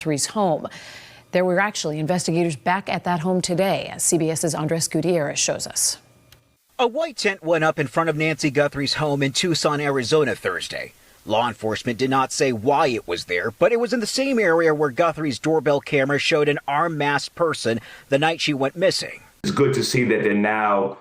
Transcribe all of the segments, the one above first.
Guthrie's home. There were actually investigators back at that home today, as CBS's Andres Gutierrez shows us. A white tent went up in front of Nancy Guthrie's home in Tucson, Arizona Thursday. Law enforcement did not say why it was there, but it was in the same area where Guthrie's doorbell camera showed an armed masked person the night she went missing. It's good to see that they're now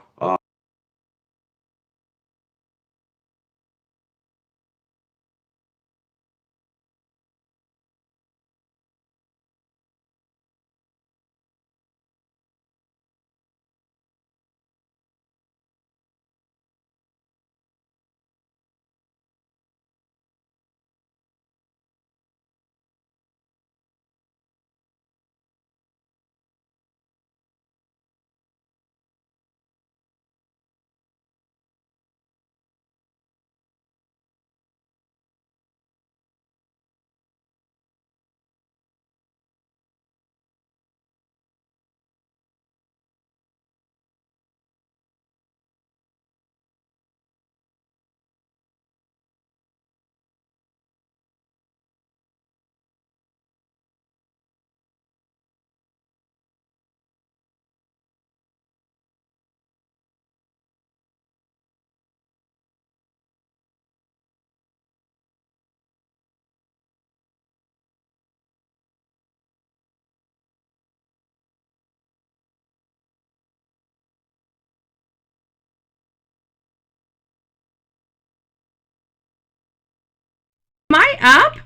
Am I up?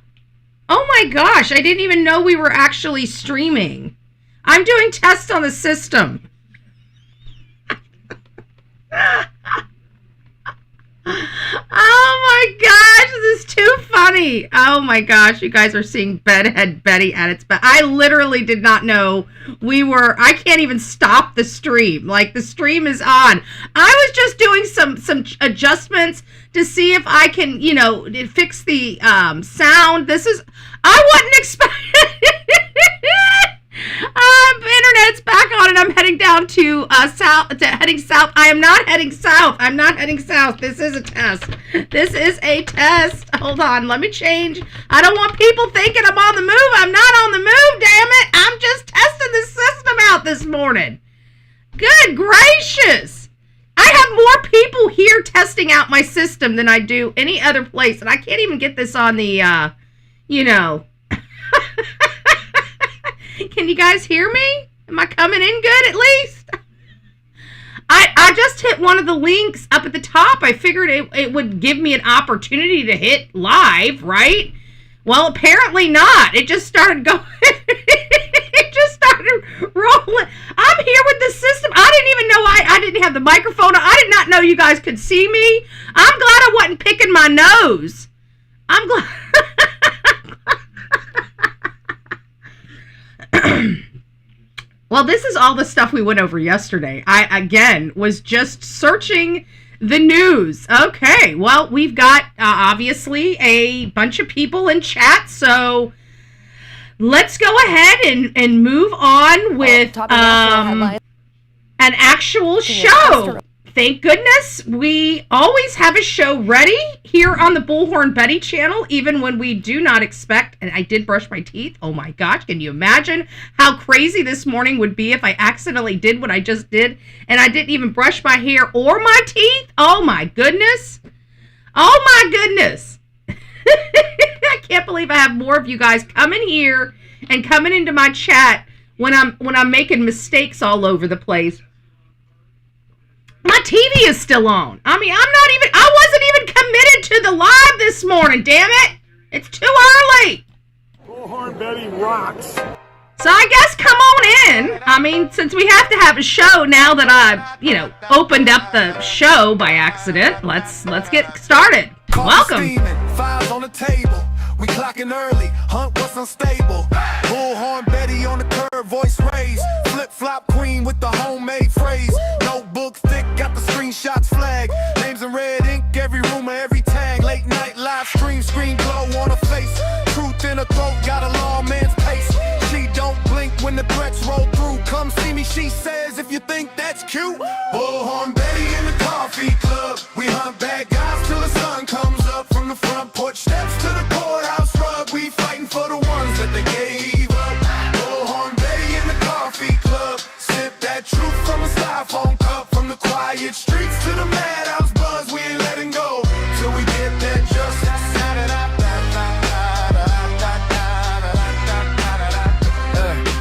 Oh my gosh, I didn't even know we were actually streaming. I'm doing tests on the system. Oh my gosh, this is too funny. Oh my gosh, you guys are seeing Bedhead Betty at its best. I literally did not know I can't even stop the stream. Like, the stream is on. I was just doing some adjustments to see if I can, fix the sound. I wasn't expecting internet's back on and I'm heading down to heading south. I am not heading south. I'm not heading south. This is a test. This is a test. Hold on. Let me change. I don't want people thinking I'm on the move. I'm not on the move, damn it. I'm just testing the system out this morning. Good gracious. I have more people here testing out my system than I do any other place. And I can't even get this on the, Can you guys hear me? Am I coming in good at least? I just hit one of the links up at the top. I figured it would give me an opportunity to hit live, right? Well, apparently not. It just started going. It just started rolling. I'm here with the system. I didn't even know I didn't have the microphone. I did not know you guys could see me. I'm glad I wasn't picking my nose. I'm glad. Well, this is all the stuff we went over yesterday. I, again, was just searching the news. Okay, well, we've got, obviously, a bunch of people in chat, so let's go ahead and move on with an actual show. Thank goodness we always have a show ready here on the Bullhornbetty channel, even when we do not expect, and I did brush my teeth. Oh my gosh, can you imagine how crazy this morning would be if I accidentally did what I just did and I didn't even brush my hair or my teeth? Oh my goodness. Oh my goodness. I can't believe I have more of you guys coming here and coming into my chat when I'm making mistakes all over the place. My TV is still on. I mean, I wasn't even committed to the live this morning, damn it. It's too early. Bullhornbetty rocks. So I guess come on in. I mean, since we have to have a show now that I, opened up the show by accident, let's get started. Welcome. Files on the table. We clocking early. Hunt what's unstable. Bullhornbetty on the curve, voice raised. Flip-flop queen with the homemade phrase. Notebook thick, got the screenshots flag. Names in red ink, every rumor, every tag. Late night live stream, screen glow on her face. Truth in her throat, got a lawman's pace. She don't blink when the threats roll through. Come see me, she says, if you think that's cute. Bullhornbetty in the coffee club. We hunt bad guys till the sun comes up. From the front porch steps to the courthouse rug. We fighting for the ones that they gave streets to the madhouse buzz. We ain't letting go till we get that justice.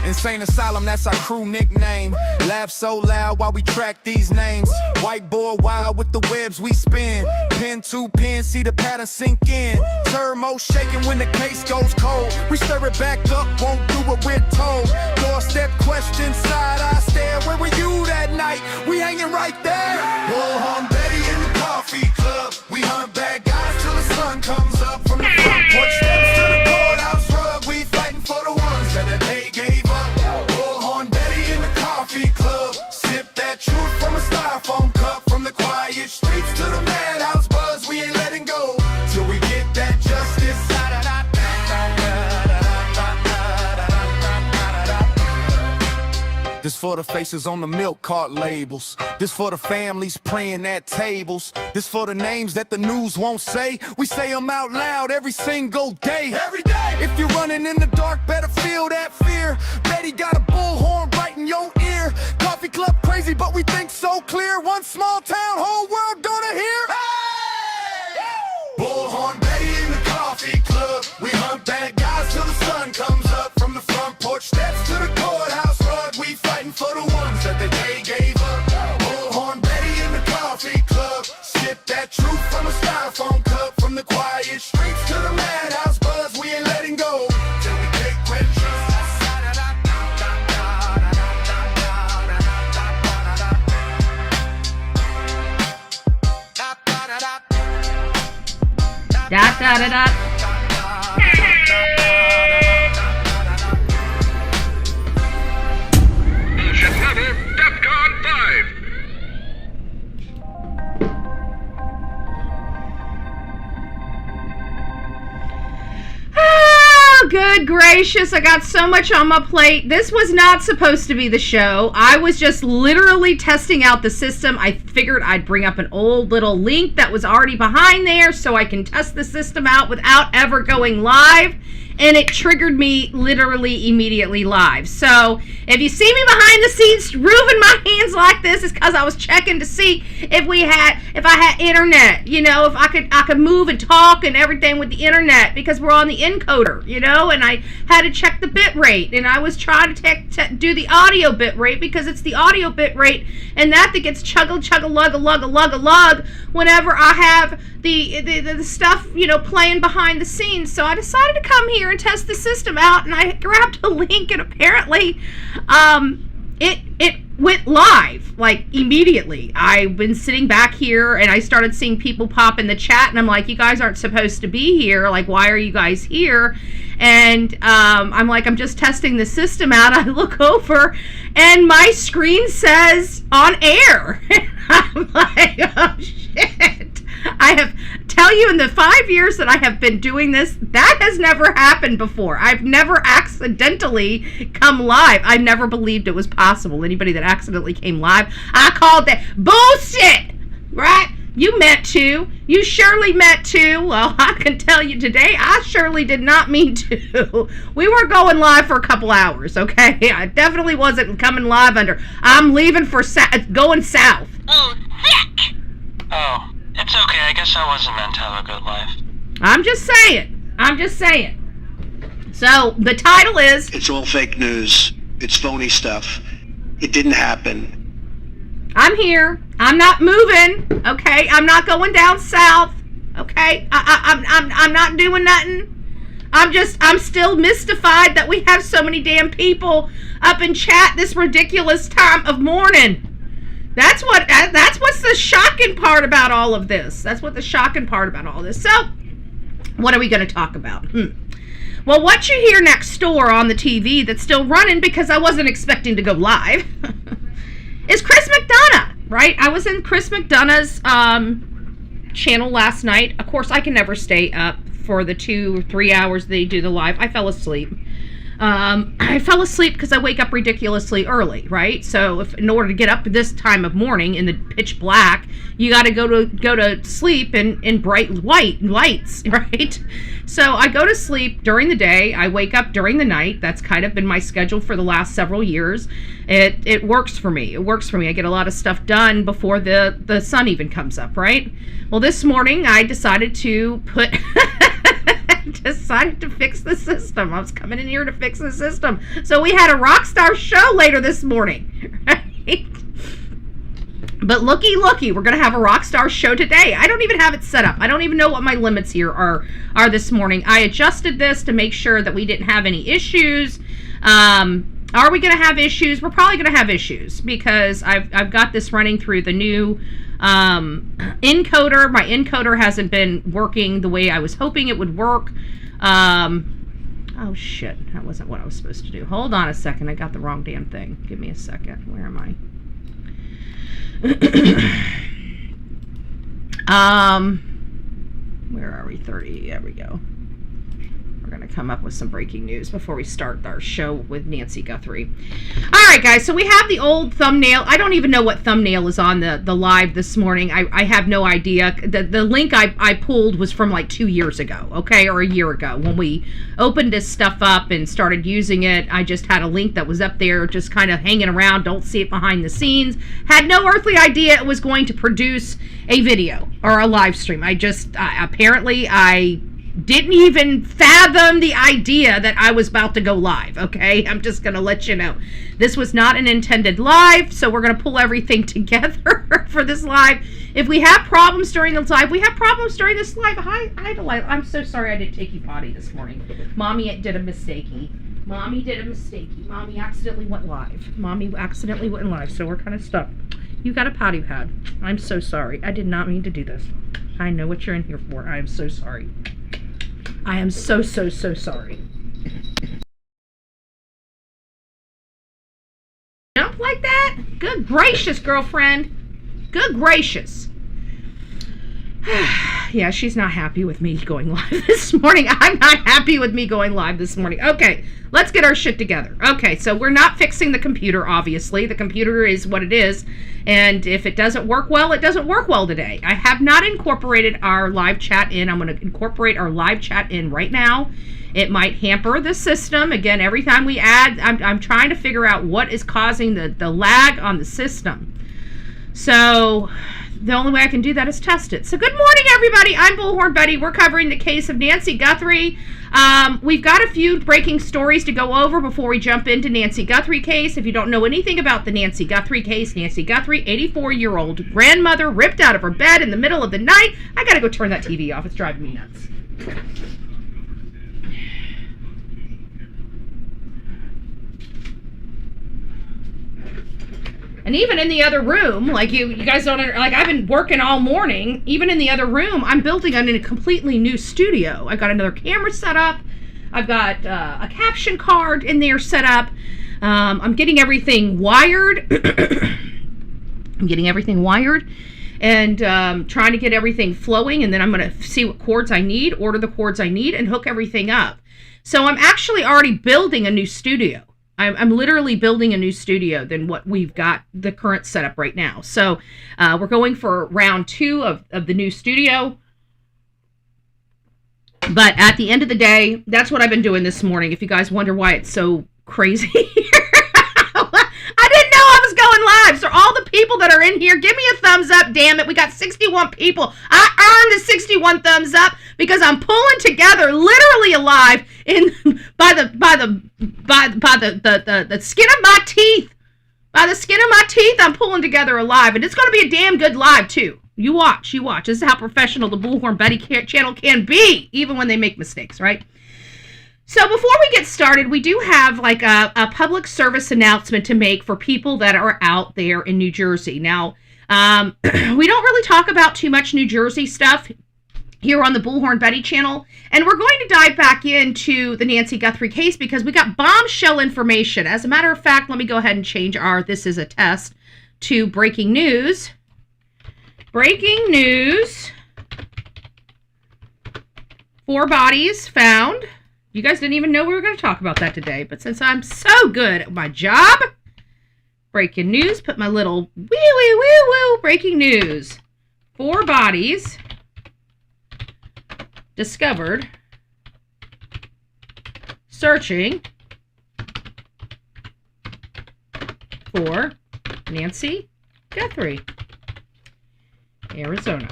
Insane Asylum, that's our crew nickname. Laugh so loud while we track these names. White boy wild with the webs we spin. Pen to pen, see the pattern sink in. Turmo shaking when the case goes cold. We stir it back up, won't do what we're told. Doorstep question, side eye stare. Where were you that night? We hanging right there. Bullhornbetty in the coffee club. We hunt bad guys till the sun comes up. From the front porch steps to the courthouse rug. We fighting for the ones that they gave up. Bullhornbetty in the coffee club. Sip that truth from a styrofoam cup. From the quiet streets to the madhouse buzz. We ain't letting go till we get that justice. This for the faces on the milk cart labels. This for the families praying at tables. This for the names that the news won't say. We say them out loud every single day. Every day. If you're running in the dark, better feel that fear. Betty got a bullhorn right in your ear. Coffee club crazy, but we think so clear. One small town, whole world gonna hear. Hey! Bullhornbetty in the coffee club. We hunt bad guys till the sun comes up. From the front porch steps to the courthouse rug. We fighting for the ones that the day gave up. Bullhornbetty in the coffee club. Sip that truth from a styrofoam cup. From the quiet streets to the madhouse buzz. We ain't letting go till we take vengeance. Dot, dot, dot, dot. Bullshit level, DEFCON 5. Oh, good gracious. I got so much on my plate. This was not supposed to be the show. I was just literally testing out the system. I figured I'd bring up an old little link that was already behind there so I can test the system out without ever going live. And it triggered me literally immediately live. So if you see me behind the scenes moving my hands like this, it's because I was checking to see if I had internet, you know, if I could move and talk and everything with the internet, because we're on the encoder, you know, and I had to check the bit rate, and I was trying to do the audio bit rate, because it's the audio bit rate and that gets chug-a-lug-a-lug-a-lug-a-lug whenever I have the stuff, you know, playing behind the scenes. So I decided to come here and test the system out, and I grabbed a link, and apparently it went live like immediately. I've been sitting back here and I started seeing people pop in the chat, and I'm like, you guys aren't supposed to be here, like, why are you guys here? And I'm like, I'm just testing the system out. I look over and my screen says on air. I'm like, oh shit. I have tell you, in the 5 years that I have been doing this, that has never happened before. I've never accidentally come live. I never believed it was possible. Anybody that accidentally came live, I called that bullshit, right? You meant to. You surely meant to. Well, I can tell you today, I surely did not mean to. We were going live for a couple hours, okay? I definitely wasn't coming live under, I'm leaving for going south. Oh, heck! Oh, it's okay. I guess I wasn't meant to have a good life. I'm just saying. So, the title is... It's all fake news. It's phony stuff. It didn't happen. I'm here. I'm not moving, okay? I'm not going down south, okay? I'm not doing nothing. I'm still mystified that we have so many damn people up in chat this ridiculous time of morning. That's what's the shocking part about all of this. So, what are we going to talk about? Well, what you hear next door on the TV that's still running, because I wasn't expecting to go live, is Chris McDonough, right? I was in Chris McDonough's channel last night. Of course, I can never stay up for the 2 or 3 hours they do the live. I fell asleep. I fell asleep because I wake up ridiculously early, right? So in order to get up at this time of morning in the pitch black, you got to go to sleep in bright white lights, right? So I go to sleep during the day. I wake up during the night. That's kind of been my schedule for the last several years. It works for me. It works for me. I get a lot of stuff done before the sun even comes up, right? Well, this morning I decided to fix the system. I was coming in here to fix the system. So we had a rock star show later this morning, right? But looky, we're going to have a rock star show today. I don't even have it set up. I don't even know what my limits here are this morning. I adjusted this to make sure that we didn't have any issues. Are we going to have issues? We're probably going to have issues because I've got this running through the new encoder. My encoder hasn't been working the way I was hoping it would work. Oh shit, that wasn't what I was supposed to do. Hold on a second, I got the wrong damn thing. Give me a second. Where am I? Where are we? 30. There we go. We're going to come up with some breaking news before we start our show with Nancy Guthrie. All right, guys, so we have the old thumbnail. I don't even know what thumbnail is on the live this morning. I have no idea. The link I pulled was from like 2 years ago, okay, or a year ago when we opened this stuff up and started using it. I just had a link that was up there just kind of hanging around. Don't see it behind the scenes. Had no earthly idea it was going to produce a video or a live stream. Apparently I didn't even fathom the idea that I was about to go live, okay? I'm just going to let you know. This was not an intended live, so we're going to pull everything together for this live. If we have problems during the live, we have problems during this live. Hi, Delilah. I'm so sorry I didn't take you potty this morning. Mommy did a mistakey. Mommy accidentally went live. So we're kind of stuck. You got a potty pad. I'm so sorry. I did not mean to do this. I know what you're in here for. I am so sorry. I am so sorry. Jump like that? Good gracious, girlfriend. Good gracious. Yeah, she's not happy with me going live this morning. I'm not happy with me going live this morning. Okay, let's get our shit together. Okay, so we're not fixing the computer, obviously. The computer is what it is. And if it doesn't work well, it doesn't work well today. I have not incorporated our live chat in. I'm going to incorporate our live chat in right now. It might hamper the system. Again, every time we add, I'm trying to figure out what is causing the lag on the system. So the only way I can do that is test it. So good morning, everybody. I'm Bullhorn Betty. We're covering the case of Nancy Guthrie. We've got a few breaking stories to go over before we jump into Nancy Guthrie case. If you don't know anything about the Nancy Guthrie case, Nancy Guthrie, 84-year-old grandmother, ripped out of her bed in the middle of the night. I gotta go turn that TV off. It's driving me nuts. And even in the other room, like you guys don't, like I've been working all morning, even in the other room, I'm building a completely new studio. I've got another camera set up. I've got a caption card in there set up. I'm getting everything wired. And trying to get everything flowing. And then I'm going to see what cords I need, order the cords I need, and hook everything up. So I'm actually already building a new studio. I'm literally building a new studio than what we've got the current setup right now. So we're going for round 2 of the new studio. But at the end of the day, that's what I've been doing this morning. If you guys wonder why it's so crazy here. I didn't know I was going live. So all the people that are in here, give me a thumbs up, damn it. We got 61 people. I earned the 61 thumbs up because I'm pulling together literally alive by the skin of my teeth. By the skin of my teeth, I'm pulling together a live. And it's going to be a damn good live, too. You watch. This is how professional the Bullhorn Betty channel can be, even when they make mistakes, right? So before we get started, we do have like a public service announcement to make for people that are out there in New Jersey. Now, we don't really talk about too much New Jersey stuff here on the Bullhorn Betty channel. And we're going to dive back into the Nancy Guthrie case because we got bombshell information. As a matter of fact, let me go ahead and change our "this is a test" to breaking news. Breaking news. 4 bodies found. You guys didn't even know we were going to talk about that today, but since I'm so good at my job, breaking news, put my little wee breaking news. 4 bodies discovered searching for Nancy Guthrie, Arizona.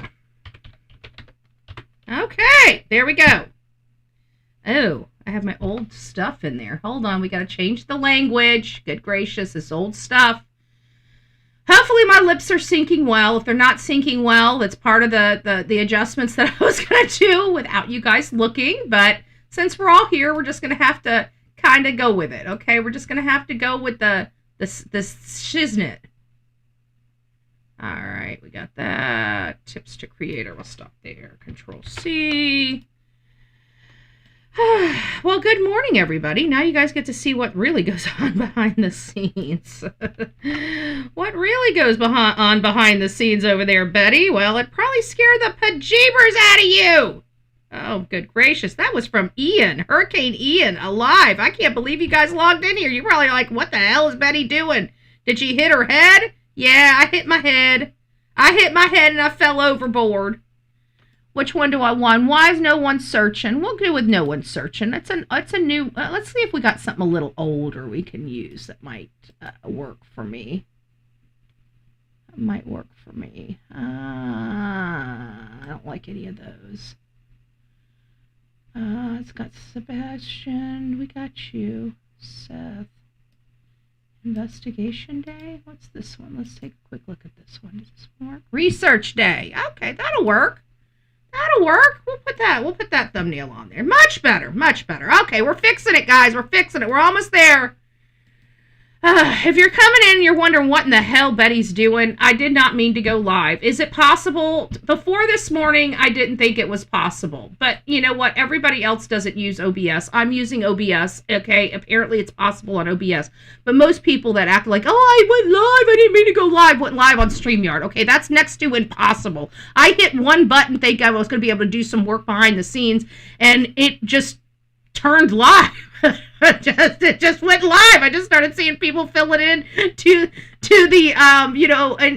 Okay, there we go. Oh, I have my old stuff in there. Hold on, we got to change the language. Good gracious, this old stuff. Hopefully my lips are syncing well. If they're not syncing well, that's part of the adjustments that I was going to do without you guys looking. But since we're all here, we're just going to have to kind of go with it, okay? We're just going to have to go with the shiznit. All right, we got that. Tips to creator. We'll stop there. Control C. Well, good morning, everybody. Now you guys get to see what really goes on behind the scenes. What really goes on behind the scenes over there, Betty? Well, it probably scared the pajeebers out of you. Oh, good gracious. That was from Ian, Hurricane Ian, alive. I can't believe you guys logged in here. You're probably like, what the hell is Betty doing? Did she hit her head? Yeah, I hit my head. I hit my head and I fell overboard. Which one do I want? Why is no one searching? We'll go with no one searching. It's a new. Let's see if we got something a little older we can use that might work for me. That might work for me. I don't like any of those. It's got Sebastian. We got you, Seth. Investigation Day. What's this one? Let's take a quick look at this one. Does this one work? Research Day. Okay, that'll work. That'll work. We'll put that thumbnail on there. Much better. Much better. Okay, we're fixing it, guys. We're fixing it. We're almost there. If you're coming in and you're wondering what in the hell Betty's doing, I did not mean to go live. Is it possible? Before this morning, I didn't think it was possible. But you know what? Everybody else doesn't use OBS. I'm using OBS. Okay, apparently it's possible on OBS. But most people that act like, oh, I went live, I didn't mean to go live, went live on StreamYard. Okay, that's next to impossible. I hit one button thinking I was going to be able to do some work behind the scenes, and it just turned live. It just went live. I just started seeing people fill it in to the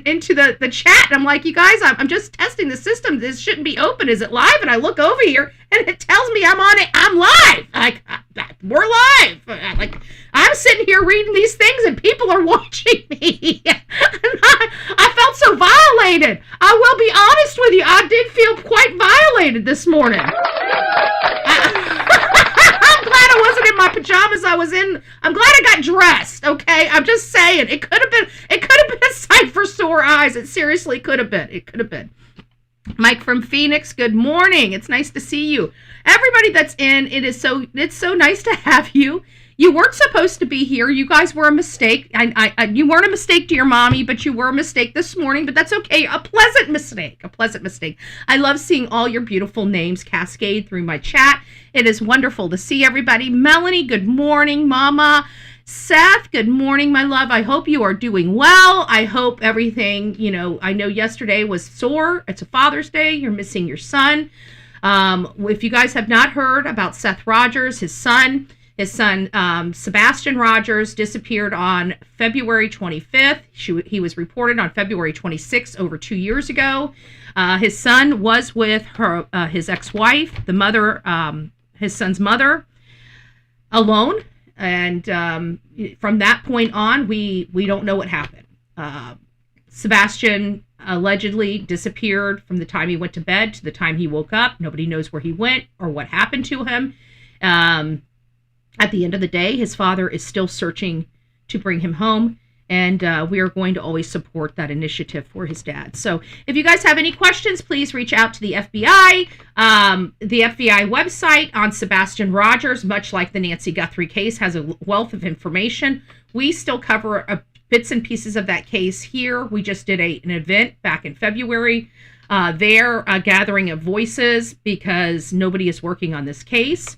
into the chat. And I'm like, you guys, I'm just testing the system. This shouldn't be open. Is it live? And I look over here and it tells me I'm on it. I'm live. Like, we're live. Like, I'm sitting here reading these things and people are watching me. I felt so violated. I will be honest with you. I did feel quite violated this morning. I'm glad I wasn't in my pajamas. I'm glad I got dressed. Okay, I'm just saying it could have been a sight for sore eyes. It seriously could have been. It could have been. Mike from Phoenix, good morning. It's nice to see you. Everybody that's in, it's so nice to have you. You weren't supposed to be here. You guys were a mistake. You weren't a mistake to your mommy, but you were a mistake this morning. But that's okay. A pleasant mistake. A pleasant mistake. I love seeing all your beautiful names cascade through my chat. It is wonderful to see everybody. Melanie, good morning. Mama. Seth, good morning, my love. I hope you are doing well. I hope everything, I know yesterday was sore. It's a Father's Day. You're missing your son. If you guys have not heard about Seth Rogers, his son, Sebastian Rogers, disappeared on February 25th. He was reported on February 26th, over 2 years ago. His son was with his ex-wife, the mother, his son's mother, alone. And from that point on, we don't know what happened. Sebastian allegedly disappeared from the time he went to bed to the time he woke up. Nobody knows where he went or what happened to him. At the end of the day, his father is still searching to bring him home, and we are going to always support that initiative for his dad. So if you guys have any questions, please reach out to the FBI. The FBI website on Sebastian Rogers, much like the Nancy Guthrie case, has a wealth of information. We still cover bits and pieces of that case here. We just did an event back in February. They're a gathering of voices because nobody is working on this case.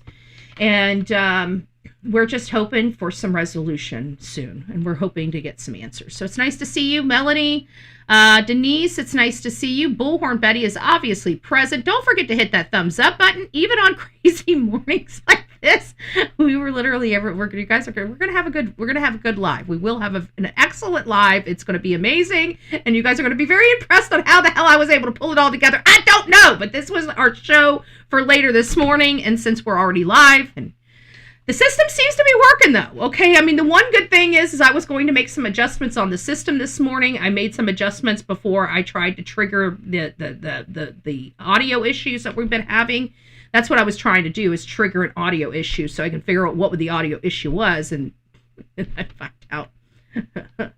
And we're just hoping for some resolution soon. And we're hoping to get some answers. So it's nice to see you, Melanie. Denise, it's nice to see you. Bullhornbetty is obviously present. Don't forget to hit that thumbs up button, even on crazy mornings like this. We were literally you guys are we're gonna have a good live. We will have an excellent live. It's gonna be amazing, and you guys are gonna be very impressed on how the hell I was able to pull it all together. I don't know, but this was our show for later this morning, and since we're already live, and the system seems to be working though. Okay, I mean, the one good thing is I was going to make some adjustments on the system this morning. I made some adjustments before I tried to trigger the audio issues that we've been having. That's what I was trying to do, is trigger an audio issue so I can figure out what the audio issue was, and I find out. Then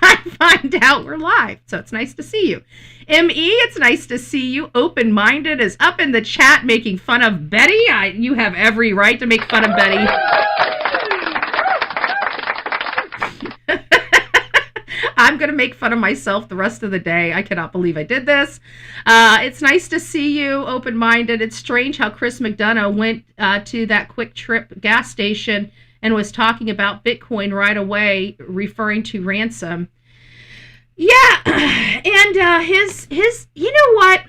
I find out we're live. So it's nice to see you. M.E., it's nice to see you. Open-minded is up in the chat making fun of Betty. You have every right to make fun of Betty. I'm going to make fun of myself the rest of the day. I cannot believe I did this. It's nice to see you, open-minded. It's strange how Chris McDonough went to that Quick Trip gas station and was talking about Bitcoin right away, referring to ransom. Yeah, and his, you know what?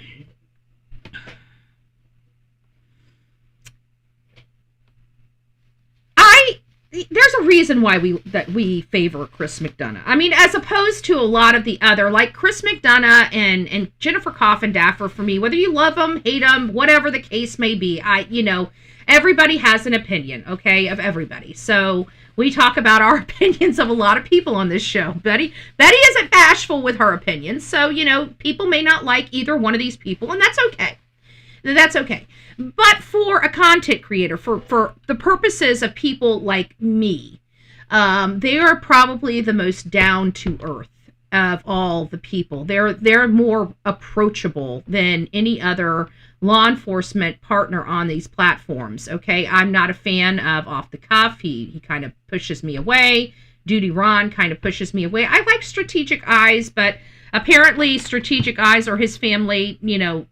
There's a reason why we favor Chris McDonough. I mean, as opposed to a lot of the other, like Chris McDonough and Jennifer Coffindaffer, for me, whether you love them, hate them, whatever the case may be, everybody has an opinion, okay, of everybody. So we talk about our opinions of a lot of people on this show. Betty isn't bashful with her opinions, so, people may not like either one of these people, and that's okay. That's okay. But for a content creator, for the purposes of people like me, they are probably the most down to earth of all the people. They're more approachable than any other law enforcement partner on these platforms. Okay, I'm not a fan of Off the Cuff. He kind of pushes me away. Duty Ron kind of pushes me away. I like Strategic Eyes, but apparently Strategic Eyes or his family,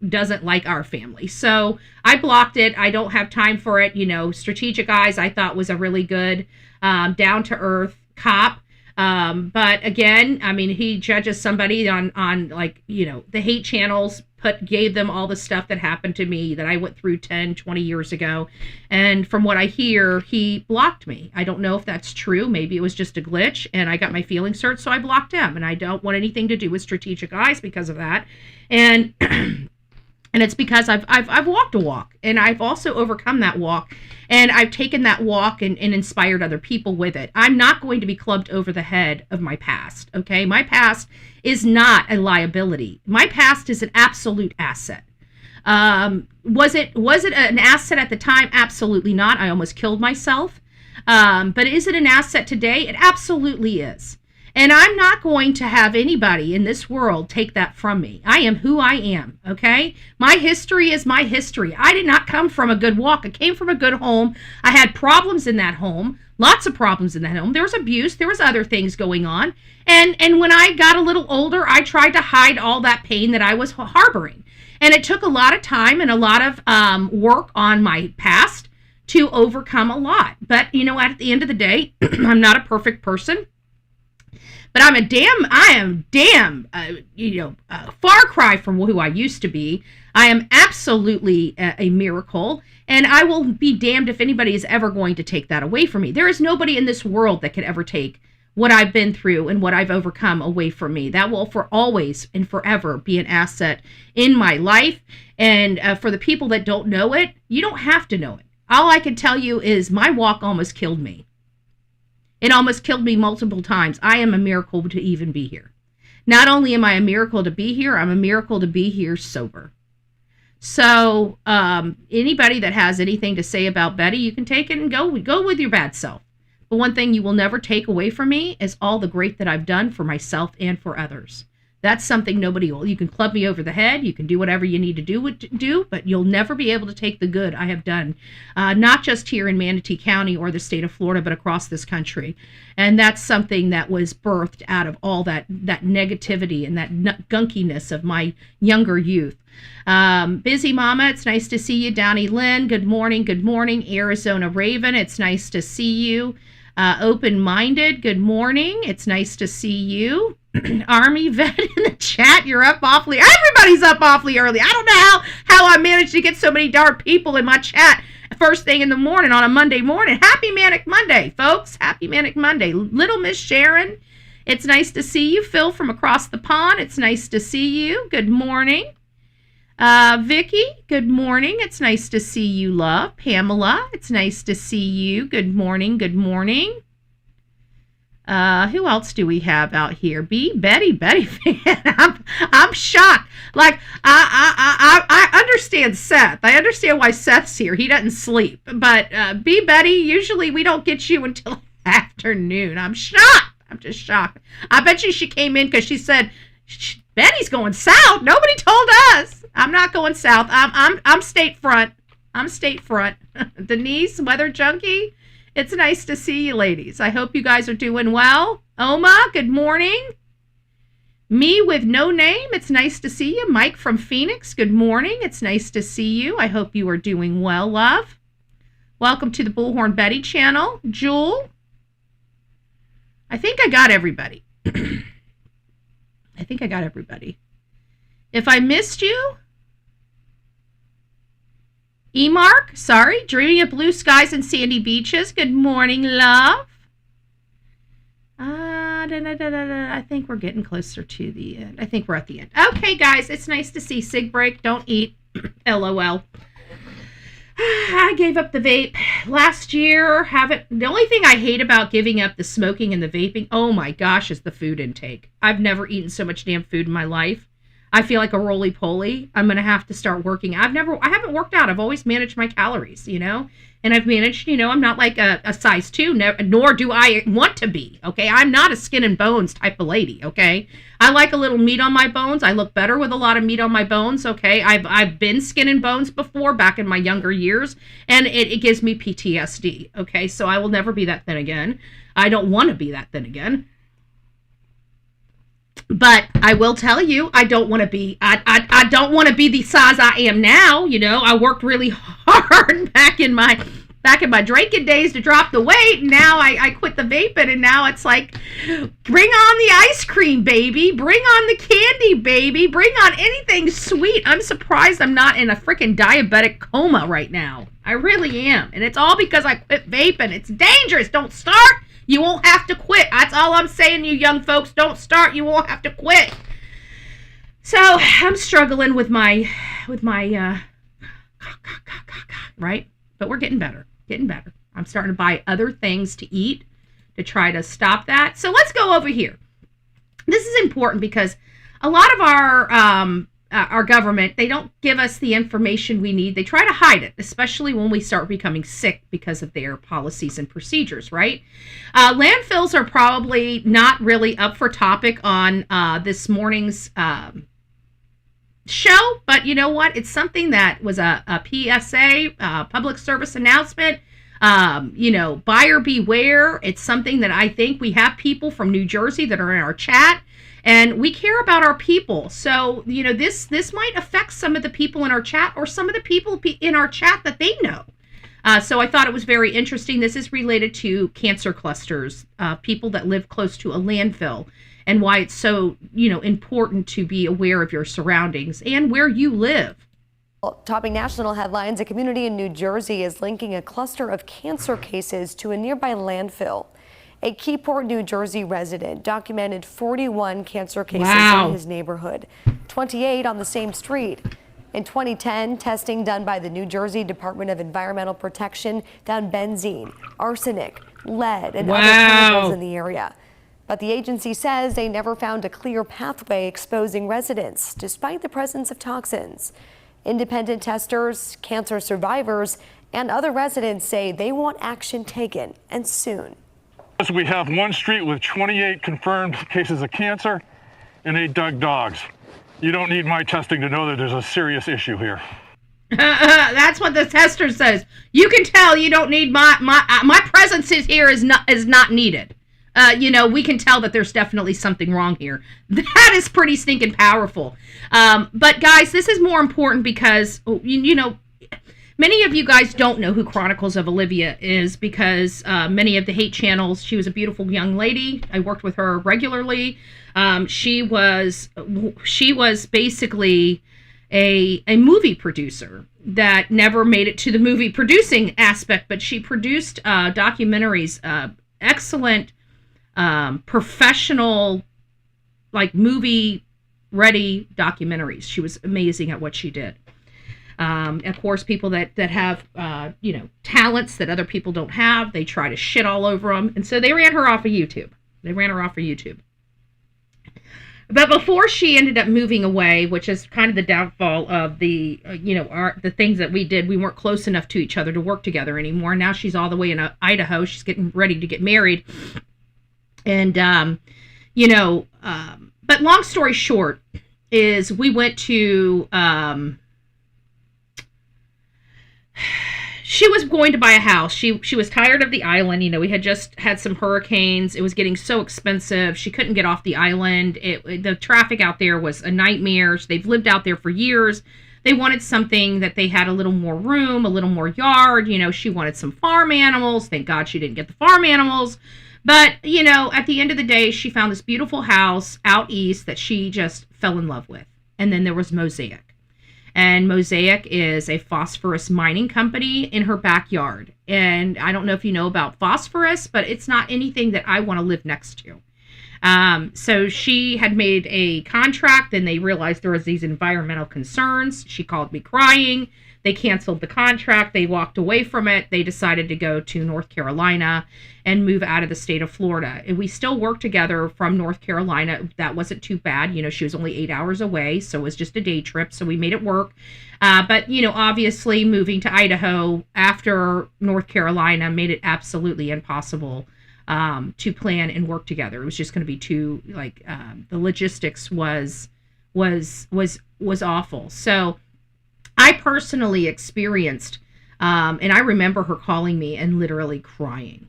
doesn't like our family. So I blocked it. I don't have time for it. Strategic Eyes I thought was a really good, down-to-earth cop. But again, I mean, he judges somebody on the hate channels, gave them all the stuff that happened to me that I went through 10, 20 years ago. And from what I hear, he blocked me. I don't know if that's true. Maybe it was just a glitch and I got my feelings hurt, so I blocked him. And I don't want anything to do with Strategic Eyes because of that. And and it's because I've walked a walk, and I've also overcome that walk, and I've taken that walk and inspired other people with it. I'm not going to be clubbed over the head of my past, okay? My past is not a liability. My past is an absolute asset. Was it an asset at the time? Absolutely not. I almost killed myself. But is it an asset today? It absolutely is. And I'm not going to have anybody in this world take that from me. I am who I am, okay? My history is my history. I did not come from a good walk. I came from a good home. I had problems in that home, lots of problems in that home. There was abuse. There was other things going on. And when I got a little older, I tried to hide all that pain that I was harboring. And it took a lot of time and a lot of work on my past to overcome a lot. But, at the end of the day, I'm not a perfect person. But I am damn, far cry from who I used to be. I am absolutely a miracle, and I will be damned if anybody is ever going to take that away from me. There is nobody in this world that could ever take what I've been through and what I've overcome away from me. That will for always and forever be an asset in my life. And for the people that don't know it, you don't have to know it. All I can tell you is my walk almost killed me. It almost killed me multiple times. I am a miracle to even be here. Not only am I a miracle to be here, I'm a miracle to be here sober. So anybody that has anything to say about Betty, you can take it and go with your bad self. But one thing you will never take away from me is all the great that I've done for myself and for others. That's something you can club me over the head, you can do whatever you need to do, but you'll never be able to take the good I have done, not just here in Manatee County or the state of Florida, but across this country. And that's something that was birthed out of all that negativity and that gunkiness of my younger youth. Busy Mama, it's nice to see you. Downey Lynn, good morning. Arizona Raven, it's nice to see you. Open-minded, good morning. It's nice to see you. Army vet in the chat, you're up awfully. Everybody's up awfully early. I don't know how I managed to get so many darn people in my chat first thing in the morning on a Monday morning. Happy Manic Monday, folks. Happy Manic Monday. Little Miss Sharon, it's nice to see you. Phil from across the pond, it's nice to see you. Good morning. Vicky, good morning. It's nice to see you, love. Pamela, it's nice to see you. Good morning. Good morning. Who else do we have out here? Betty fan. I'm shocked. Like, I understand Seth. I understand why Seth's here. He doesn't sleep. But Betty, usually we don't get you until afternoon. I'm shocked. I'm just shocked. I bet you she came in because she said, Betty's going south. Nobody told us. I'm not going south. I'm state front. I'm state front. Denise, weather junkie. It's nice to see you, ladies. I hope you guys are doing well. Oma, good morning. Me with no name, it's nice to see you. Mike from Phoenix, good morning. It's nice to see you. I hope you are doing well, love. Welcome to the Bullhorn Betty channel. Jewel. I think I got everybody. I think I got everybody. If I missed you, E-Mark, sorry, dreaming of blue skies and sandy beaches. Good morning, love. I think we're getting closer to the end. I think we're at the end. Okay, guys, it's nice to see Sig Break. Don't eat. LOL. I gave up the vape last year. The only thing I hate about giving up the smoking and the vaping, oh my gosh, is the food intake. I've never eaten so much damn food in my life. I feel like a roly-poly. I'm going to have to start working. I haven't worked out. I've always managed my calories, and I've managed, I'm not like a size 2, nor do I want to be, okay? I'm not a skin and bones type of lady, okay? I like a little meat on my bones. I look better with a lot of meat on my bones, okay? I've been skin and bones before back in my younger years, and it gives me PTSD, okay? So I will never be that thin again. I don't want to be that thin again. But I will tell you, I don't want to be. I don't want to be the size I am now. I worked really hard back in my drinking days to drop the weight. Now I quit the vaping, and now it's like, bring on the ice cream, baby. Bring on the candy, baby. Bring on anything sweet. I'm surprised I'm not in a freaking diabetic coma right now. I really am, and it's all because I quit vaping. It's dangerous. Don't start. You won't have to quit. That's all I'm saying, you young folks. Don't start. You won't have to quit. So I'm struggling with my right? But we're getting better. I'm starting to buy other things to eat to try to stop that. So let's go over here. This is important because a lot of our government, they don't give us the information we need. They try to hide it, especially when we start becoming sick because of their policies and procedures, right? Landfills are probably not really up for topic on this morning's show, but you know what? It's something that was a PSA, public service announcement. Buyer beware. It's something that I think we have people from New Jersey that are in our chat. And we care about our people. So, this might affect some of the people in our chat or some of the people in our chat that they know. So I thought it was very interesting. This is related to cancer clusters, people that live close to a landfill, and why it's so, important to be aware of your surroundings and where you live. Topping national headlines, a community in New Jersey is linking a cluster of cancer cases to a nearby landfill. A Keyport, New Jersey resident documented 41 cancer cases in his neighborhood, 28 on the same street. In 2010, testing done by the New Jersey Department of Environmental Protection found benzene, arsenic, lead, and other chemicals in the area. But the agency says they never found a clear pathway exposing residents, despite the presence of toxins. Independent testers, cancer survivors, and other residents say they want action taken, and soon. We have one street with 28 confirmed cases of cancer and 8 dead dogs. You don't need my testing to know that there's a serious issue here. That's what the tester says. You can tell you don't need my presence here is not needed. We can tell that there's definitely something wrong here. That is pretty stinking powerful. But guys, this is more important because many of you guys don't know who Chronicles of Olivia is because many of the hate channels, she was a beautiful young lady. I worked with her regularly. She was basically a movie producer that never made it to the movie producing aspect, but she produced documentaries, excellent professional, like movie ready documentaries. She was amazing at what she did. Of course, people that have talents that other people don't have, they try to shit all over them, and so they ran her off of YouTube. But before she ended up moving away, which is kind of the downfall of the the things that we did, we weren't close enough to each other to work together anymore. Now she's all the way in Idaho. She's getting ready to get married, and but long story short is we went to. She was going to buy a house. She was tired of the island. We had just had some hurricanes. It was getting so expensive. She couldn't get off the island. The traffic out there was a nightmare. They've lived out there for years. They wanted something that they had a little more room, a little more yard. She wanted some farm animals. Thank God she didn't get the farm animals. But, at the end of the day, she found this beautiful house out east that she just fell in love with. And then there was Mosaic. And Mosaic is a phosphorus mining company in her backyard. And I don't know if you know about phosphorus, but it's not anything that I want to live next to. So she had made a contract, and they realized there was these environmental concerns. She called me crying. They canceled the contract. They walked away from it. They decided to go to North Carolina and move out of the state of Florida. And we still work together from North Carolina. That wasn't too bad. She was only 8 hours away, so it was just a day trip. So we made it work. But obviously moving to Idaho after North Carolina made it absolutely impossible to plan and work together. It was just going to be too, the logistics was awful. So I personally experienced, and I remember her calling me and literally crying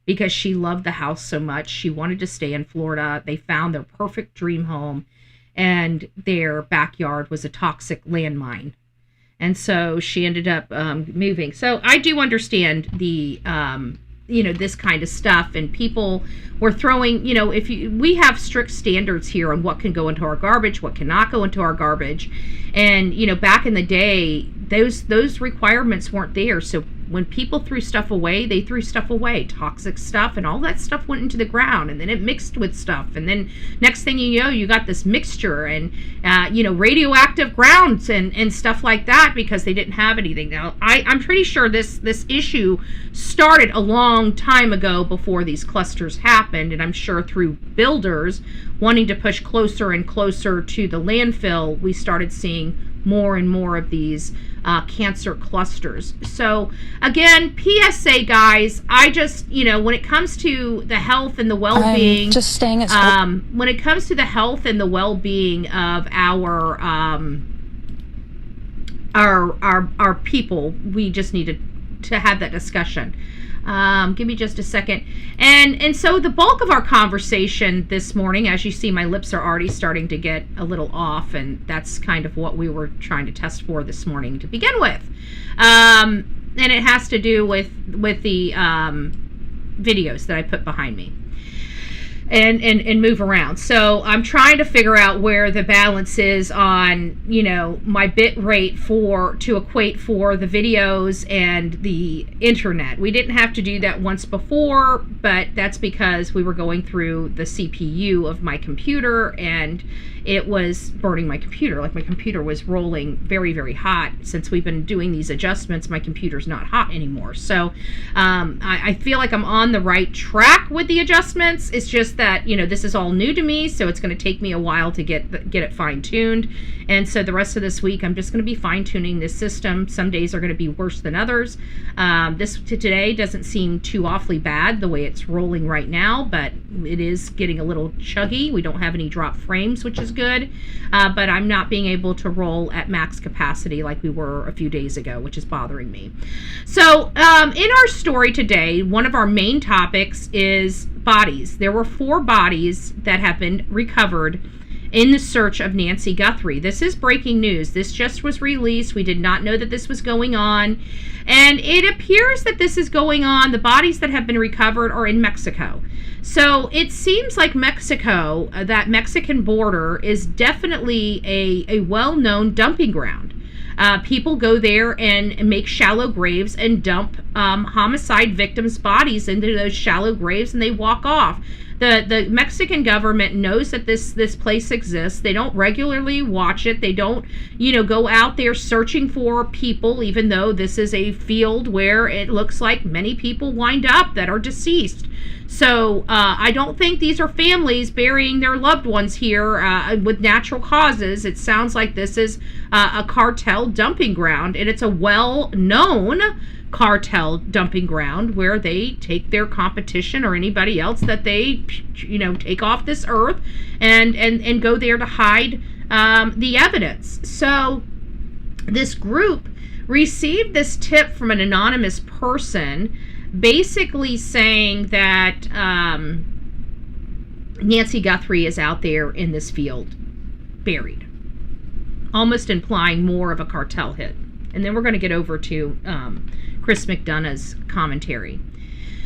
because she loved the house so much. She wanted to stay in Florida. They found their perfect dream home, and their backyard was a toxic landmine. And so she ended up moving. So I do understand the this kind of stuff, and people were throwing, we have strict standards here on what can go into our garbage, what cannot go into our garbage. And, back in the day, those requirements weren't there. So when people threw stuff away, they threw stuff away, toxic stuff, and all that stuff went into the ground, and then it mixed with stuff. And then next thing you know, you got this mixture and, radioactive grounds and stuff like that because they didn't have anything. Now, I'm pretty sure this issue started a long time ago before these clusters happened, and I'm sure through builders wanting to push closer and closer to the landfill, we started seeing more and more of these cancer clusters. So again, PSA guys, I just, when it comes to the health and the well-being, just staying at home. When it comes to the health and the well-being of our people, we just need to have that discussion. Give me just a second. And so the bulk of our conversation this morning, as you see, my lips are already starting to get a little off, and that's kind of what we were trying to test for this morning to begin with. And it has to do with the videos that I put behind me. And move around. So I'm trying to figure out where the balance is on, my bit rate to equate for the videos and the internet. We didn't have to do that once before, but that's because we were going through the CPU of my computer, and it was burning my computer. Like, my computer was rolling very, very hot. Since we've been doing these adjustments, my computer's not hot anymore. So I feel like I'm on the right track with the adjustments. It's just that, this is all new to me, so it's going to take me a while to get it fine-tuned. And so the rest of this week, I'm just going to be fine-tuning this system. Some days are going to be worse than others. Today doesn't seem too awfully bad the way it's rolling right now, but it is getting a little chuggy. We don't have any drop frames, which is good, but I'm not being able to roll at max capacity like we were a few days ago, which is bothering me. So in our story today, one of our main topics is bodies. There were 4 bodies that have been recovered in the search of Nancy Guthrie. This is breaking news. This just was released. We did not know that this was going on. And it appears that this is going on. The bodies that have been recovered are in Mexico. So it seems like Mexico, that Mexican border, is definitely a well-known dumping ground. People go there and make shallow graves and dump homicide victims' bodies into those shallow graves, and they walk off. The Mexican government knows that this place exists. They don't regularly watch it. They don't, go out there searching for people, even though this is a field where it looks like many people wind up that are deceased. So I don't think these are families burying their loved ones here with natural causes. It sounds like this is a cartel dumping ground, and it's a well-known cartel dumping ground where they take their competition or anybody else that they take off this earth and go there to hide the evidence. So this group received this tip from an anonymous person, basically saying that Nancy Guthrie is out there in this field buried, almost implying more of a cartel hit. And then we're going to get over to Chris McDonough's commentary.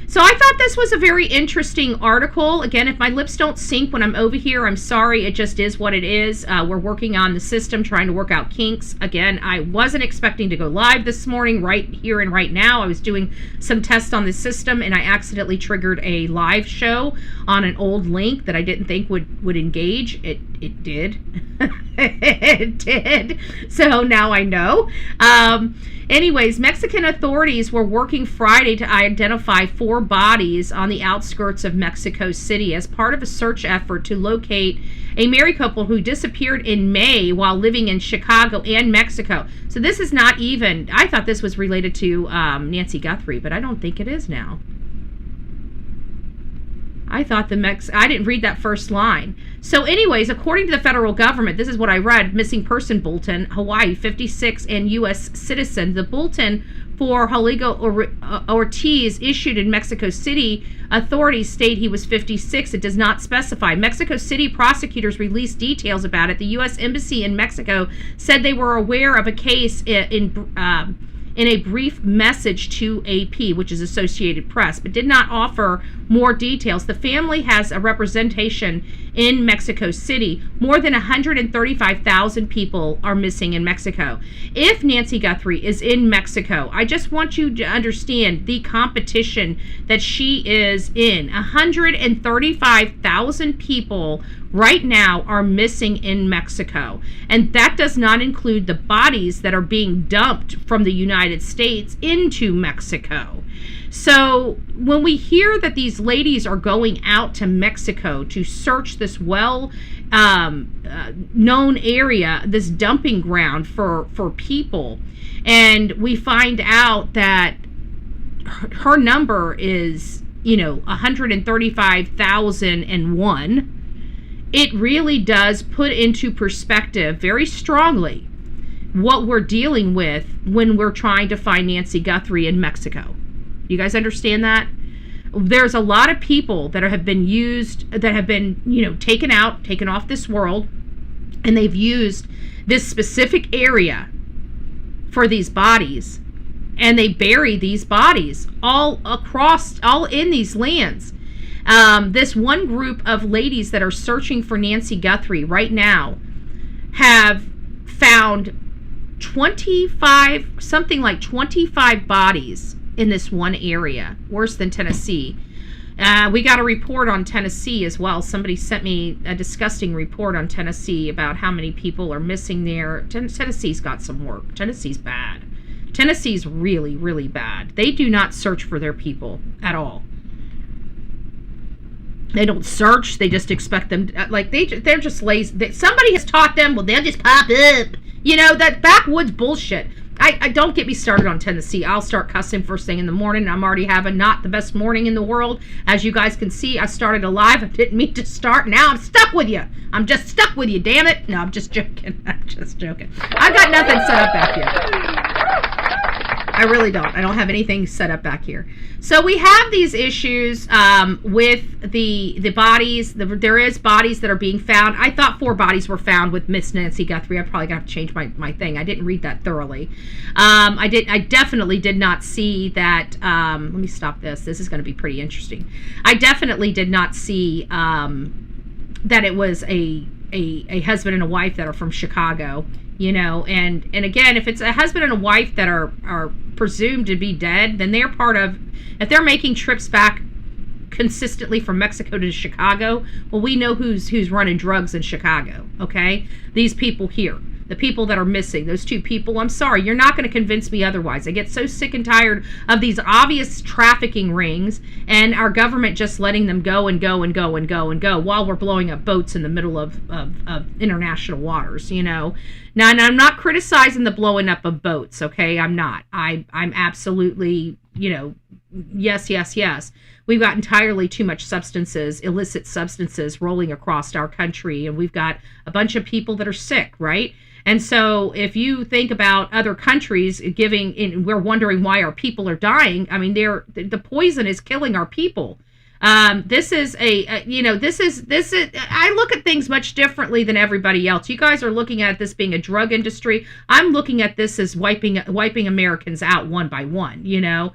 So I thought this was a very interesting article. Again, if my lips don't sync when I'm over here, I'm sorry. It just is what it is. We're working on the system, trying to work out kinks. Again, I wasn't expecting to go live this morning, right here and right now. I was doing some tests on the system, and I accidentally triggered a live show on an old link that I didn't think would engage. It did. It did. So now I know. Anyways, Mexican authorities were working Friday to identify 4 bodies on the outskirts of Mexico City as part of a search effort to locate a married couple who disappeared in May while living in Chicago and Mexico. So this is not even, I thought this was related to Nancy Guthrie, but I don't think it is now. I thought I didn't read that first line. So anyways, according to the federal government, this is what I read, missing person bulletin, Hawaii, 56 and U.S. citizen. The bulletin for Holigo Ortiz issued in Mexico City, authorities state he was 56. It does not specify. Mexico City prosecutors released details about it. The U.S. Embassy in Mexico said they were aware of a case in a brief message to AP, which is Associated Press, but did not offer more details. The family has a representation in Mexico City. More than 135,000 people are missing in Mexico. If Nancy Guthrie is in Mexico, I just want you to understand the competition that she is in. 135,000 people right now are missing in Mexico. And that does not include the bodies that are being dumped from the United States into Mexico. So when we hear that these ladies are going out to Mexico to search this known area, this dumping ground for people, and we find out that her number is, 135,001, it really does put into perspective very strongly what we're dealing with when we're trying to find Nancy Guthrie in Mexico. You guys understand that? There's a lot of people that have been taken off this world, and they've used this specific area for these bodies, and they bury these bodies all in these lands. This one group of ladies that are searching for Nancy Guthrie right now have found 25 bodies in this one area, worse than Tennessee. We got a report on Tennessee as well. Somebody sent me a disgusting report on Tennessee about how many people are missing there. Tennessee's got some work. Tennessee's bad. Tennessee's really, really bad. They do not search for their people at all. They don't search. They just expect them, they're just lazy. Somebody has taught them, well, they'll just pop up. That backwoods bullshit. I don't get me started on Tennessee. I'll start cussing first thing in the morning. I'm already having not the best morning in the world. As you guys can see, I started a live. I didn't mean to start. Now I'm stuck with you. I'm just stuck with you, damn it. No, I'm just joking. I'm just joking. I've got nothing set up back here. I really don't. I don't have anything set up back here. So we have these issues with the bodies. There is bodies that are being found. I thought 4 bodies were found with Miss Nancy Guthrie. I probably got to change my thing. I didn't read that thoroughly. I definitely did not see that. Let me stop this. This is going to be pretty interesting. I definitely did not see that it was a husband and a wife that are from Chicago. You know, and again, if it's a husband and a wife that are presumed to be dead, then they're part of, if they're making trips back consistently from Mexico to Chicago, well, we know who's running drugs in Chicago, okay? These people here, the people that are missing, those 2 people, I'm sorry, you're not going to convince me otherwise. I get so sick and tired of these obvious trafficking rings and our government just letting them go and go and go and go and go while we're blowing up boats in the middle of international waters, you know? Now, and I'm not criticizing the blowing up of boats, okay? I'm not. I'm absolutely, you know, yes. We've got entirely too much substances, illicit substances rolling across our country, and we've got a bunch of people that are sick, right? And so if you think about other countries we're wondering why our people are dying. I mean, the poison is killing our people. This is I look at things much differently than everybody else. You guys are looking at this being a drug industry. I'm looking at this as wiping Americans out one by one, you know,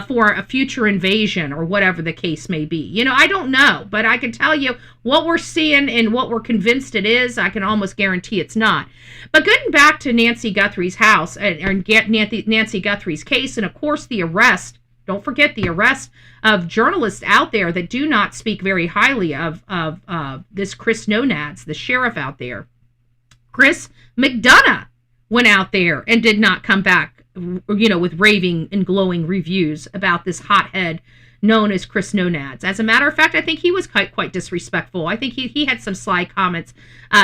for a future invasion or whatever the case may be. You know, I don't know, but I can tell you what we're seeing and what we're convinced it is. I can almost guarantee it's not. But getting back to Nancy Guthrie's house and Nancy Guthrie's case, and of course the arrest. Don't forget the arrest of journalists out there that do not speak very highly of this Chris Nonads, the sheriff out there. Chris McDonough went out there and did not come back, you know, with raving and glowing reviews about this hothead known as Chris Nonads. As a matter of fact, I think he was quite disrespectful. I think he had some sly comments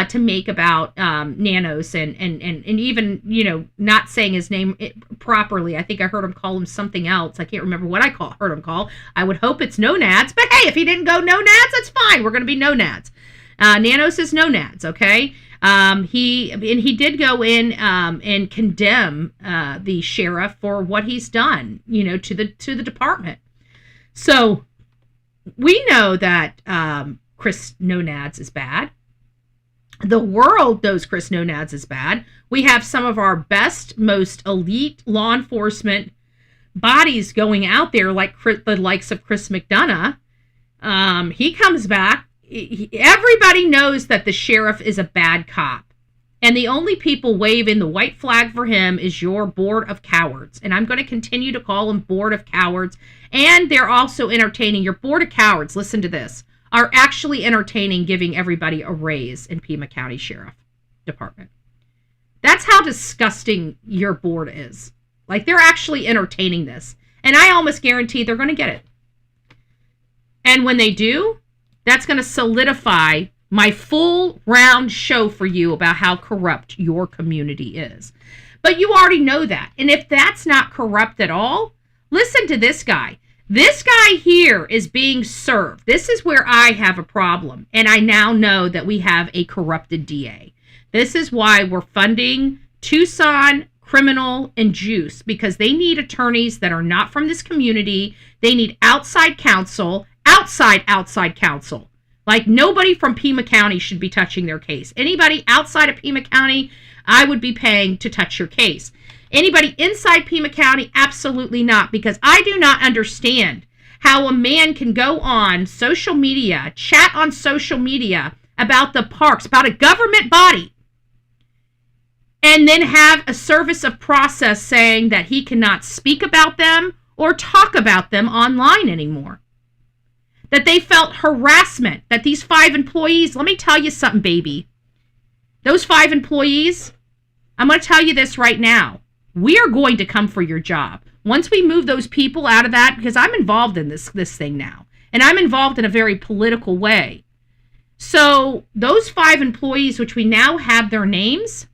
to make about Nanos and even, you know, not saying his name properly. I think I heard him call him something else. I can't remember what I heard him call. I would hope it's Nonads, but hey, if he didn't go Nonads, that's fine. We're going to be Nonads. Nanos is Nonads, okay? He did go in and condemn the sheriff for what he's done, you know, to the department. So we know that Chris Nonads is bad. The world knows Chris Nonads is bad. We have some of our best, most elite law enforcement bodies going out there, like the likes of Chris McDonough. He comes back. Everybody knows that the sheriff is a bad cop. And the only people waving the white flag for him is your board of cowards. And I'm going to continue to call them board of cowards. And they're also entertaining. Your board of cowards, listen to this, are actually entertaining giving everybody a raise in Pima County Sheriff Department. That's how disgusting your board is. Like, they're actually entertaining this. And I almost guarantee they're going to get it. And when they do, that's going to solidify my full round show for you about how corrupt your community is. But you already know that. And if that's not corrupt at all, listen to this guy. This guy here is being served. This is where I have a problem. And I now know that we have a corrupted DA. This is why we're funding TUCSON, Criminal, and Juice, because they need attorneys that are not from this community. They need outside counsel, outside counsel. Like, nobody from Pima County should be touching their case. Anybody outside of Pima County, I would be paying to touch your case. Anybody inside Pima County, absolutely not, because I do not understand how a man can go on social media, chat on social media about the parks, about a government body, and then have a service of process saying that he cannot speak about them or talk about them online anymore. That they felt harassment, that these 5 employees, let me tell you something, baby. Those 5 employees, I'm going to tell you this right now. We are going to come for your job. Once we move those people out of that, because I'm involved in this thing now, and I'm involved in a very political way. So those 5 employees, which we now have their names,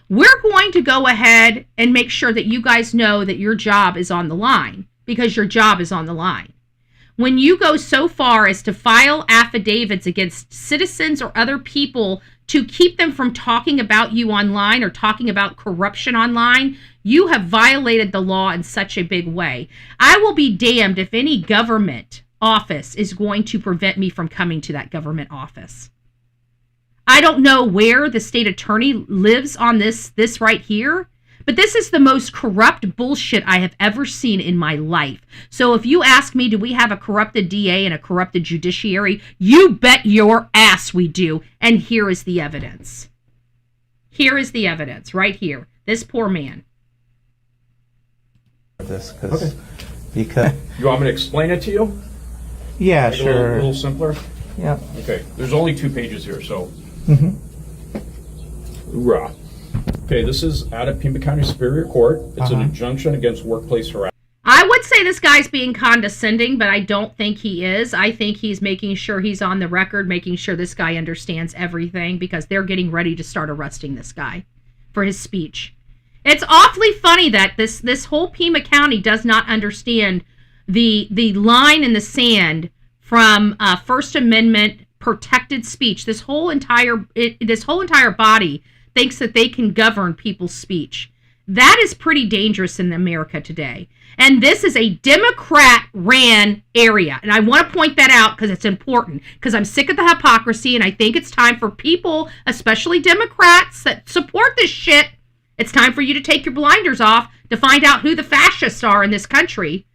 we're going to go ahead and make sure that you guys know that your job is on the line, because your job is on the line. when you go so far as to file affidavits against citizens or other people to keep them from talking about you online or talking about corruption online, you have violated the law in such a big way. I will be damned if any government office is going to prevent me from coming to that government office. I don't know where the state attorney lives on this right here, but this is the most corrupt bullshit I have ever seen in my life. So if you ask me, do we have a corrupted DA and a corrupted judiciary? You bet your ass we do. And here is the evidence. Here is the evidence right here. This poor man. Because you want me to explain it to you? Yeah, Make it sure. A little simpler? Yeah. Okay, there's only 2 pages here, so. Hoorah. Okay, this is out of Pima County Superior Court. It's an injunction against workplace harassment. I would say this guy's being condescending, but I don't think he is. I think he's making sure he's on the record, making sure this guy understands everything, because they're getting ready to start arresting this guy for his speech. It's awfully funny that this whole Pima County does not understand the line in the sand from First Amendment protected speech. This whole entire body thinks that they can govern people's speech. That is pretty dangerous in America today. And this is a Democrat-ran area. And I want to point that out because it's important, because I'm sick of the hypocrisy, and I think it's time for people, especially Democrats that support this shit, it's time for you to take your blinders off to find out who the fascists are in this country.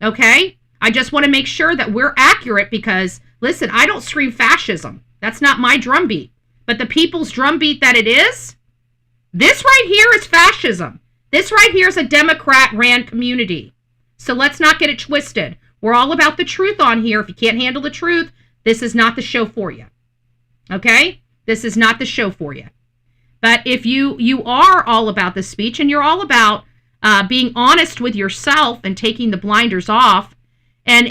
Okay? I just want to make sure that we're accurate because, listen, I don't scream fascism. That's not my drumbeat. But the people's drumbeat that it is, this right here is fascism. This right here is a Democrat-ran community. So let's not get it twisted. We're all about the truth on here. If you can't handle the truth, this is not the show for you. Okay? This is not the show for you. But if you are all about the speech and you're all about being honest with yourself and taking the blinders off and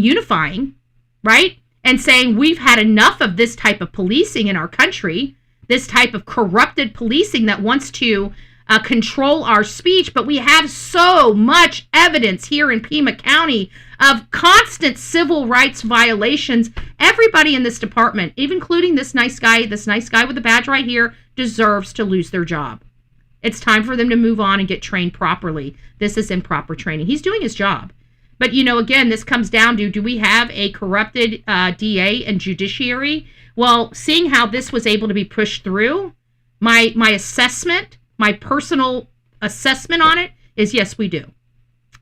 unifying, right? And saying we've had enough of this type of policing in our country, this type of corrupted policing that wants to control our speech, but we have so much evidence here in Pima County of constant civil rights violations. Everybody in this department, even including this nice guy with the badge right here, deserves to lose their job. It's time for them to move on and get trained properly. This is improper training. He's doing his job. But, again, this comes down to, do we have a corrupted DA and judiciary? Well, seeing how this was able to be pushed through, my assessment, my personal assessment on it is yes, we do.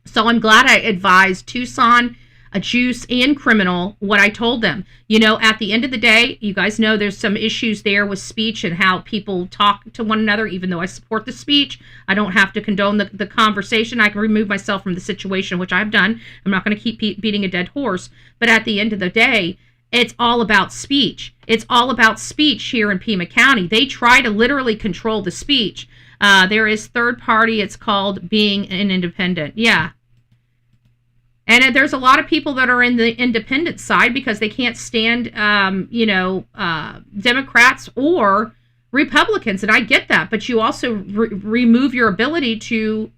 So I'm glad I advised TUCSON, Juice, and Criminal what I told them. At the end of the day, you guys know there's some issues there with speech and how people talk to one another. Even though I support the speech, I don't have to condone the conversation. I can remove myself from the situation, which I've done. I'm not going to keep beating a dead horse. But at the end of the day, it's all about speech. It's all about speech here in Pima County. They try to literally control the speech. There is third party. It's called being an independent. Yeah. And there's a lot of people that are in the independent side because they can't stand, Democrats or Republicans. And I get that. But you also remove your ability to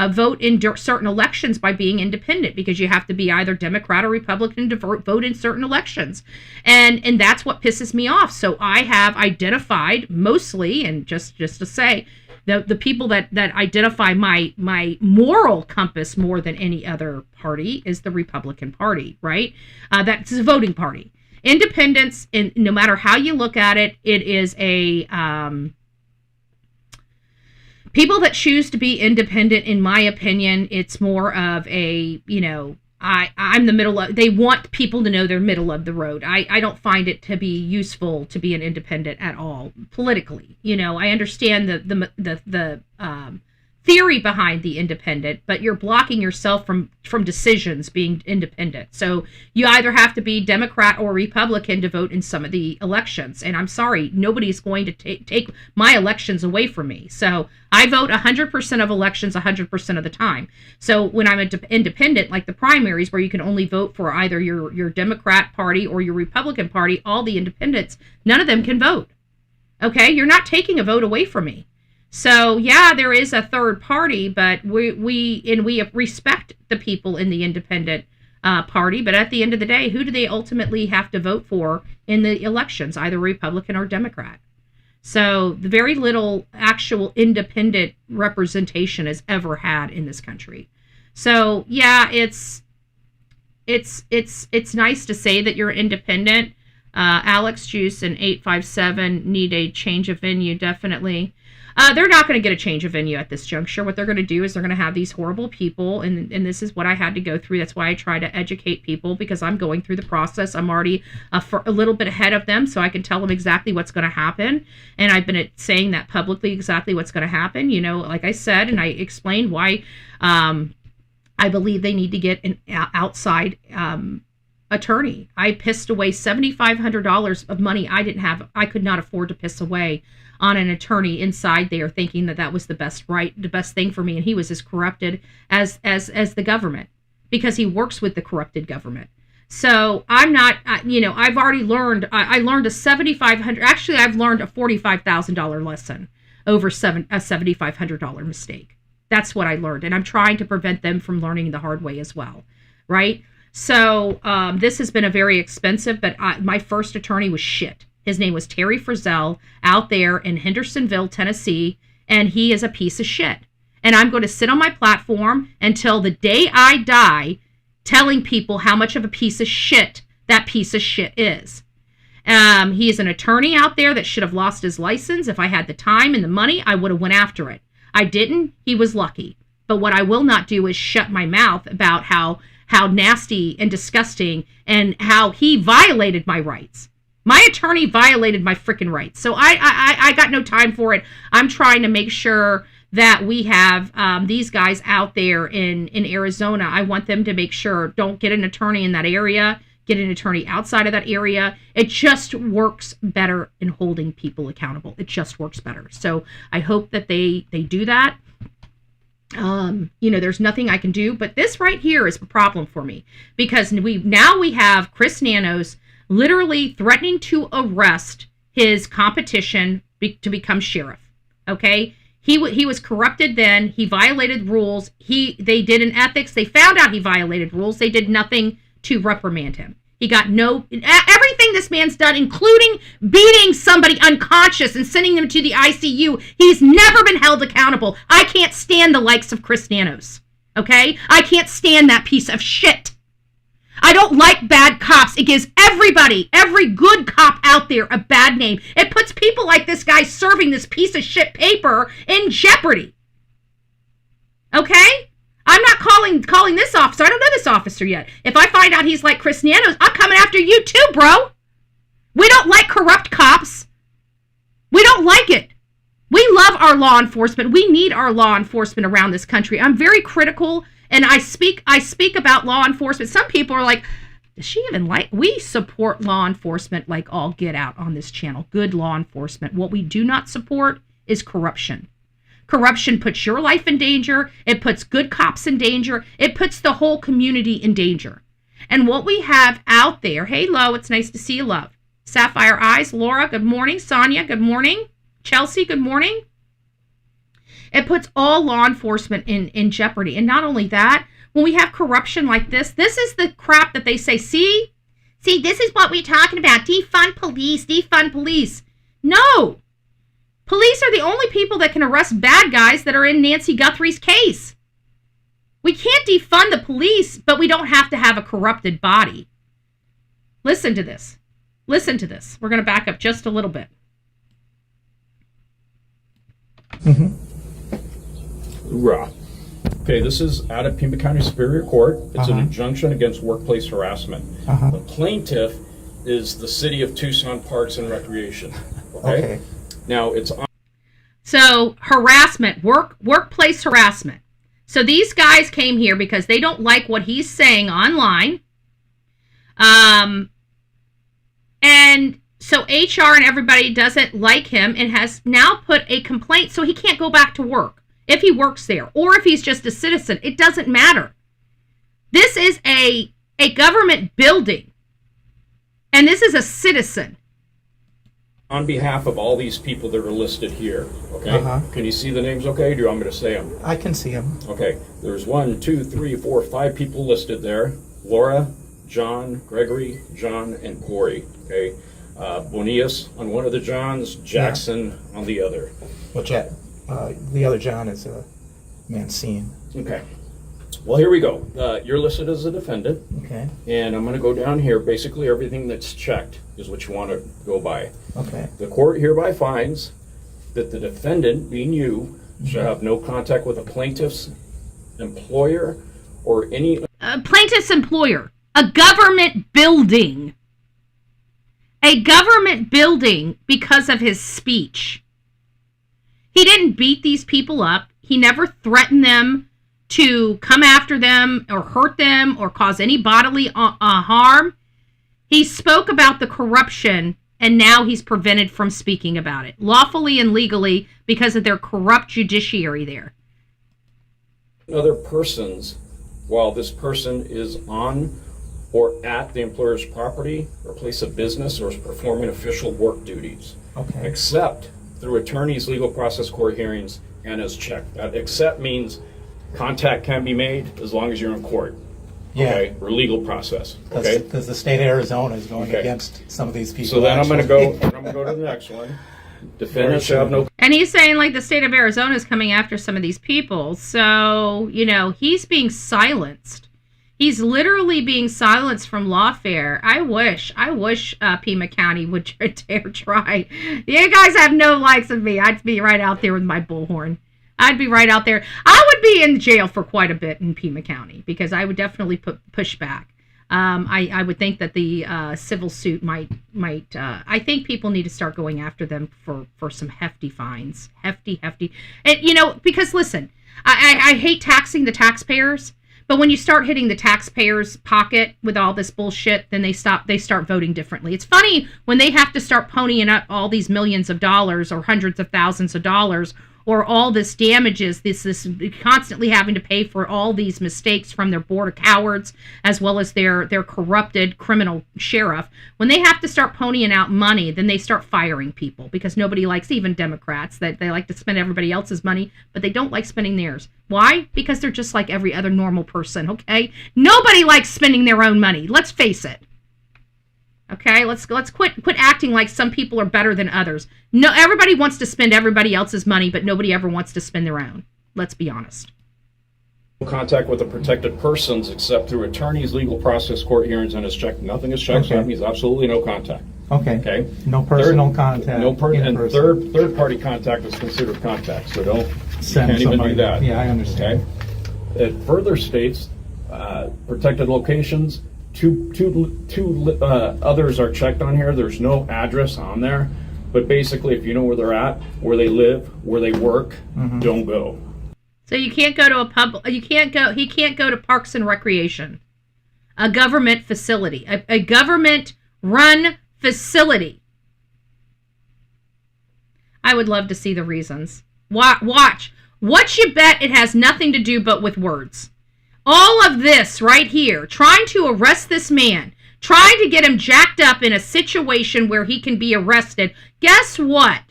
vote in certain elections by being independent, because you have to be either Democrat or Republican to vote in certain elections. And that's what pisses me off. So I have identified mostly, and just to say, the people that identify my moral compass more than any other party is the Republican Party, right? That's a voting party. Independence, and no matter how you look at it, it is a people that choose to be independent, in my opinion, it's more of a, I'm the middle of, they want people to know they're middle of the road. I don't find it to be useful to be an independent at all, politically. I understand the theory behind the independent, but you're blocking yourself from decisions being independent. So you either have to be Democrat or Republican to vote in some of the elections. And I'm sorry, nobody's going to take my elections away from me. So I vote 100% of elections 100% of the time. So when I'm independent, like the primaries where you can only vote for either your Democrat Party or your Republican Party, all the independents, none of them can vote. Okay? You're not taking a vote away from me. So, yeah, there is a third party, but we respect the people in the independent party, but at the end of the day, who do they ultimately have to vote for in the elections, either Republican or Democrat? So the very little actual independent representation is ever had in this country. So yeah, it's nice to say that you're independent. Alex Juice and 857 need a change of venue, definitely. They're not going to get a change of venue at this juncture. What they're going to do is they're going to have these horrible people, and this is what I had to go through. That's why I try to educate people, because I'm going through the process. I'm already a little bit ahead of them, so I can tell them exactly what's going to happen. And I've been saying that publicly, exactly what's going to happen. You know, like I said, and I explained why I believe they need to get an outside attorney. I pissed away $7,500 of money I could not afford to piss away on an attorney inside there, thinking that that was the best thing for me, and he was as corrupted as the government, because he works with the corrupted government. So I'm not, I've already learned. I learned a $7,500. Actually, I've learned a $45,000 lesson over a $7,500 mistake. That's what I learned, and I'm trying to prevent them from learning the hard way as well, right? So this has been a very expensive, but my first attorney was shit. His name was Terry Frizzell, out there in Hendersonville, Tennessee, and he is a piece of shit. And I'm going to sit on my platform until the day I die telling people how much of a piece of shit that piece of shit is. He is an attorney out there that should have lost his license. If I had the time and the money, I would have went after it. I didn't. He was lucky. But what I will not do is shut my mouth about how nasty and disgusting and how he violated my rights. My attorney violated my freaking rights. So I got no time for it. I'm trying to make sure that we have these guys out there in Arizona. I want them to make sure, don't get an attorney in that area, get an attorney outside of that area. It just works better in holding people accountable. It just works better. So I hope that they do that. There's nothing I can do, but this right here is a problem for me, because we have Chris Nanos literally threatening to arrest his competition to become sheriff. Okay, he was corrupted. Then he violated rules. They did an ethics. They found out he violated rules. They did nothing to reprimand him. He got everything this man's done, including beating somebody unconscious and sending them to the ICU. He's never been held accountable. I can't stand the likes of Chris Nanos. Okay? I can't stand that piece of shit. I don't like bad cops. It gives every good cop out there a bad name. It puts people like this guy serving this piece of shit paper in jeopardy. Okay? I'm not calling this officer. I don't know this officer yet. If I find out he's like Chris Nanos, I'm coming after you too, bro. We don't like corrupt cops. We don't like it. We love our law enforcement. We need our law enforcement around this country. I'm very critical, and I speak about law enforcement. Some people are like, does she even like? We support law enforcement like all get out on this channel. Good law enforcement. What we do not support is corruption. Corruption puts your life in danger. It puts good cops in danger. It puts the whole community in danger. And what we have out there, hey, Lo, it's nice to see you, love. Sapphire Eyes, Laura, good morning. Sonia, good morning. Chelsea, good morning. It puts all law enforcement in jeopardy. And not only that, when we have corruption like this is the crap that they say, see, this is what we're talking about. Defund police. No. Police are the only people that can arrest bad guys that are in Nancy Guthrie's case. We can't defund the police, but we don't have to have a corrupted body. Listen to this. We're going to back up just a little bit. Hoorah. Okay, this is out of Pima County Superior Court. It's an injunction against workplace harassment. The plaintiff is the City of Tucson Parks and Recreation. Okay. Now it's on. So harassment, workplace harassment. So these guys came here because they don't like what he's saying online. And so HR and everybody doesn't like him and has now put a complaint, so he can't go back to work if he works there or if he's just a citizen. It doesn't matter. This is a government building, and this is a citizen. On behalf of all these people that are listed here, okay? Can you see the names okay? Do you want me to say them? I can see them. Okay, there's 1, 2, 3, 4, 5 people listed there. Laura, John, Gregory, John, and Corey. Okay, Bonias on one of the Johns, Jackson on the other. Well, the other John is Mancine. Okay. Well, here we go. You're listed as a defendant. Okay. And I'm going to go down here. Basically, everything that's checked is what you want to go by. Okay. The court hereby finds that the defendant, being you, shall have no contact with a plaintiff's employer or any... Plaintiff's employer. A government building. A government building because of his speech. He didn't beat these people up. He never threatened them to come after them or hurt them or cause any bodily harm. He spoke about the corruption, and now he's prevented from speaking about it, lawfully and legally, because of their corrupt judiciary there. Other persons, while this person is on or at the employer's property or place of business or is performing official work duties. Okay. Except through attorneys, legal process, court hearings, and as checked. That except means contact can be made as long as you're in court. Yeah. Okay, or legal process. Okay. Because the state of Arizona is going against some of these people. So then I'm going to go to the next one. Defendants shall have no. And he's saying like the state of Arizona is coming after some of these people. So, he's being silenced. He's literally being silenced from lawfare. I wish Pima County would dare try. You guys have no likes of me. I'd be right out there with my bullhorn. I'd be right out there. I would be in jail for quite a bit in Pima County because I would definitely push back. I would think that the civil suit might. I think people need to start going after them for some hefty fines, hefty. And because listen, I hate taxing the taxpayers, but when you start hitting the taxpayers' pocket with all this bullshit, then they start voting differently. It's funny when they have to start ponying up all these millions of dollars or hundreds of thousands of dollars. Or all this damages, this constantly having to pay for all these mistakes from their board of cowards, as well as their corrupted criminal sheriff. When they have to start ponying out money, then they start firing people because nobody likes, even Democrats, that they like to spend everybody else's money, but they don't like spending theirs. Why? Because they're just like every other normal person, okay? Nobody likes spending their own money. Let's face it. Okay, let's quit acting like some people are better than others. No, everybody wants to spend everybody else's money, but nobody ever wants to spend their own. Let's be honest. Contact with the protected persons except through attorneys, legal process, court hearings, and is checked. Nothing is checked, so that means absolutely no contact. Okay. No personal contact. And third party contact is considered contact, so you can't even do that. Yeah, I understand. Okay? It further states protected locations. Two others are checked on here. There's no address on there, but basically, if you know where they're at, where they live, where they work, don't go. So you can't go to a pub. He can't go to Parks and Recreation, a government facility, a government-run facility. I would love to see the reasons. Watch. What you bet it has nothing to do but with words. All of this right here, trying to arrest this man, trying to get him jacked up in a situation where he can be arrested. Guess what?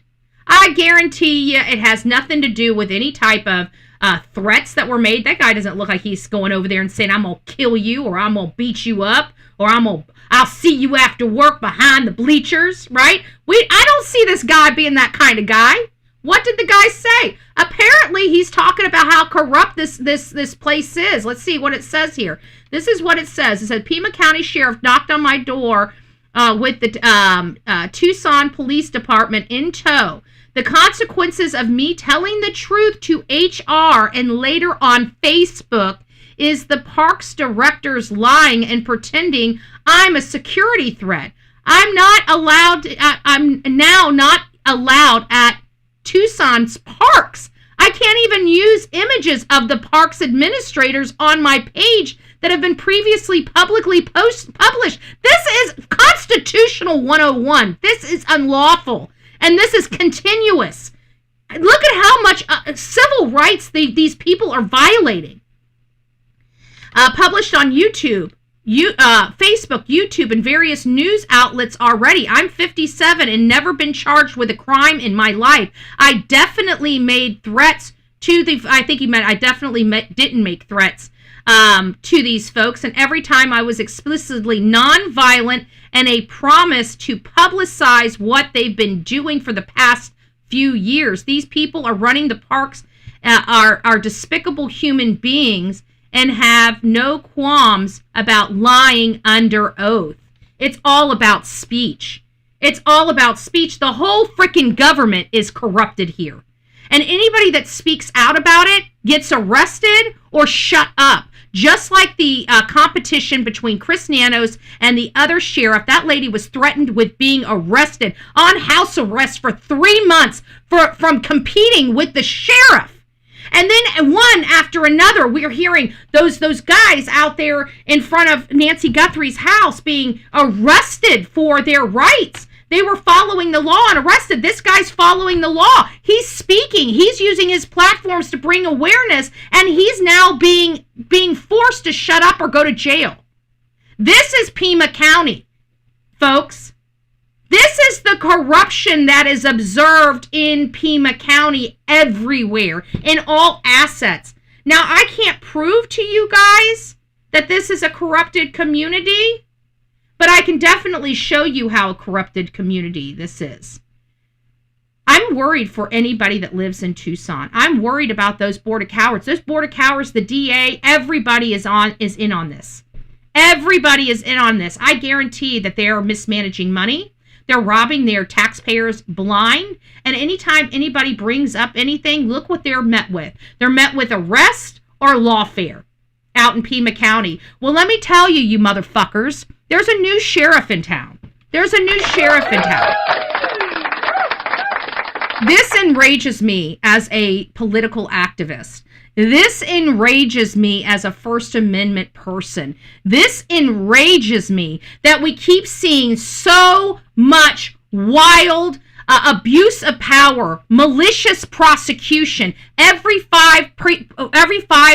I guarantee you it has nothing to do with any type of threats that were made. That guy doesn't look like he's going over there and saying, I'm going to kill you, or I'm going to beat you up, or I'll see you after work behind the bleachers, right? I don't see this guy being that kind of guy. What did the guy say? Apparently, he's talking about how corrupt this place is. Let's see what it says here. This is what it says. It said, Pima County Sheriff knocked on my door with the Tucson Police Department in tow. The consequences of me telling the truth to HR and later on Facebook is the parks directors lying and pretending I'm a security threat. I'm now not allowed at Tucson's parks. I can't even use images of the parks administrators on my page that have been previously publicly published. This is Constitutional 101. This is unlawful. And this is continuous. Look at how much civil rights these people are violating. Published on YouTube, Facebook, YouTube, and various news outlets already. I'm 57 and never been charged with a crime in my life. I definitely made threats to I think he meant I definitely didn't make threats to these folks, and every time I was explicitly nonviolent and a promise to publicize what they've been doing for the past few years. These people are running the parks, are despicable human beings, and have no qualms about lying under oath. It's all about speech. It's all about speech. The whole freaking government is corrupted here. And anybody that speaks out about it gets arrested or shut up. Just like the competition between Chris Nanos and the other sheriff. That lady was threatened with being arrested on house arrest for 3 months from competing with the sheriff. And then one after another, we're hearing those guys out there in front of Nancy Guthrie's house being arrested for their rights. They were following the law and arrested. This guy's following the law. He's speaking. He's using his platforms to bring awareness, and he's now being forced to shut up or go to jail. This is Pima County, folks. This is the corruption that is observed in Pima County everywhere, in all assets. Now, I can't prove to you guys that this is a corrupted community, but I can definitely show you how a corrupted community this is. I'm worried for anybody that lives in Tucson. I'm worried about those border cowards. Those border cowards, the DA, everybody is in on this. Everybody is in on this. I guarantee that they are mismanaging money. They're robbing their taxpayers blind. And anytime anybody brings up anything, look what they're met with. They're met with arrest or lawfare out in Pima County. Well, let me tell you, you motherfuckers, there's a new sheriff in town. There's a new sheriff in town. This enrages me as a political activist. This enrages me as a First Amendment person. This enrages me that we keep seeing so much wild abuse of power, malicious prosecution. Every five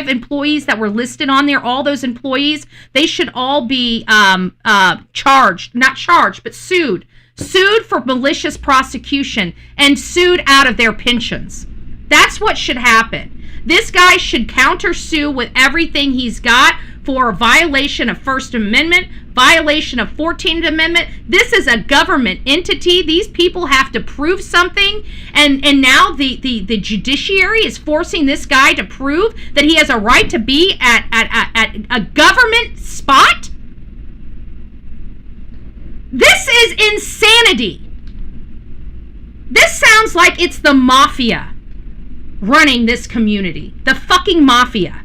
employees that were listed on there, all those employees, they should all be charged, not charged, but sued for malicious prosecution and sued out of their pensions. That's what should happen. This guy should countersue with everything he's got for a violation of First Amendment, violation of 14th Amendment. This is a government entity. These people have to prove something, and now the judiciary is forcing this guy to prove that he has a right to be at a government spot. This is insanity. This sounds like it's the mafia running this community. The fucking mafia.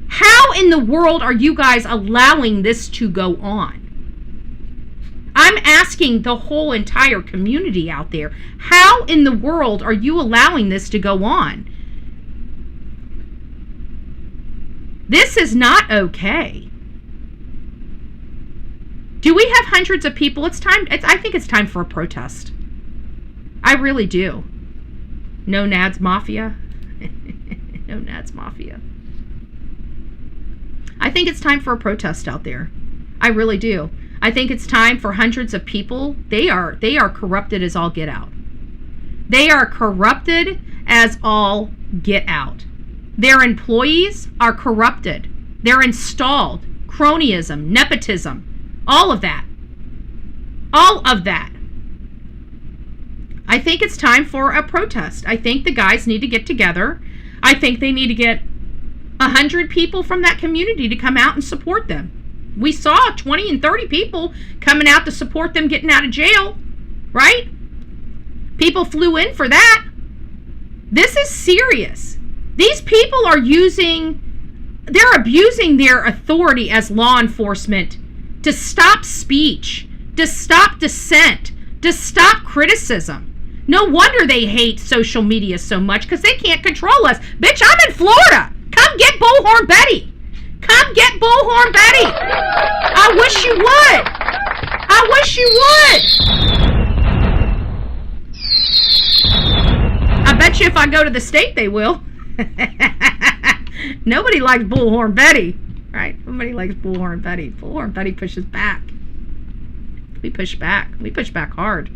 How in the world are you guys allowing this to go on? I'm asking the whole entire community out there, how in the world are you allowing this to go on? This is not okay. Do we have hundreds of people? It's time. I think it's time for a protest. I really do. No Nads Mafia. No Nads Mafia. I think it's time for a protest out there. I really do. I think it's time for hundreds of people. They are corrupted as all get out. They are corrupted as all get out. Their employees are corrupted. They're installed. Cronyism, nepotism, all of that. All of that. I think it's time for a protest. I think the guys need to get together. I think they need to get 100 people from that community to come out and support them. We saw 20 and 30 people coming out to support them getting out of jail, right? People flew in for that. This is serious. These people are they're abusing their authority as law enforcement to stop speech, to stop dissent, to stop criticism. No wonder they hate social media so much, because they can't control us. Bitch, I'm in Florida. Come get bullhornbetty. Come get bullhornbetty. I wish you would. I wish you would. I bet you if I go to the state, they will. Nobody likes bullhornbetty, right? Nobody likes bullhornbetty. Bullhornbetty pushes back. We push back. We push back hard.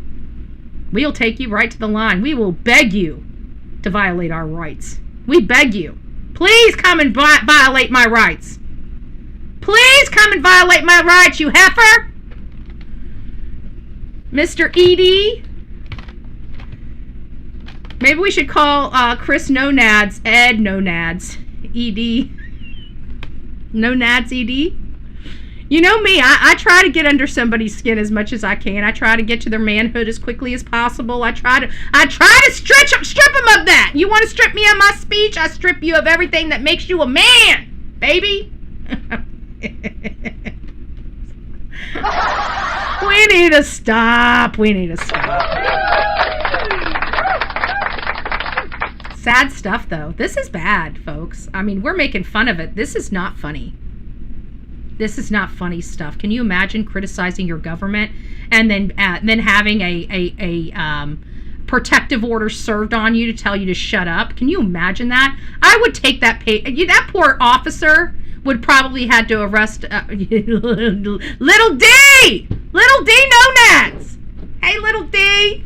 We'll take you right to the line. We will beg you to violate our rights. We beg you. Please. Please come and violate my rights. Please come and violate my rights, you heifer. Mr. ED. Maybe we should call Chris No-Nads, Ed No-Nads, ED. No-Nads ED. You know me, I try to get under somebody's skin as much as I can. I try to get to their manhood as quickly as possible. I try to strip them of that. You want to strip me of my speech? I strip you of everything that makes you a man, baby. We need to stop. Sad stuff, though. This is bad, folks. I mean, we're making fun of it. This is not funny. This is not funny stuff. Can you imagine criticizing your government and then having a protective order served on you to tell you to shut up? Can you imagine that? I would take that that poor officer would probably had to arrest Little D! Little D No-Nats! Hey, Little D!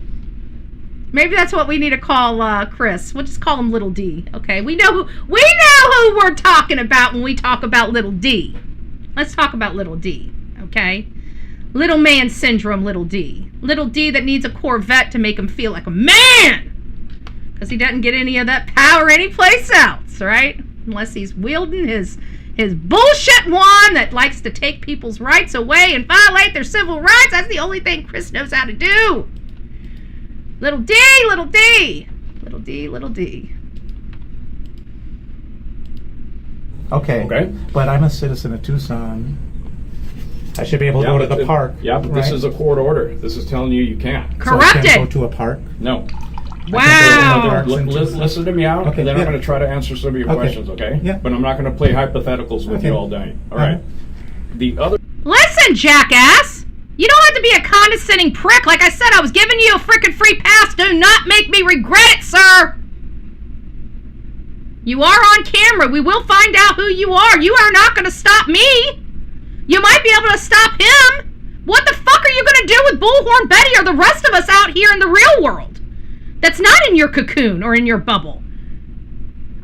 Maybe that's what we need to call Chris. We'll just call him Little D. Okay, we know who we're talking about when we talk about Little D. Let's talk about Little D, okay? Little man syndrome, Little D. Little D that needs a Corvette to make him feel like a man! Because he doesn't get any of that power anyplace else, right? Unless he's wielding his bullshit wand that likes to take people's rights away and violate their civil rights. That's the only thing Chris knows how to do. Little D, Little D. Little D, Little D. Okay. But I'm a citizen of Tucson. I should be able to go to the park. Yeah, but this is a court order. This is telling you can't. Corrupted. So I can't go to a park? No. Wow. Listen to me out, and then I'm going to try to answer some of your questions, okay? Yeah. But I'm not going to play hypotheticals with you all day. All right? The other... Listen, jackass! You don't have to be a condescending prick. Like I said, I was giving you a freaking free pass. Do not make me regret it, sir! You are on camera. We will find out who you are. You are not going to stop me. You might be able to stop him. What the fuck are you going to do with Bullhorn Betty or the rest of us out here in the real world? That's not in your cocoon or in your bubble.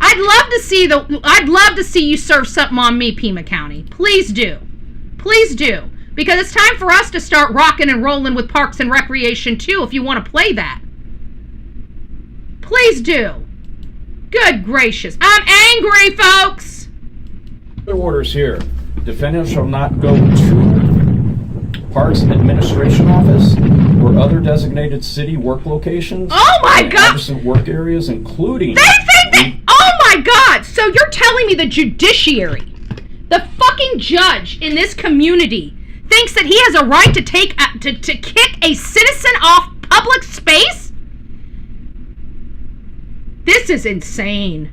I'd love to see you serve something on me, Pima County. Please do. Please do. Because it's time for us to start rocking and rolling with Parks and Recreation too, if you want to play that. Please do. Good gracious. I'm angry, folks. Other orders here. Defendant shall not go to Parks Administration Office or other designated city work locations. Oh my God! Adjacent work areas, including... Oh my God! So you're telling me the judiciary, the fucking judge in this community, thinks that he has a right to take to kick a citizen off public space? This is insane.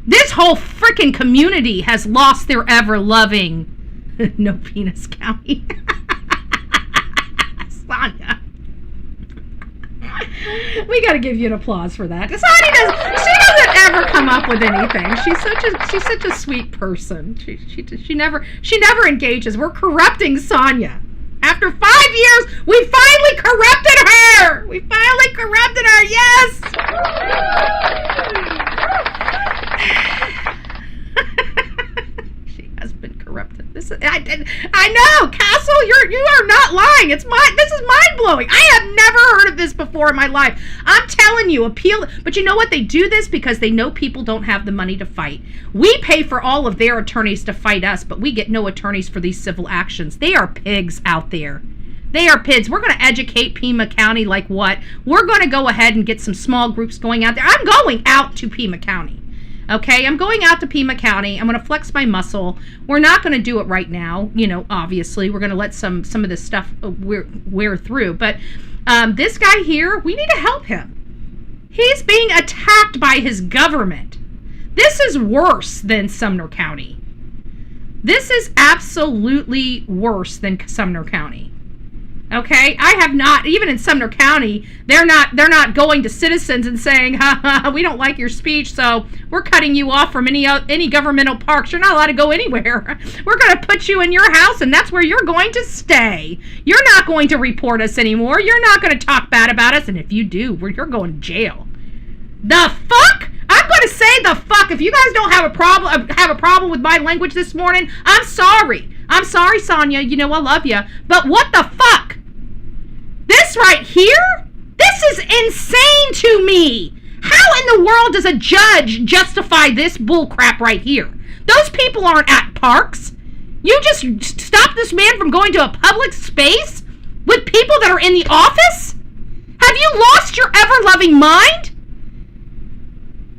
This whole freaking community has lost their ever-loving no penis county. Sonia. We gotta give you an applause for that. She doesn't ever come up with anything. She's such a sweet person. She never engages. We're corrupting Sonia. After 5 years, we finally corrupted her! Yes! She has been corrupted. I know, Castle, you are not lying. This is mind-blowing. I have never heard of this before in my life. I'm telling you, appeal. But you know what? They do this because they know people don't have the money to fight. We pay for all of their attorneys to fight us, but we get no attorneys for these civil actions. They are pigs out there. They are pigs. We're going to educate Pima County like what? We're going to go ahead and get some small groups going out there. I'm going out to Pima County. Okay, I'm going out to Pima County. I'm going to flex my muscle. We're not going to do it right now. You know, obviously, we're going to let some of this stuff wear through. But this guy here, we need to help him. He's being attacked by his government. This is worse than Sumner County. This is absolutely worse than Sumner County. Okay, I have not, even in Sumner County, they're not going to citizens and saying, we don't like your speech, so we're cutting you off from any governmental parks. You're not allowed to go anywhere. We're going to put you in your house, and that's where you're going to stay. You're not going to report us anymore. You're not going to talk bad about us, and if you do, you're going to jail. The fuck? I'm going to say the fuck. If you guys don't have a problem with my language this morning, I'm sorry. I'm sorry, Sonia. You know I love you. But what the fuck? This right here? This is insane to me. How in the world does a judge justify this bullcrap right here? Those people aren't at parks. You just stop this man from going to a public space with people that are in the office? Have you lost your ever-loving mind?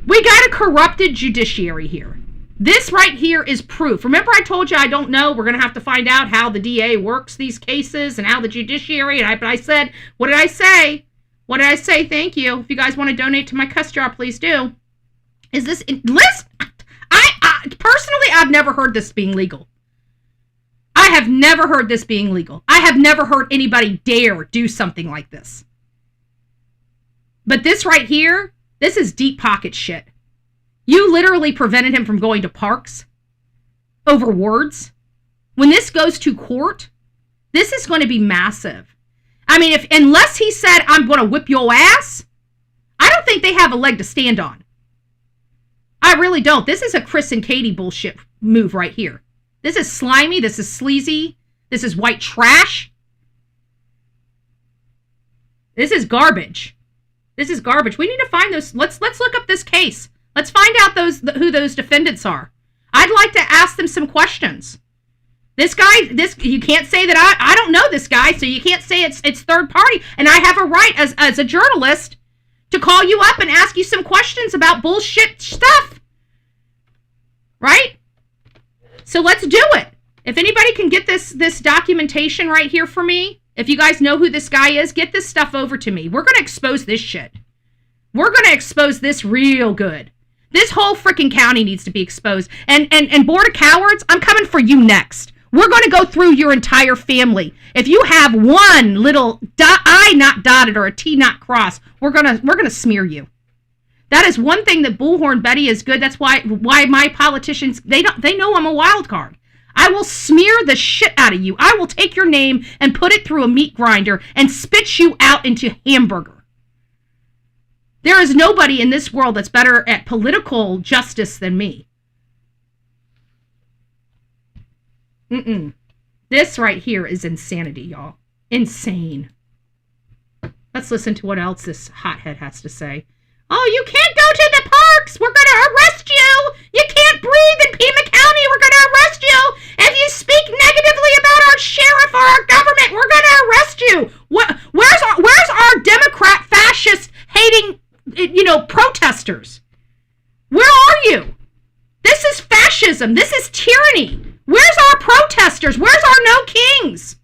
We got a corrupted judiciary here. This right here is proof. Remember I told you I don't know. We're going to have to find out how the DA works these cases and how the judiciary. But I said, what did I say? What did I say? Thank you. If you guys want to donate to my cuss jar, please do. Is this list? I personally, I've never heard this being legal. I have never heard this being legal. I have never heard anybody dare do something like this. But this right here, this is deep pocket shit. You literally prevented him from going to parks over words. When this goes to court, this is going to be massive. I mean, unless he said, I'm going to whip your ass, I don't think they have a leg to stand on. I really don't. This is a Chris and Katie bullshit move right here. This is slimy. This is sleazy. This is white trash. This is garbage. This is garbage. We need to find those. Let's look up this case. Let's find out who those defendants are. I'd like to ask them some questions. This guy, you can't say that I don't know this guy, so you can't say it's third party. And I have a right as a journalist to call you up and ask you some questions about bullshit stuff. Right? So let's do it. If anybody can get this documentation right here for me, if you guys know who this guy is, get this stuff over to me. We're going to expose this shit. We're going to expose this real good. This whole freaking county needs to be exposed. And Board of Cowards, I'm coming for you next. We're going to go through your entire family. If you have one little I not dotted or a T not crossed, we're gonna smear you. That is one thing that bullhornbetty is good. That's why my politicians they know I'm a wild card. I will smear the shit out of you. I will take your name and put it through a meat grinder and spit you out into hamburger. There is nobody in this world that's better at political justice than me. This right here is insanity, y'all. Insane. Let's listen to what else this hothead has to say. Oh, you can't go to the parks. We're going to arrest you. You can't breathe in Pima County. We're going to arrest you. If you speak negatively about our sheriff or our government, we're going to arrest you. Where's our Democrat fascist hating, protesters? Where are you? This is fascism. This is tyranny. Where's our protesters? Where's our no kings?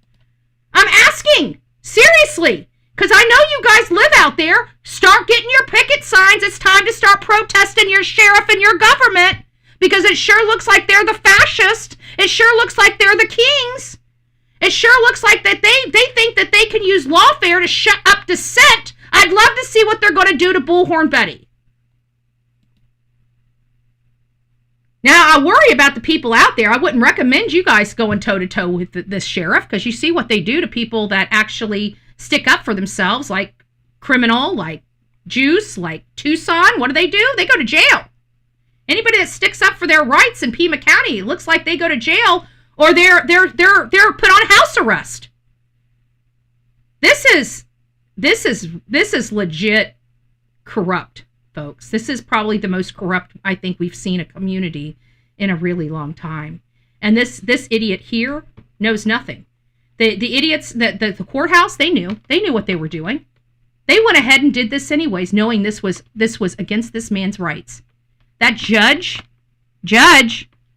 I'm asking. Seriously. Because I know you guys live out there. Start getting your picket signs. It's time to start protesting your sheriff and your government. Because it sure looks like they're the fascists. It sure looks like they're the kings. It sure looks like that they think that they can use lawfare to shut up dissent. I'd love to see what they're going to do to bullhornbetty. Now, I worry about the people out there. I wouldn't recommend you guys going toe-to-toe with this sheriff, because you see what they do to people that actually stick up for themselves, like Criminal, like Juice, like TUCSON. What do? They go to jail. Anybody that sticks up for their rights in Pima County, it looks like they go to jail or they're put on house arrest. This is legit corrupt. Folks, this is probably the most corrupt I think we've seen a community in a really long time. And this idiot here knows nothing. The idiots, the courthouse, they knew what they were doing. They went ahead and did this anyways, knowing this was against this man's rights. That judge,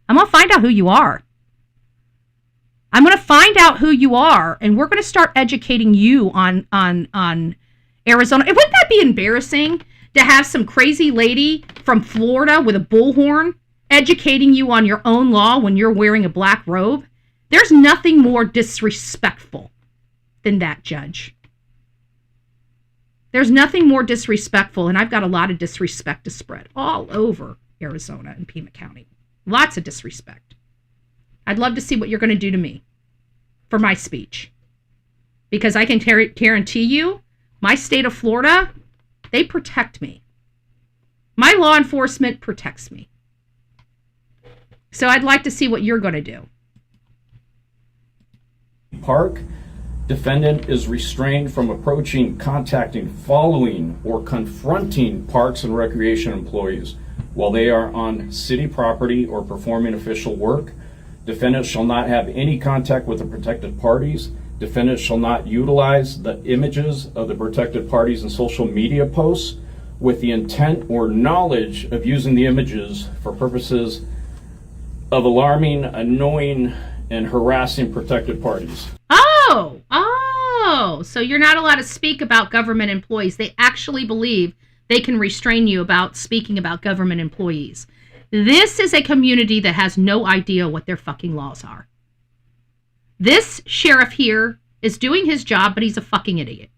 I'm gonna find out who you are. I'm gonna find out who you are, and we're gonna start educating you on Arizona. Wouldn't that be embarrassing? To have some crazy lady from Florida with a bullhorn educating you on your own law when you're wearing a black robe. There's nothing more disrespectful than that, Judge. There's nothing more disrespectful, and I've got a lot of disrespect to spread all over Arizona and Pima County. Lots of disrespect. I'd love to see what you're going to do to me for my speech. Because I can guarantee you, my state of Florida, they protect me. My law enforcement protects me. So I'd like to see what you're going to do. Park, defendant is restrained from approaching, contacting, following, or confronting parks and recreation employees while they are on city property or performing official work. Defendant shall not have any contact with the protected parties. Defendant shall not utilize the images of the protected parties in social media posts with the intent or knowledge of using the images for purposes of alarming, annoying, and harassing protected parties. So you're not allowed to speak about government employees. They actually believe they can restrain you about speaking about government employees. This is a community that has no idea what their fucking laws are. This sheriff here is doing his job, but he's a fucking idiot.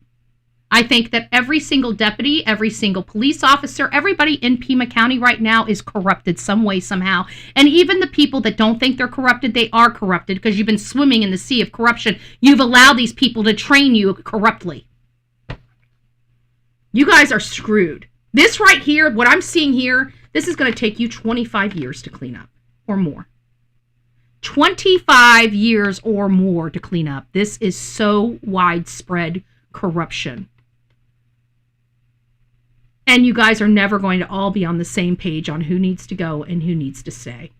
I think that every single deputy, every single police officer, everybody in Pima County right now is corrupted some way, somehow. And even the people that don't think they're corrupted, they are corrupted because you've been swimming in the sea of corruption. You've allowed these people to train you corruptly. You guys are screwed. This right here, what I'm seeing here, this is going to take you 25 years to clean up or more. 25 years or more to clean up. This is so widespread corruption. And you guys are never going to all be on the same page on who needs to go and who needs to stay.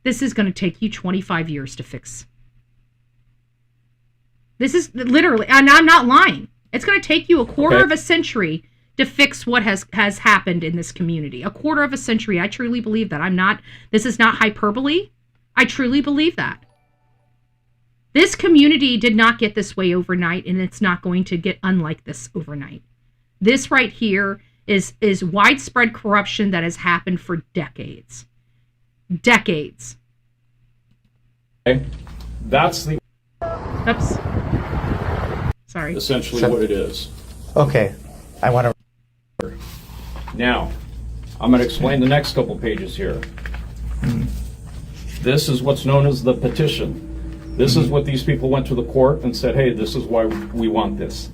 This is going to take you 25 years to fix. This is literally, and I'm not lying. It's going to take you a quarter of a century to fix what has happened in this community. A quarter of a century. I truly believe that. This is not hyperbole. I truly believe that. This community did not get this way overnight, and it's not going to get unlike this overnight. This right here is widespread corruption that has happened for decades. Decades. Okay. That's the... Oops. Sorry. Essentially what it is. Okay. I want to... Now, I'm going to explain the next couple pages here. This is what's known as the petition. This is what these people went to the court and said, hey, this is why we want this.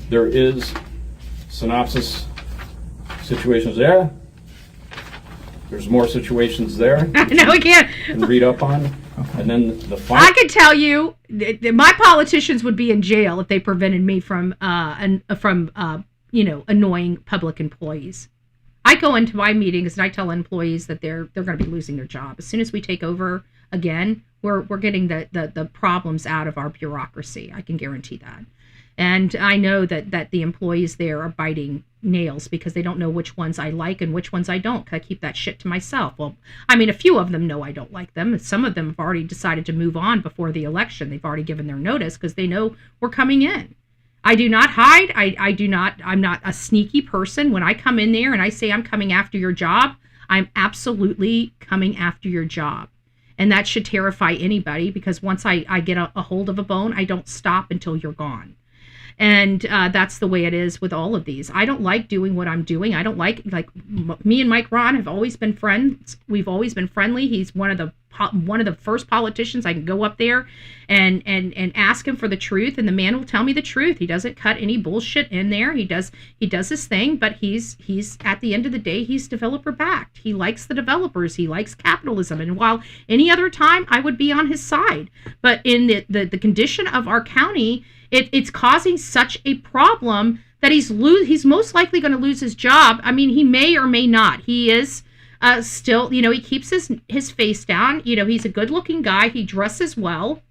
There is synopsis situations there. There's more situations there. No, we can't. And read up on. And then the final. I can tell you, my politicians would be in jail if they prevented me from annoying public employees. I go into my meetings and I tell employees that they're going to be losing their job as soon as we take over again. We're getting the problems out of our bureaucracy. I can guarantee that. And I know that the employees there are biting nails because they don't know which ones I like and which ones I don't. 'Cause I keep that shit to myself. Well, I mean, a few of them know I don't like them. Some of them have already decided to move on before the election. They've already given their notice because they know we're coming in. I do not hide. I'm not a sneaky person. When I come in there and I say I'm coming after your job, I'm absolutely coming after your job. And that should terrify anybody because once I get a hold of a bone, I don't stop until you're gone. And that's the way it is with all of these. I don't like doing what I'm doing. I don't like me and Mike Ron have always been friends. We've always been friendly. He's one of the first politicians I can go up there and ask him for the truth, and the man will tell me the truth. He doesn't cut any bullshit in there. He does his thing, but he's at the end of the day, he's developer backed. He likes the developers. He likes capitalism. And while any other time I would be on his side, but in the condition of our county, it's causing such a problem that he's most likely going to lose his job. I mean, he may or may not. He is still, he keeps his face down. He's a good-looking guy. He dresses well.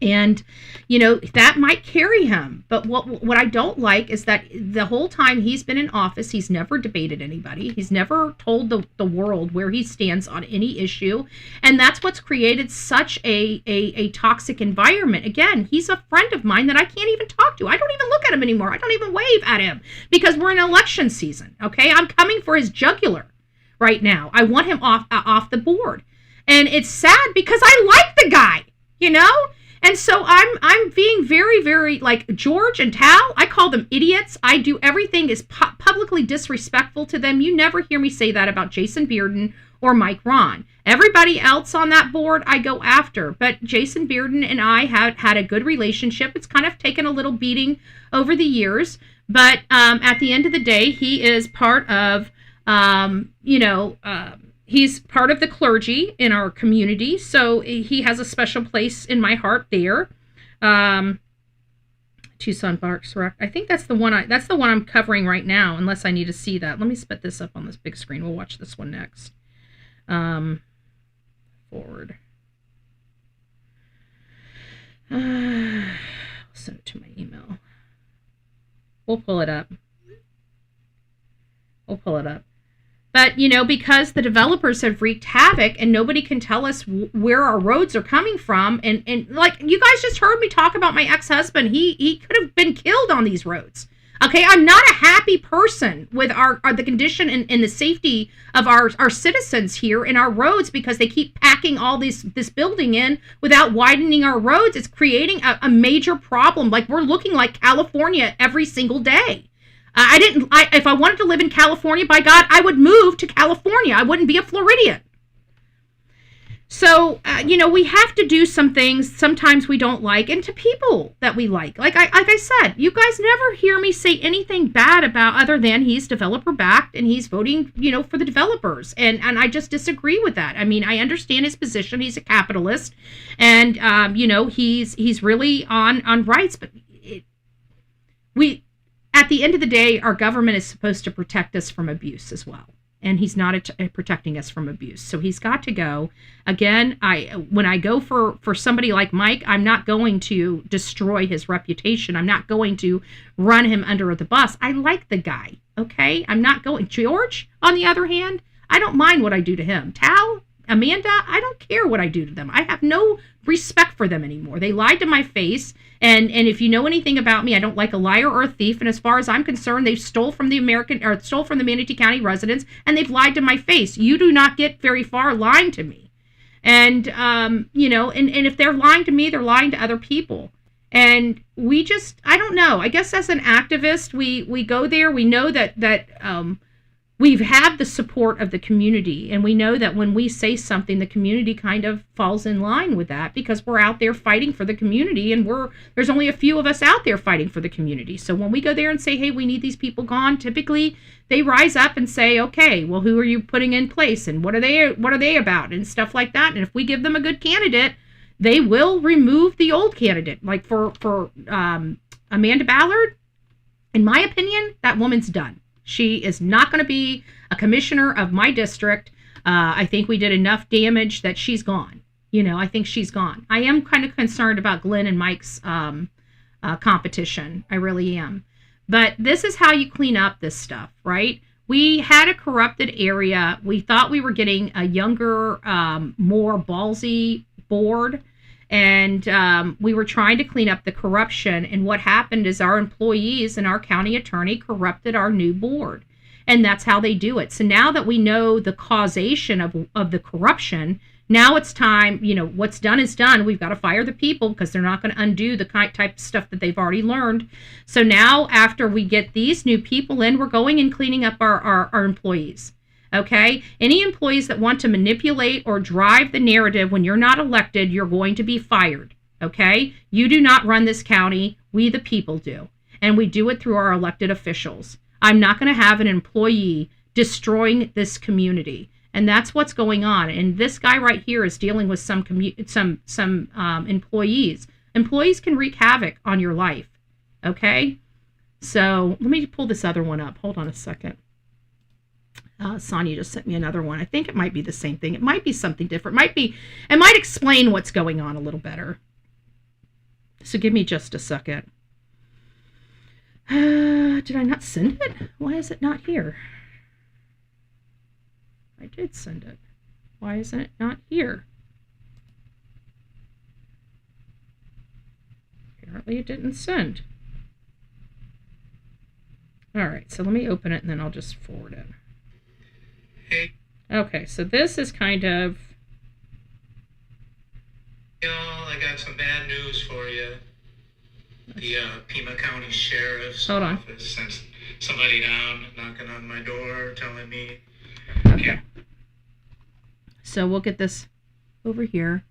And, that might carry him. But what I don't like is that the whole time he's been in office, he's never debated anybody. He's never told the world where he stands on any issue. And that's what's created such a toxic environment. Again, he's a friend of mine that I can't even talk to. I don't even look at him anymore. I don't even wave at him because we're in election season. Okay, I'm coming for his jugular right now. I want him off the board. And it's sad because I like the guy, And so I'm being very, very, like George and Tal, I call them idiots. I do everything is publicly disrespectful to them. You never hear me say that about Jason Bearden or Mike Ron. Everybody else on that board I go after. But Jason Bearden and I had a good relationship. It's kind of taken a little beating over the years. But at the end of the day, he is part of He's part of the clergy in our community, so he has a special place in my heart there. TUCSON Parks Rec. I think that's the one I'm covering right now, unless I need to see that. Let me spit this up on this big screen. We'll watch this one next. Forward. I'll send it to my email. We'll pull it up. But, because the developers have wreaked havoc and nobody can tell us where our roads are coming from. And like, you guys just heard me talk about my ex-husband. He could have been killed on these roads. Okay, I'm not a happy person with the condition and the safety of our citizens here in our roads, because they keep packing all this building in without widening our roads. It's creating a major problem. Like, we're looking like California every single day. If I wanted to live in California, by God, I would move to California. I wouldn't be a Floridian. So, we have to do some things sometimes we don't like, and to people that we like. Like I said, you guys never hear me say anything bad about, other than he's developer backed and he's voting, for the developers. And I just disagree with that. I mean, I understand his position. He's a capitalist, and, he's really on rights, but at the end of the day, our government is supposed to protect us from abuse as well. And he's not protecting us from abuse. So he's got to go. Again, when I go for somebody like Mike, I'm not going to destroy his reputation. I'm not going to run him under the bus. I like the guy, okay? I'm not going. George, on the other hand, I don't mind what I do to him. Tal, Amanda, I don't care what I do to them. I have no respect for them anymore. They lied to my face. And if you know anything about me, I don't like a liar or a thief. And as far as I'm concerned, they stole from the Manatee County residents, and they've lied to my face. You do not get very far lying to me. And, and if they're lying to me, they're lying to other people. And I don't know. I guess as an activist, we go there. We know that we've had the support of the community, and we know that when we say something, the community kind of falls in line with that, because we're out there fighting for the community, and there's only a few of us out there fighting for the community. So when we go there and say, hey, we need these people gone, typically they rise up and say, okay, well, who are you putting in place, and what are they about, and stuff like that. And if we give them a good candidate, they will remove the old candidate. Like for Amanda Ballard, in my opinion, that woman's done. She is not going to be a commissioner of my district. I think we did enough damage that she's gone. I think she's gone. I am kind of concerned about Glenn and Mike's competition. I really am. But this is how you clean up this stuff, right? We had a corrupted area. We thought we were getting a younger, more ballsy board. And we were trying to clean up the corruption. And what happened is our employees and our county attorney corrupted our new board. And that's how they do it. So now that we know the causation of the corruption, now it's time, what's done is done. We've got to fire the people, because they're not going to undo the type of stuff that they've already learned. So now, after we get these new people in, we're going and cleaning up our employees. Okay, any employees that want to manipulate or drive the narrative when you're not elected, you're going to be fired. Okay, you do not run this county. We, the people, do. And we do it through our elected officials. I'm not going to have an employee destroying this community. And that's what's going on. And this guy right here is dealing with some employees. Employees can wreak havoc on your life. Okay, so let me pull this other one up. Hold on a second. Sonia just sent me another one. I think it might be the same thing. It might be something different. It might explain what's going on a little better. So give me just a second. Did I not send it? Why is it not here? I did send it. Why isn't it not here? Apparently it didn't send. All right, so let me open it and then I'll just forward it. Okay, so this is kind of... Y'all, I got some bad news for you. The Pima County Sheriff's Office sent somebody down knocking on my door telling me... Okay. So we'll get this over here.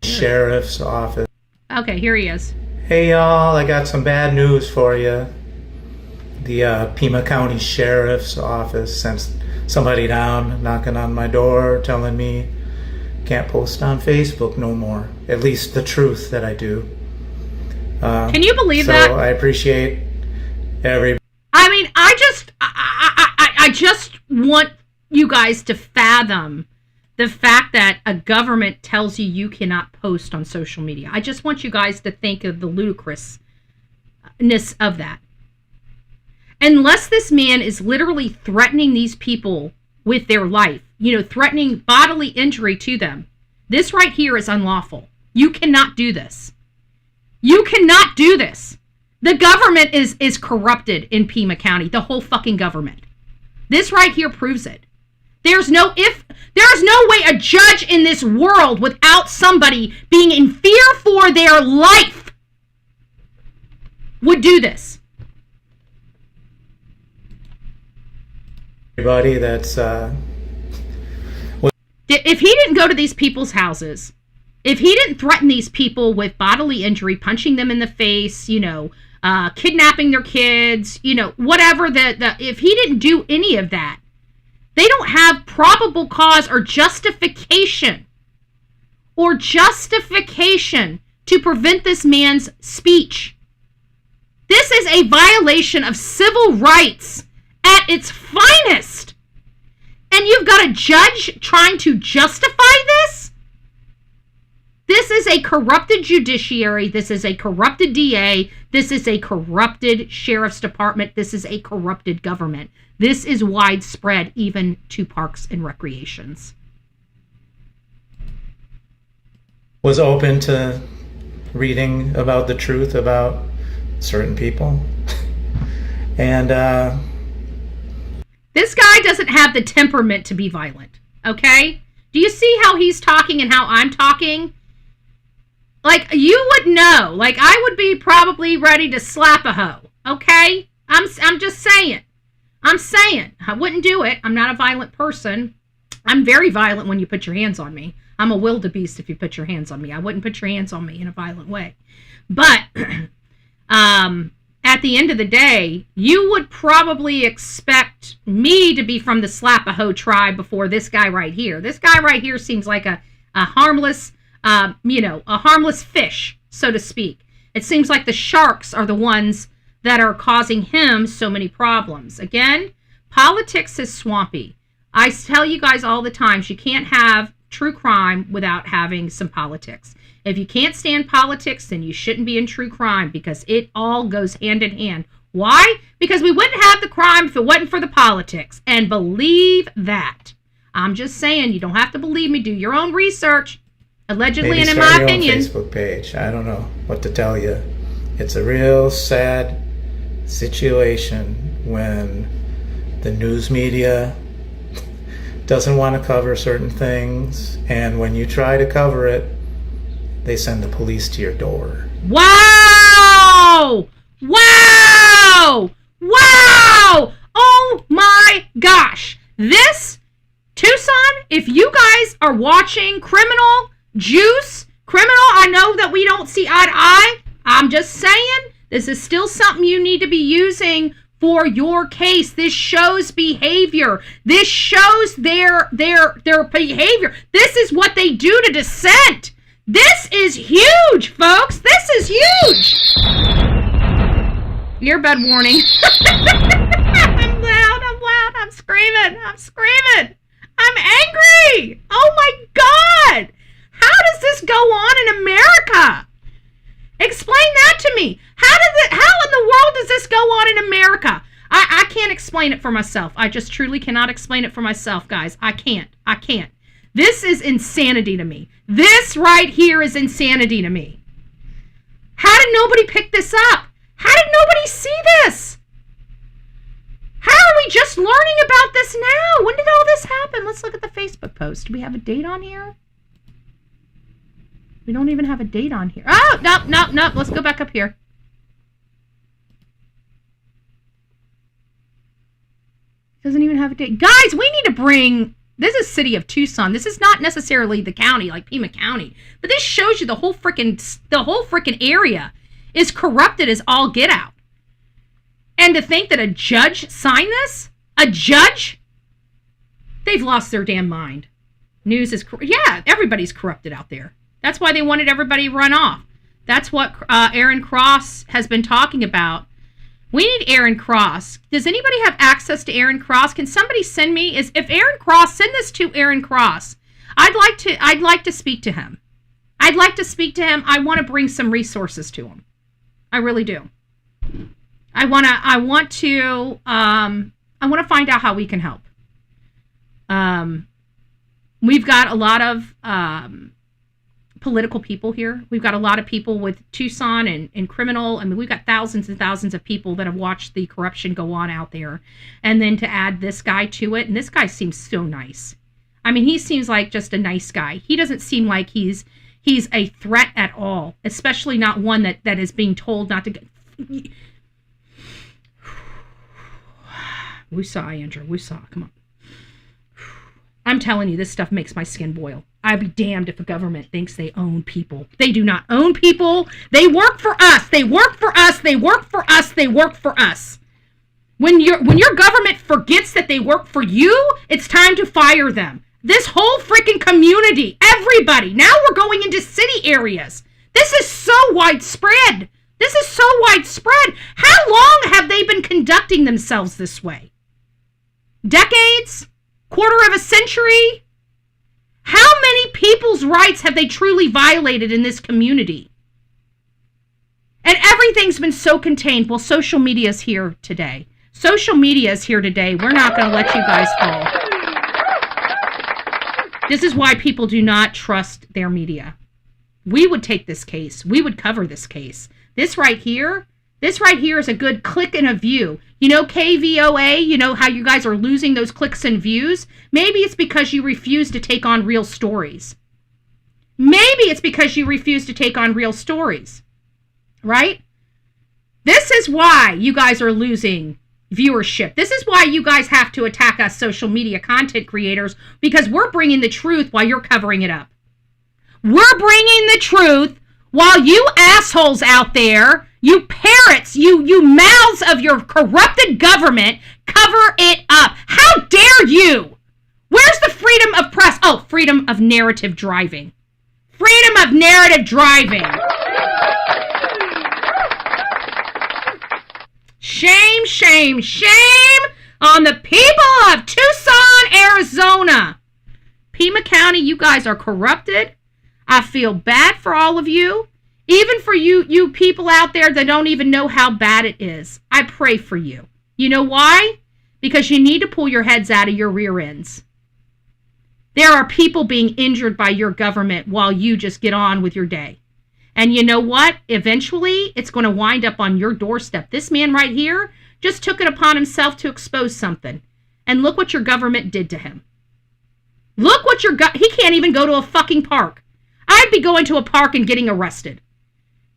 Sheriff's Office. Okay, here he is. Hey y'all, I got some bad news for you. The Pima County Sheriff's Office sent somebody down knocking on my door telling me can't post on Facebook no more. At least the truth that I do. Can you believe so that? So I appreciate every. I mean, I just want you guys to fathom the fact that a government tells you cannot post on social media. I just want you guys to think of the ludicrousness of that. Unless this man is literally threatening these people with their life, threatening bodily injury to them, this right here is unlawful. You cannot do this. You cannot do this. The government is corrupted in Pima County, the whole fucking government. This right here proves it. There's no way a judge in this world without somebody being in fear for their life would do this. Everybody that's if he didn't go to these people's houses, if he didn't threaten these people with bodily injury, punching them in the face, kidnapping their kids, whatever, if he didn't do any of that, they don't have probable cause or justification to prevent this man's speech. This is a violation of civil rights at its finest. And you've got a judge trying to justify this? This is a corrupted judiciary. This is a corrupted DA. This is a corrupted sheriff's department. This is a corrupted government. This is widespread even to parks and recreations. Was open to reading about the truth about certain people. And this guy doesn't have the temperament to be violent, okay? Do you see how he's talking and how I'm talking? Like, you would know. Like, I would be probably ready to slap a hoe, okay? I'm just saying. I wouldn't do it. I'm not a violent person. I'm very violent when you put your hands on me. I'm a wildebeest if you put your hands on me. I wouldn't put your hands on me in a violent way. But, at the end of the day, you would probably expect me to be from the Slap-a-Hoe tribe before this guy right here. This guy right here seems like a harmless, a harmless fish, so to speak. It seems like the sharks are the ones that are causing him so many problems. Again, politics is swampy. I tell you guys all the time, you can't have true crime without having some politics. If you can't stand politics, then you shouldn't be in true crime, because it all goes hand in hand. Why? Because we wouldn't have the crime if it wasn't for the politics. And believe that. I'm just saying, you don't have to believe me. Do your own research. Allegedly, maybe and in start my your opinion. own Facebook page. I don't know what to tell you. It's a real sad situation when the news media doesn't want to cover certain things, and when you try to cover it, they send the police to your door. Wow! Wow! Wow! Oh my gosh! This, Tucson, if you guys are watching Criminal Juice, I know that we don't see eye to eye. I'm just saying, this is still something you need to be using for your case. This shows behavior. This shows their behavior. This is what they do to dissent. This is huge, folks. This is huge. Earbud warning. I'm loud. I'm screaming. I'm angry. Oh my God. How does this go on in America? Explain that to me. How in the world does this go on in America? I can't explain it for myself. I just truly cannot explain it for myself, guys. I can't. This is insanity to me. This right here is insanity to me. How did nobody pick this up? How did nobody see this? How are we just learning about this now? When did all this happen? Let's look at the Facebook post. Do we have a date on here? We don't even have a date on here. Oh, no. Let's go back up here. Doesn't even have a date. Guys, we need to bring... This is city of Tucson. This is not necessarily the county, like Pima County. But this shows you the whole freaking area is corrupted as all get out. And to think that a judge signed this? A judge? They've lost their damn mind. News is, yeah, everybody's corrupted out there. That's why they wanted everybody run off. That's what Aaron Cross has been talking about. We need Aaron Cross. Does anybody have access to Aaron Cross? Can somebody send me? If Aaron Cross, send this to Aaron Cross. I'd like to speak to him. I'd like to speak to him. I want to bring some resources to him. I really do. I want to find out how we can help. We've got a lot of political people here. We've got a lot of people with TUCSON and criminal. I mean, we've got thousands and thousands of people that have watched the corruption go on out there. And then to add this guy to it, and this guy seems so nice. I mean, he seems like just a nice guy. He doesn't seem like he's a threat at all, especially not one that is being told not to get... Woosah, Andrew, woosah, come on. I'm telling you, this stuff makes my skin boil. I'd be damned if a government thinks they own people. They do not own people. They work for us. They work for us. They work for us. They work for us. When your government forgets that they work for you, it's time to fire them. This whole freaking community, everybody. Now we're going into city areas. This is so widespread. This is so widespread. How long have they been conducting themselves this way? Decades? Quarter of a century? How many people's rights have they truly violated in this community? And everything's been so contained. Well, social media is here today. Social media is here today. We're not going to let you guys fall. This is why people do not trust their media. We would take this case. We would cover this case. This right here is a good click and a view. You know, KVOA, you know how you guys are losing those clicks and views? Maybe it's because you refuse to take on real stories. Maybe it's because you refuse to take on real stories. Right? This is why you guys are losing viewership. This is why you guys have to attack us social media content creators, because we're bringing the truth while you're covering it up. We're bringing the truth while you assholes out there, you parrots, you mouths of your corrupted government, cover it up. How dare you? Where's the freedom of press? Oh, freedom of narrative driving. Freedom of narrative driving. Shame, shame, shame on the people of Tucson, Arizona. Pima County, you guys are corrupted. I feel bad for all of you. Even for you people out there that don't even know how bad it is. I pray for you. You know why? Because you need to pull your heads out of your rear ends. There are people being injured by your government while you just get on with your day. And you know what? Eventually, it's going to wind up on your doorstep. This man right here just took it upon himself to expose something. And look what your government did to him. Look what he can't even go to a fucking park. I'd be going to a park and getting arrested.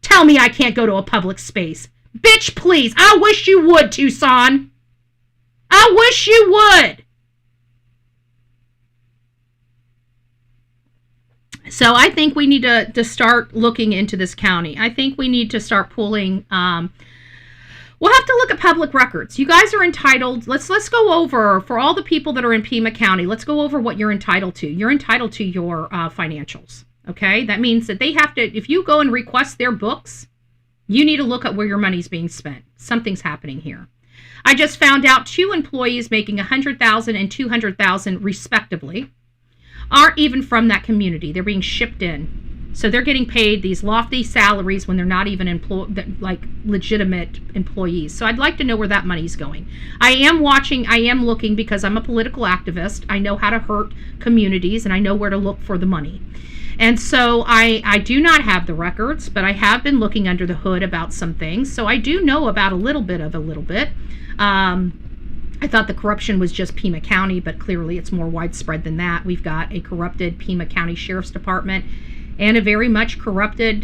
Tell me I can't go to a public space. Bitch, please. I wish you would, Tucson. I wish you would. So I think we need to start looking into this county. I think we need to start pulling... we'll have to look at public records. You guys are entitled... Let's go over, for all the people that are in Pima County, let's go over what you're entitled to. You're entitled to your financials. Okay? That means that they have to... If you go and request their books, you need to look at where your money's being spent. Something's happening here. I just found out 2 employees making $100,000 and $200,000 respectively aren't even from that community. They're being shipped in. So they're getting paid these lofty salaries when they're not even legitimate employees. So I'd like to know where that money's going. I am looking because I'm a political activist. I know how to hurt communities and I know where to look for the money. And so I do not have the records, but I have been looking under the hood about some things. So I do know about a little bit. I thought the corruption was just Pima County, but clearly it's more widespread than that. We've got a corrupted Pima County Sheriff's Department and a very much corrupted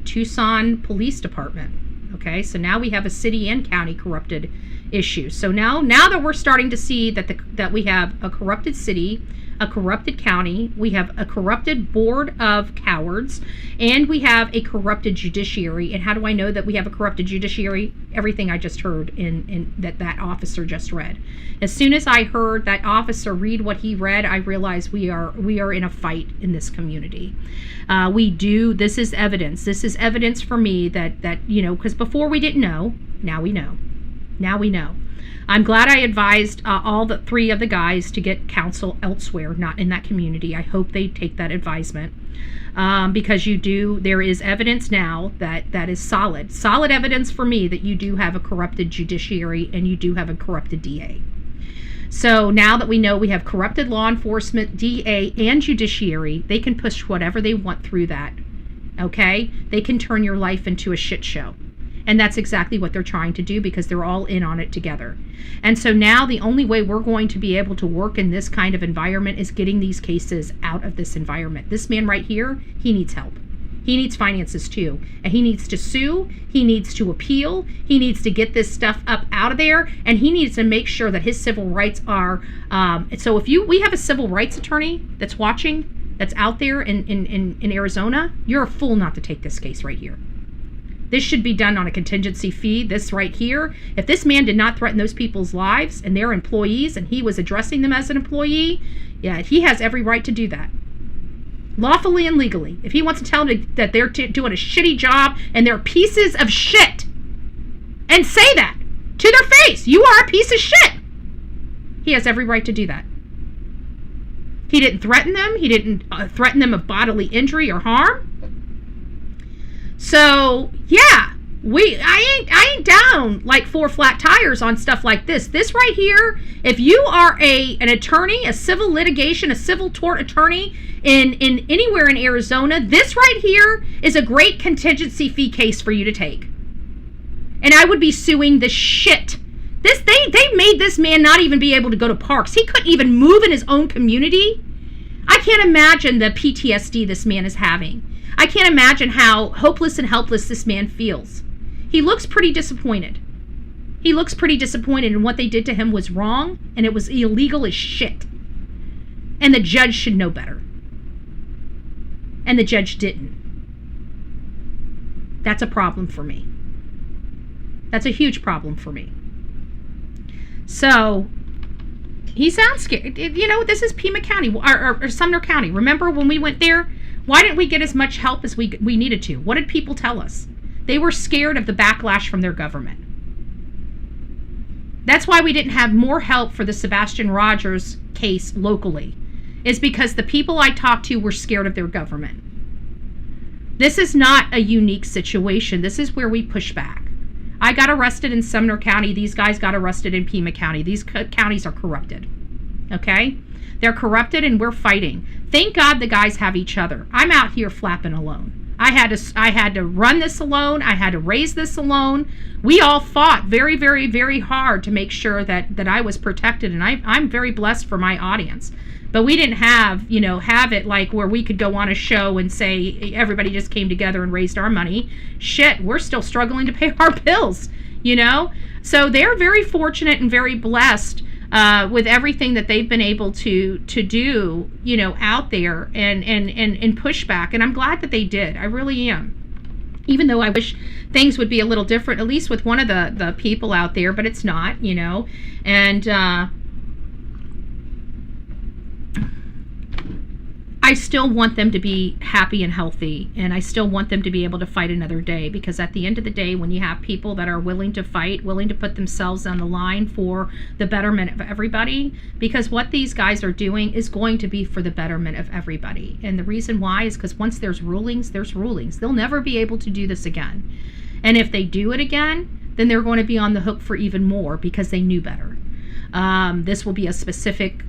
Tucson Police Department. Okay, so now we have a city and county corrupted issue. So now that we're starting to see that we have a corrupted city, a corrupted county, we have a corrupted board of cowards, and we have a corrupted judiciary. And how do I know that we have a corrupted judiciary? Everything I just heard in that officer just read. As soon as I heard that officer read what he read, I realized we are in a fight in this community. This is evidence. This is evidence for me that because before we didn't know, now we know. Now we know. I'm glad I advised all the 3 of the guys to get counsel elsewhere, not in that community. I hope they take that advisement because there is evidence now that is solid evidence for me that you do have a corrupted judiciary and you do have a corrupted DA. So now that we know we have corrupted law enforcement, DA, and judiciary, they can push whatever they want through that, okay? They can turn your life into a shit show. And that's exactly what they're trying to do because they're all in on it together. And so now the only way we're going to be able to work in this kind of environment is getting these cases out of this environment. This man right here, he needs help. He needs finances too. And he needs to sue. He needs to appeal. He needs to get this stuff up out of there. And he needs to make sure that his civil rights are... so if we have a civil rights attorney that's watching, that's out there in Arizona, you're a fool not to take this case right here. This should be done on a contingency fee, this right here. If this man did not threaten those people's lives and their employees and he was addressing them as an employee, yeah, he has every right to do that. Lawfully and legally. If he wants to tell them that they're doing a shitty job and they're pieces of shit, and say that to their face, you are a piece of shit. He has every right to do that. He didn't threaten them. He didn't threaten them of bodily injury or harm. So yeah, I ain't down like 4 flat tires on stuff like this. This right here, if you are an attorney, a civil litigation, a civil tort attorney in anywhere in Arizona, this right here is a great contingency fee case for you to take. And I would be suing the shit. They made this man not even be able to go to parks. He couldn't even move in his own community. I can't imagine the PTSD this man is having. I can't imagine how hopeless and helpless this man feels. He looks pretty disappointed. He looks pretty disappointed, and what they did to him was wrong, and it was illegal as shit. And the judge should know better. And the judge didn't. That's a problem for me. That's a huge problem for me. So, he sounds scared. This is Pima County, or Sumner County. Remember when we went there? Why didn't we get as much help as we needed to? What did people tell us? They were scared of the backlash from their government. That's why we didn't have more help for the Sebastian Rogers case locally, is because the people I talked to were scared of their government. This is not a unique situation. This is where we push back. I got arrested in Sumner County. These guys got arrested in Pima County. These counties are corrupted. Okay? They're corrupted and we're fighting. Thank God the guys have each other. I'm out here flapping alone. I had to run this alone. I had to raise this alone. We all fought very, very, very hard to make sure that I was protected, and I'm very blessed for my audience. But we didn't have it like where we could go on a show and say everybody just came together and raised our money. Shit, we're still struggling to pay our bills, So they're very fortunate and very blessed with everything that they've been able to do, out there and push back. And I'm glad that they did. I really am. Even though I wish things would be a little different, at least with one of the people out there, but it's not, And I still want them to be happy and healthy, and I still want them to be able to fight another day, because at the end of the day, when you have people that are willing to fight, willing to put themselves on the line for the betterment of everybody, because what these guys are doing is going to be for the betterment of everybody. And the reason why is because once there's rulings, there's rulings. They'll never be able to do this again. And if they do it again, then they're going to be on the hook for even more because they knew better. This will be a specific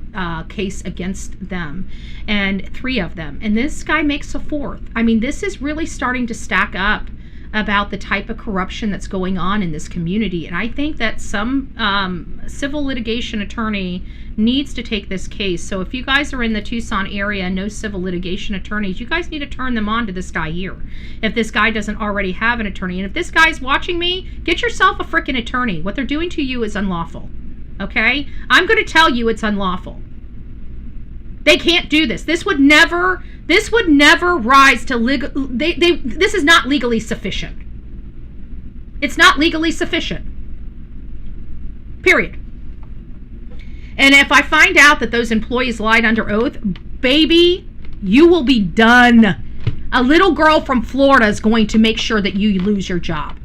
case against them, and 3 of them. And this guy makes a 4th. I mean, this is really starting to stack up about the type of corruption that's going on in this community. And I think that some civil litigation attorney needs to take this case. So if you guys are in the Tucson area and know civil litigation attorneys, you guys need to turn them on to this guy here. If this guy doesn't already have an attorney. And if this guy's watching me, get yourself a freaking attorney. What they're doing to you is unlawful. Okay? I'm going to tell you it's unlawful. They can't do this. This would never rise to legal. This is not legally sufficient. It's not legally sufficient. Period. And if I find out that those employees lied under oath, baby, you will be done. A little girl from Florida is going to make sure that you lose your job.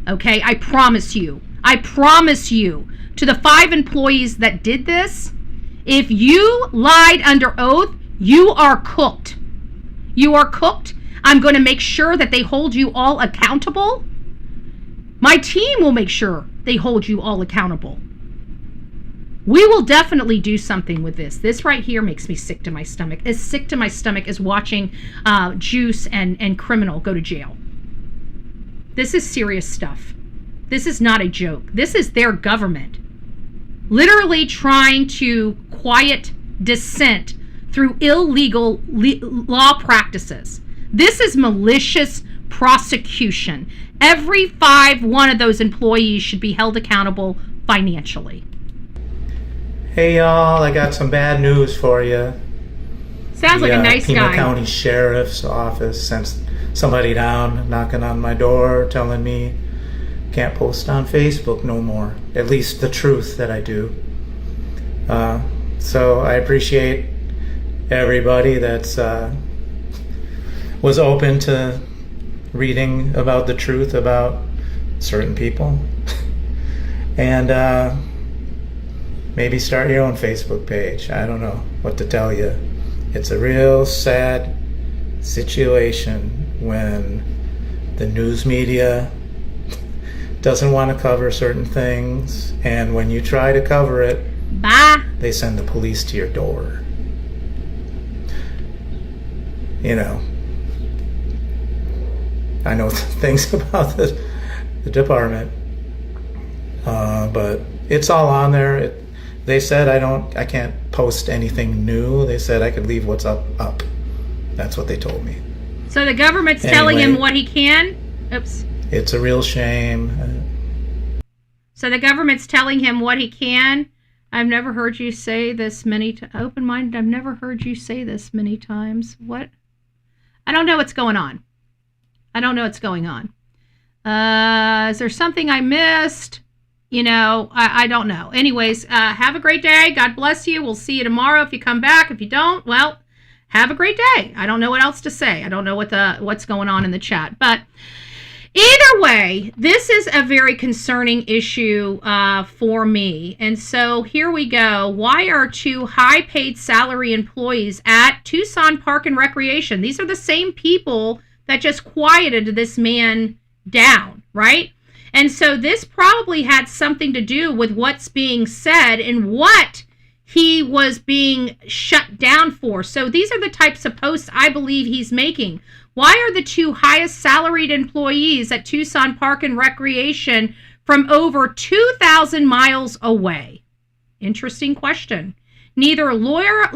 Okay? I promise you. I promise you. To the 5 employees that did this, if you lied under oath, you are cooked. You are cooked. I'm going to make sure that they hold you all accountable. My team will make sure they hold you all accountable. We will definitely do something with this. This right here makes me sick to my stomach. As sick to my stomach as watching Juice and Criminal go to jail. This is serious stuff. This is not a joke. This is their government literally trying to quiet dissent through illegal law practices. This is malicious prosecution. Every 1 of those employees should be held accountable financially. Hey y'all, I got some bad news for you. Sounds like a nice Pima guy. County Sheriff's Office sent somebody down knocking on my door telling me can't post on Facebook no more. At least the truth that I do. So I appreciate everybody that's was open to reading about the truth about certain people. And maybe start your own Facebook page. I don't know what to tell you. It's a real sad situation when the news media doesn't want to cover certain things, and when you try to cover it, they send the police to your door. You know, I know things about the department, but it's all on there. They said I can't post anything new. They said I could leave what's up. That's what they told me. So the government's telling him what he can? Oops. It's a real shame. So the government's telling him what he can? I've never heard you say this many times. Open-minded, I've never heard you say this many times. What? I don't know what's going on. I don't know what's going on. Is there something I missed? You know, I don't know. Anyways, have a great day. God bless you. We'll see you tomorrow if you come back. If you don't, well, have a great day. I don't know what else to say. I don't know what's going on in the chat. But either way, this is a very concerning issue for me. And so here we go. Why are 2 high-paid salary employees at Tucson Park and Recreation? These are the same people that just quieted this man down, right? And so this probably had something to do with what's being said and what he was being shut down for. So these are the types of posts I believe he's making. Why are the 2 highest salaried employees at Tucson Park and Recreation from over 2,000 miles away? Interesting question. Neither Laura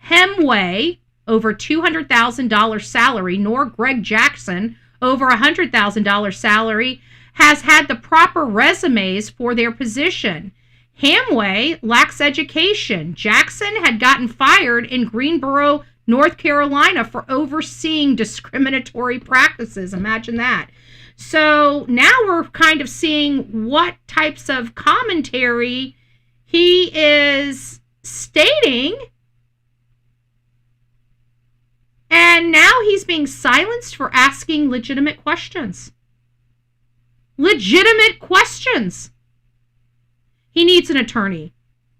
Hemway, over $200,000 salary, nor Greg Jackson, over $100,000 salary, has had the proper resumes for their position. Hamway lacks education. Jackson had gotten fired in Greensboro, North Carolina for overseeing discriminatory practices. Imagine that. So now we're kind of seeing what types of commentary he is stating. And now he's being silenced for asking legitimate questions. Legitimate questions. He needs an attorney.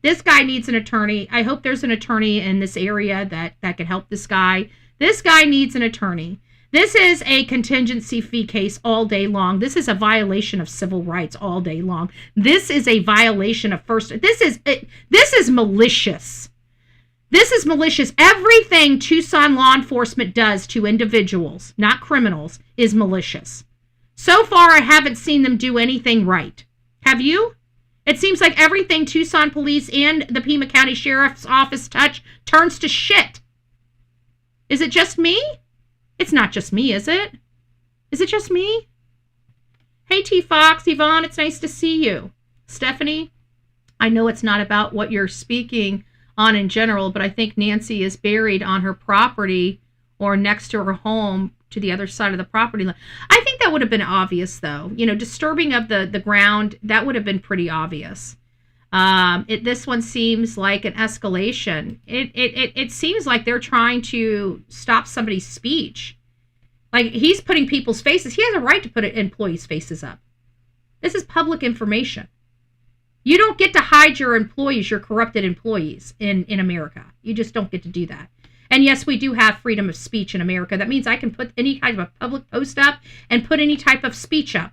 This guy needs an attorney. I hope there's an attorney in this area that could help this guy. This guy needs an attorney. This is a contingency fee case all day long. This is a violation of civil rights all day long. This is a violation of this is malicious. This is malicious. Everything Tucson law enforcement does to individuals, not criminals, is malicious. So far, I haven't seen them do anything right. Have you? It seems like everything Tucson Police and the Pima County Sheriff's Office touch turns to shit. Is it just me? It's not just me, is it? Is it just me? Hey, T-Fox, Yvonne, it's nice to see you. Stephanie, I know it's not about what you're speaking on in general, but I think Nancy is buried on her property or next to her home to the other side of the property line. I think that would have been obvious, though. You know, disturbing of the ground, that would have been pretty obvious. This one seems like an escalation. It seems like they're trying to stop somebody's speech. Like, he's putting people's faces. He has a right to put employees' faces up. This is public information. You don't get to hide your employees, your corrupted employees in America. You just don't get to do that. And yes, we do have freedom of speech in America. That means I can put any kind of a public post up and put any type of speech up.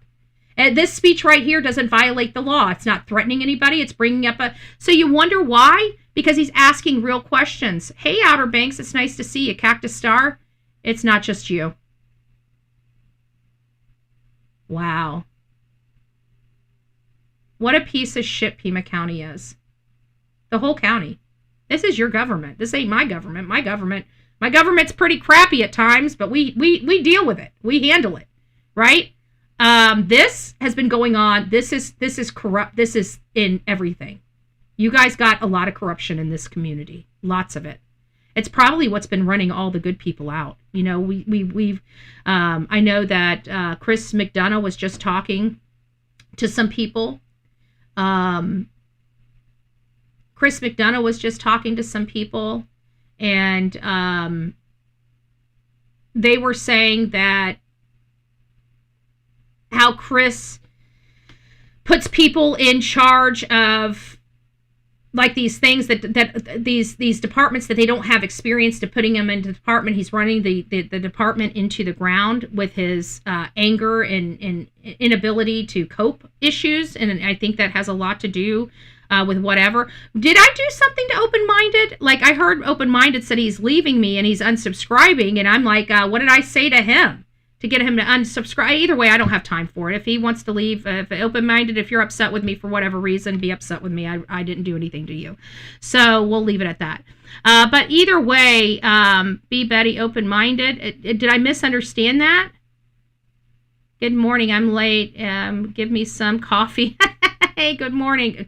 And this speech right here doesn't violate the law. It's not threatening anybody. It's bringing up a... So you wonder why? Because he's asking real questions. Hey, Outer Banks, it's nice to see you. Cactus Star, it's not just you. Wow. What a piece of shit Pima County is. The whole county. This is your government. This ain't my government. My government's pretty crappy at times, but we deal with it. We handle it, right? This has been going on. This is corrupt. This is in everything. You guys got a lot of corruption in this community. Lots of it. It's probably what's been running all the good people out. You know, we've I know that Chris McDonough was just talking to some people. Chris McDonough was just talking to some people, and they were saying that how Chris puts people in charge of like these things that these departments that they don't have experience to putting them into the department. He's running the department into the ground with his anger and inability to cope issues. And I think that has a lot to do with whatever. Did I do something to Open-Minded? Like, I heard Open-Minded said he's leaving me and he's unsubscribing. And I'm like, what did I say to him to get him to unsubscribe? Either way, I don't have time for it. If he wants to leave, if Open-Minded, if you're upset with me for whatever reason, be upset with me. I didn't do anything to you. So we'll leave it at that. But either way, be Betty Open-Minded. Did I misunderstand that? Good morning. I'm late. Give me some coffee. Hey, good morning.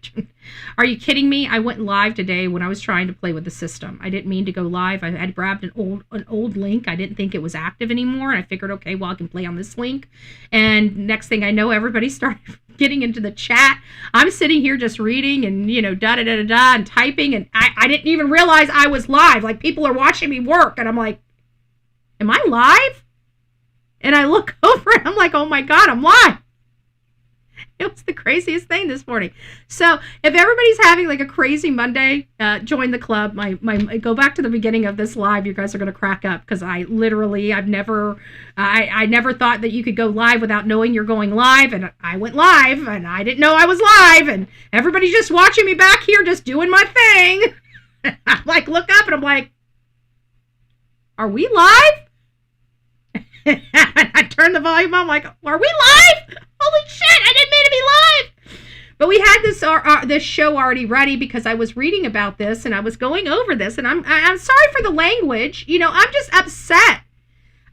Are you kidding me? I went live today when I was trying to play with the system. I didn't mean to go live. I had grabbed an old link. I didn't think it was active anymore. And I figured, okay, well, I can play on this link. And next thing I know, everybody started getting into the chat. I'm sitting here just reading and, you know, da-da-da-da-da and typing. And I didn't even realize I was live. Like, people are watching me work. And I'm like, am I live? And I look over and I'm like, oh my God, I'm live. It was the craziest thing this morning. So if everybody's having like a crazy Monday, join the club. My go back to the beginning of this live. You guys are going to crack up because I never thought that you could go live without knowing you're going live. And I went live and I didn't know I was live. And everybody's just watching me back here, just doing my thing. I like look up and I'm like, are we live? And I turned the volume on. I'm like, are we live? Holy shit, I didn't mean to be live. But we had this show already ready because I was reading about this and I was going over this, and I'm sorry for the language. You know, I'm just upset.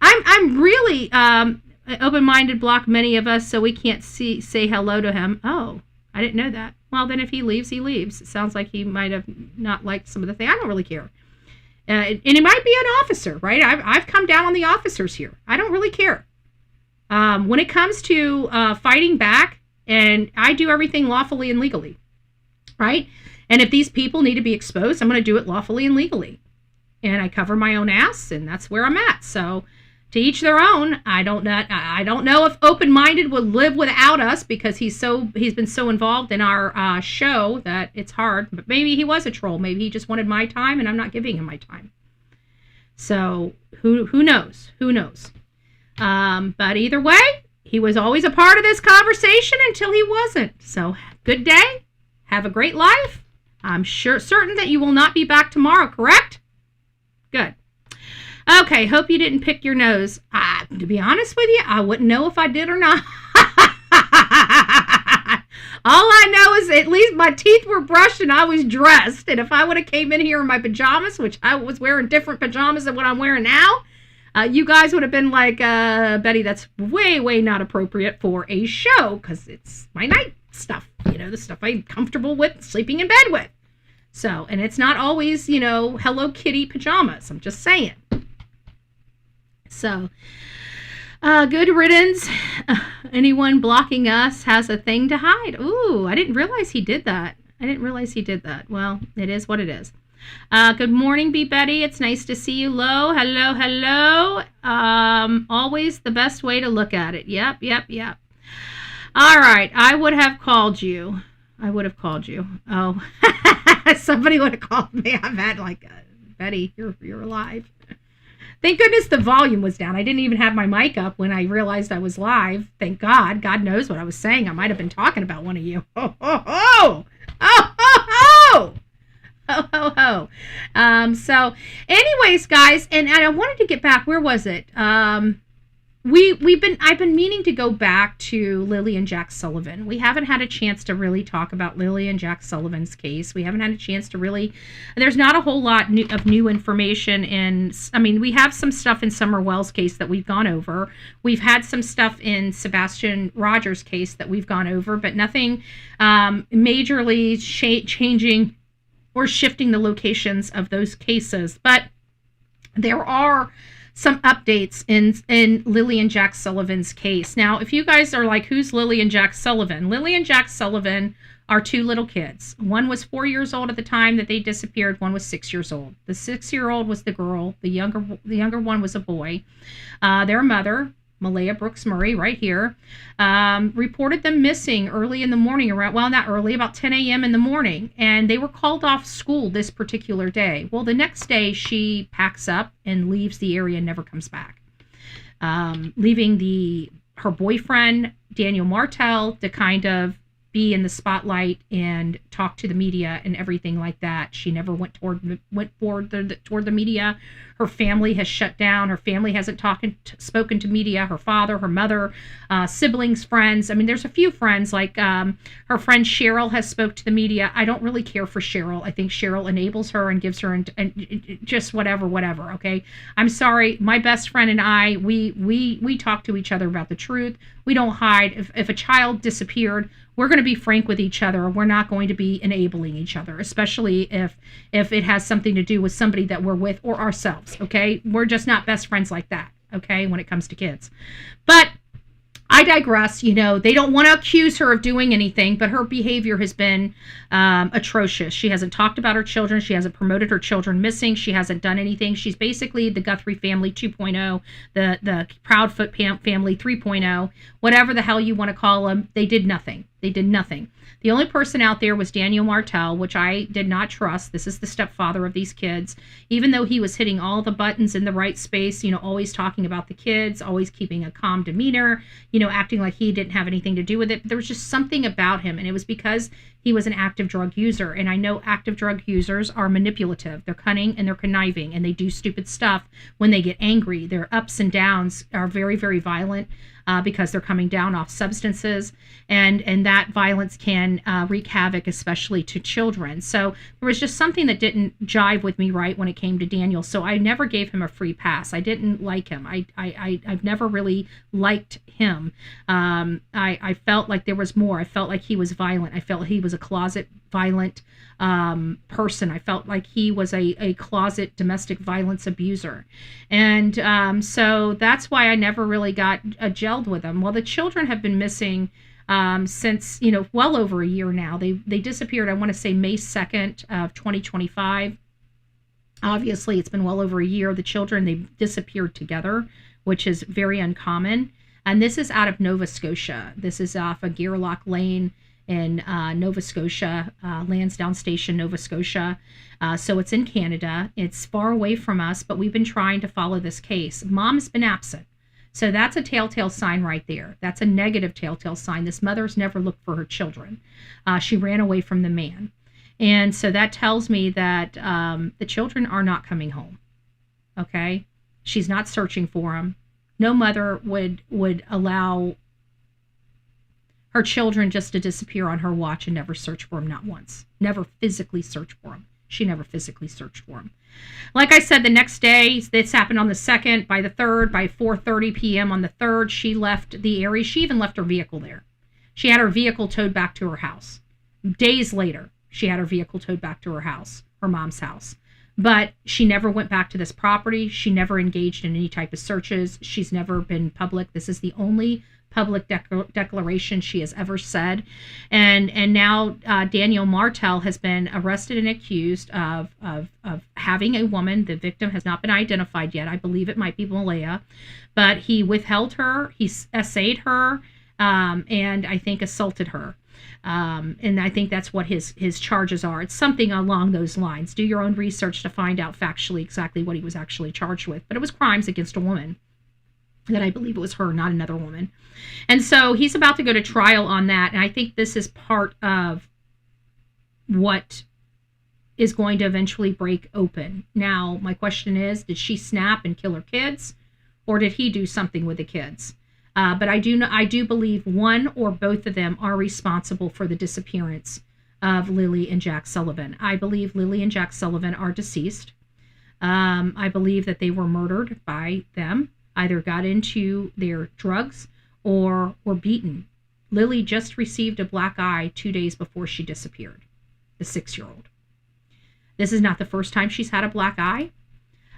I'm really Open-Minded blocked many of us so we can't say hello to him. Oh, I didn't know that. Well, then if he leaves, he leaves. It sounds like he might have not liked some of the things. I don't really care. And it might be an officer, right? I've come down on the officers here. I don't really care. When it comes to fighting back, and I do everything lawfully and legally, right? And if these people need to be exposed, I'm going to do it lawfully and legally. And I cover my own ass, and that's where I'm at. So to each their own. I don't know if Open-Minded would live without us because he's been so involved in our show that it's hard. But maybe he was a troll. Maybe he just wanted my time, and I'm not giving him my time. So who knows? Who knows? But either way, he was always a part of this conversation until he wasn't. So good day. Have a great life. I'm certain that you will not be back tomorrow, correct? Good. Okay, hope you didn't pick your nose. To be honest with you, I wouldn't know if I did or not. All I know is at least my teeth were brushed and I was dressed. And if I would have came in here in my pajamas, which I was wearing different pajamas than what I'm wearing now, you guys would have been like, Betty, that's way, way not appropriate for a show because it's my night stuff, the stuff I'm comfortable with, sleeping in bed with. So, and it's not always, Hello Kitty pajamas. I'm just saying. So, good riddance. Anyone blocking us has a thing to hide. Ooh, I didn't realize he did that. Well, it is what it is. Good morning, B. Betty. It's nice to see you. Hello. Always the best way to look at it. Yep. All right. I would have called you. Oh, somebody would have called me. I've had Betty, you're alive. Thank goodness the volume was down. I didn't even have my mic up when I realized I was live. Thank God. God knows what I was saying. I might have been talking about one of you. Oh, ho, ho. Oh, ho, ho. Oh, ho, ho. So anyways, guys, and I wanted to get back. Where was it? I've been meaning to go back to Lily and Jack Sullivan. We haven't had a chance to really talk about Lily and Jack Sullivan's case. We haven't had a chance to really, there's not a whole lot of new information we have some stuff in Summer Wells' case that we've gone over. We've had some stuff in Sebastian Rogers' case that we've gone over, but nothing majorly changing or shifting the locations of those cases. But there are some updates in Lily and Jack Sullivan's case. Now, if you guys are like, who's Lily and Jack Sullivan? Lily and Jack Sullivan are two little kids. One was 4 years old at the time that they disappeared. One was 6 years old. The 6-year-old was the girl. The younger one was a boy. Their mother, Malaya Brooks Murray, right here, reported them missing early in the morning, about 10 a.m. in the morning, and they were called off school this particular day. Well, the next day, she packs up and leaves the area and never comes back, leaving her boyfriend, Daniel Martel, to kind of be in the spotlight and talk to the media and everything like that. She never went toward the media. Her family has shut down. Her family hasn't spoken to media. Her father, her mother, siblings, friends. There's a few friends, like her friend Cheryl has spoke to the media. I don't really care for Cheryl. I think Cheryl enables her and gives her and just whatever. Okay, I'm sorry. My best friend and I, we talk to each other about the truth. We don't hide. If a child disappeared, we're going to be frank with each other. We're not going to be enabling each other, especially if it has something to do with somebody that we're with or ourselves, okay? We're just not best friends like that, okay, when it comes to kids. But I digress. They don't want to accuse her of doing anything, but her behavior has been atrocious. She hasn't talked about her children. She hasn't promoted her children missing. She hasn't done anything. She's basically the Guthrie family 2.0, the Proudfoot family 3.0, whatever the hell you want to call them. They did nothing. The only person out there was Daniel Martel, which I did not trust. This is the stepfather of these kids. Even though he was hitting all the buttons in the right space, always talking about the kids, always keeping a calm demeanor, acting like he didn't have anything to do with it. There was just something about him, and it was because he was an active drug user. And I know active drug users are manipulative. They're cunning and they're conniving, and they do stupid stuff when they get angry. Their ups and downs are very, very violent. Because they're coming down off substances, and that violence can wreak havoc, especially to children. So there was just something that didn't jive with me right when it came to Daniel. So I never gave him a free pass. I didn't like him. I've never really liked him. I felt like there was more. I felt like he was violent. I felt he was a closet violent person. I felt like he was a closet domestic violence abuser. And so that's why I never really got gelled with him. Well, the children have been missing since, well over a year now. They disappeared, I want to say May 2nd of 2025. Obviously, it's been well over a year. The children, they disappeared together, which is very uncommon. And this is out of Nova Scotia. This is off of Gairloch Lane in Nova Scotia, Lansdowne Station, Nova Scotia. So it's in Canada. It's far away from us, but we've been trying to follow this case. Mom's been absent. So that's a telltale sign right there. That's a negative telltale sign. This mother's never looked for her children. She ran away from the man. And so that tells me that the children are not coming home. Okay? She's not searching for him. No mother would allow her children just to disappear on her watch and never search for him, not once. Never physically search for him. She never physically searched for him. Like I said, the next day, this happened on the 2nd, by the 3rd, by 4:30 p.m. on the 3rd, she left the area. She even left her vehicle there. She had her vehicle towed back to her house. Days later, she had her vehicle towed back to her house, her mom's house. But she never went back to this property. She never engaged in any type of searches. She's never been public. This is the only public declaration she has ever said. And now Daniel Martel has been arrested and accused of having a woman. The victim has not been identified yet. I believe it might be Malaya. But he withheld her, he essayed her, and I think assaulted her. And I think that's what his charges are. It's something along those lines. Do your own research to find out factually exactly what he was actually charged with. But it was crimes against a woman. That I believe it was her, not another woman. And so he's about to go to trial on that. And I think this is part of what is going to eventually break open. Now, my question is, did she snap and kill her kids? Or did he do something with the kids? But I do believe one or both of them are responsible for the disappearance of Lily and Jack Sullivan. I believe Lily and Jack Sullivan are deceased. I believe that they were murdered by them. Either got into their drugs or were beaten. Lily just received a black eye 2 days before she disappeared, the 6-year-old. This is not the first time she's had a black eye.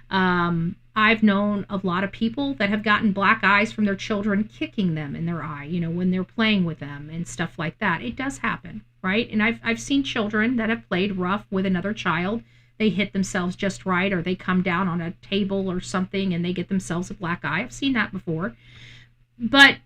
I've known a lot of people that have gotten black eyes from their children kicking them in their eye, when they're playing with them and stuff like that. It does happen, right? And I've seen children that have played rough with another child. They hit themselves just right, or they come down on a table or something and they get themselves a black eye. I've seen that before. But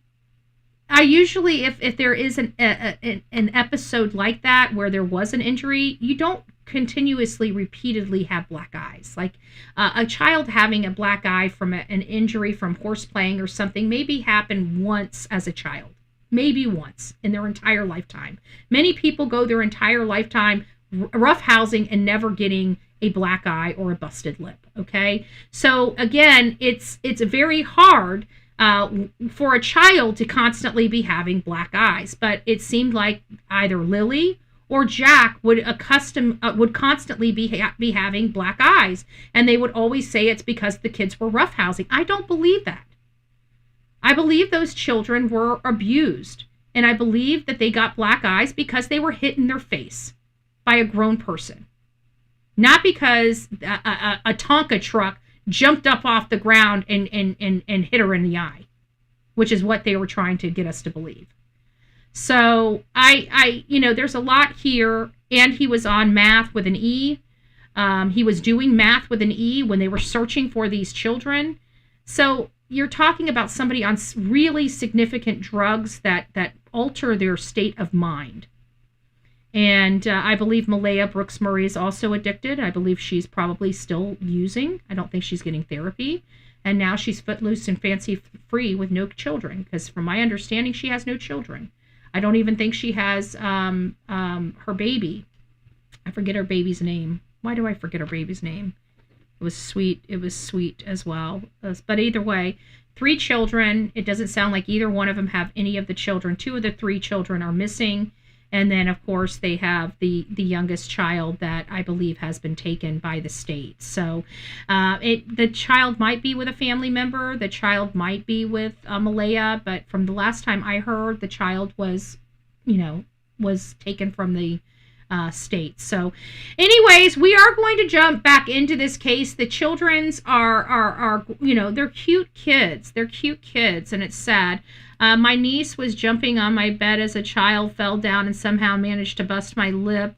I usually, if there is an episode like that where there was an injury, you don't continuously, repeatedly have black eyes. Like a child having a black eye from an injury from horse playing or something maybe happened once as a child. Maybe once in their entire lifetime. Many people go their entire lifetime roughhousing and never getting a black eye or a busted lip. Okay, so again, it's very hard for a child to constantly be having black eyes, but it seemed like either Lily or Jack would constantly be having black eyes, and they would always say it's because the kids were roughhousing. I don't believe that. I believe those children were abused, and I believe that they got black eyes because they were hit in their face by a grown person. Not because a Tonka truck jumped up off the ground and hit her in the eye, which is what they were trying to get us to believe. So I there's a lot here, and he was on math with an E. He was doing math with an E when they were searching for these children. So you're talking about somebody on really significant drugs that alter their state of mind. And I believe Malaya Brooks Murray is also addicted. I believe she's probably still using. I don't think she's getting therapy. And now she's footloose and fancy free with no children, because from my understanding, she has no children. I don't even think she has her baby. I forget her baby's name. Why do I forget her baby's name? It was sweet. It was sweet as well. But either way, 3 children. It doesn't sound like either one of them have any of the children. 2 of the 3 children are missing. And then, of course, they have the youngest child that I believe has been taken by the state. So the child might be with a family member. The child might be with Malaya. But from the last time I heard, the child was taken from the state. So anyways, we are going to jump back into this case. The children's are they're cute kids. They're cute kids, and it's sad. My niece was jumping on my bed as a child, fell down, and somehow managed to bust my lip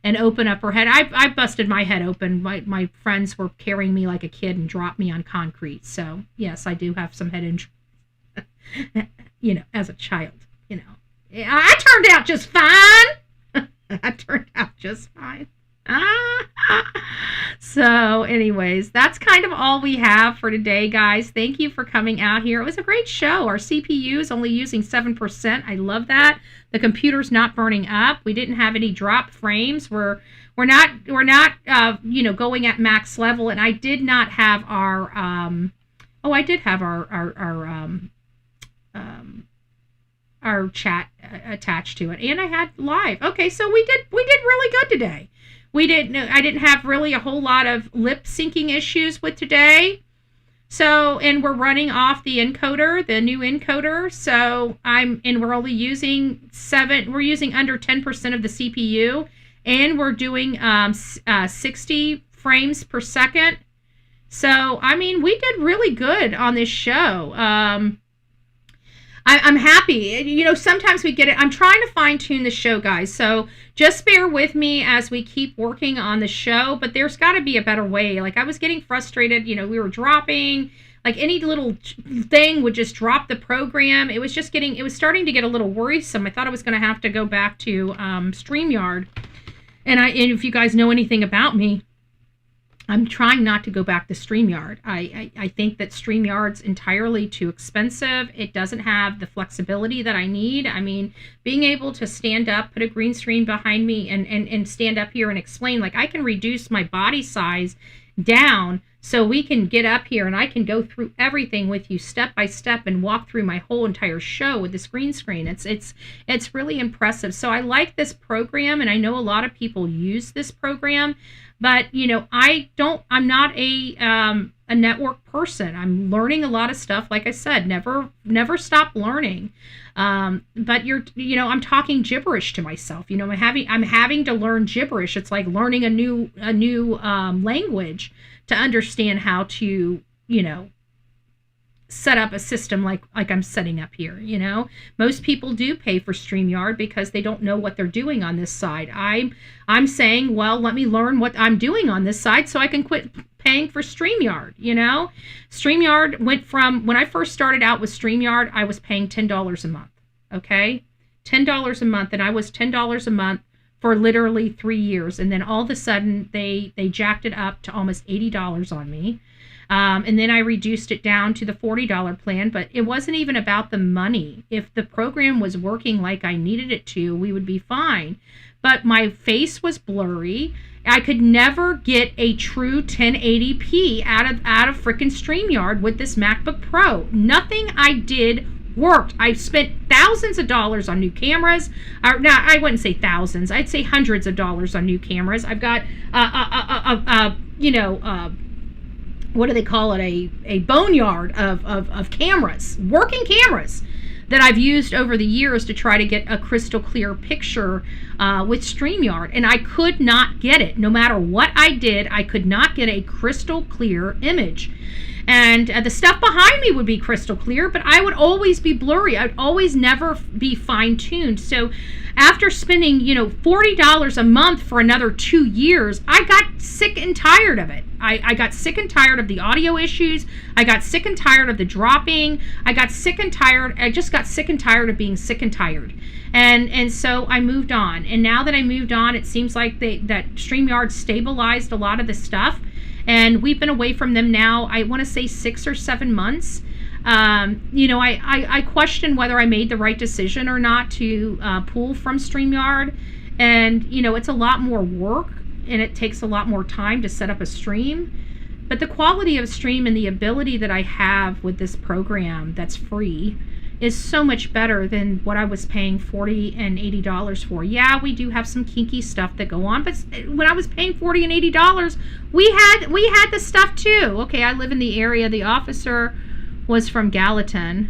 and open up her head. I busted my head open. My friends were carrying me like a kid and dropped me on concrete. So yes, I do have some head injury. As a child, I turned out just fine. I turned out just fine. So anyways, that's kind of all we have for today, guys. Thank you for coming out here. It was a great show. Our CPU is only using 7%. I love that. The computer's not burning up. We didn't have any drop frames. We're not going at max level, and I did not have our Oh, I did have our chat attached to it, and I had live. Okay, so we did really good today. I didn't have really a whole lot of lip syncing issues with today. So, and we're running off the encoder, the new encoder. So we're only using we're using under 10% of the CPU, and we're doing 60 frames per second. So, I mean, we did really good on this show. I'm happy. Sometimes we get it. I'm trying to fine tune the show, guys. So just bear with me as we keep working on the show, but there's got to be a better way. Like, I was getting frustrated. We were dropping, like, any little thing would just drop the program. It was starting to get a little worrisome. I thought I was going to have to go back to StreamYard. And if you guys know anything about me, I'm trying not to go back to StreamYard. I think that StreamYard's entirely too expensive. It doesn't have the flexibility that I need. I mean, being able to stand up, put a green screen behind me and stand up here and explain, like, I can reduce my body size down so we can get up here and I can go through everything with you step by step and walk through my whole entire show with this green screen. It's really impressive. So I like this program, and I know a lot of people use this program. But, I'm not a network person. I'm learning a lot of stuff. Like I said, never stop learning. But I'm talking gibberish to myself. I'm having to learn gibberish. It's like learning a new language to understand how to, set up a system like I'm setting up here. Most people do pay for StreamYard because they don't know what they're doing on this side. I'm saying, well, let me learn what I'm doing on this side so I can quit paying for StreamYard. StreamYard went from, when I first started out with StreamYard, I was paying $10 a month. Okay, $10 a month, and I was $10 a month for literally 3 years, and then all of a sudden they jacked it up to almost $80 on me. And then I reduced it down to the $40 plan, but it wasn't even about the money. If the program was working like I needed it to, we would be fine. But my face was blurry. I could never get a true 1080p out of freaking StreamYard with this MacBook Pro. Nothing I did worked. I spent thousands of dollars on new cameras. I wouldn't say thousands. I'd say hundreds of dollars on new cameras. I've got what do they call it? A boneyard of cameras, working cameras that I've used over the years to try to get a crystal clear picture with StreamYard. And I could not get it. No matter what I did, I could not get a crystal clear image. And the stuff behind me would be crystal clear, but I would always be blurry. I'd always never be fine-tuned. So after spending, $40 a month for another 2 years, I got sick and tired of it. I got sick and tired of the audio issues. I got sick and tired of the dropping. I just got sick and tired of being sick and tired. And so I moved on. And now that I moved on, it seems like that StreamYard stabilized a lot of the stuff. And we've been away from them now, I want to say 6 or 7 months. I question whether I made the right decision or not to pull from StreamYard. And, it's a lot more work, and it takes a lot more time to set up a stream. But the quality of stream and the ability that I have with this program that's free is so much better than what I was paying $40 and $80 for. Yeah, we do have some kinky stuff that go on, but when I was paying $40 and $80, we had the stuff too. Okay, I live in the area. The officer was from Gallatin.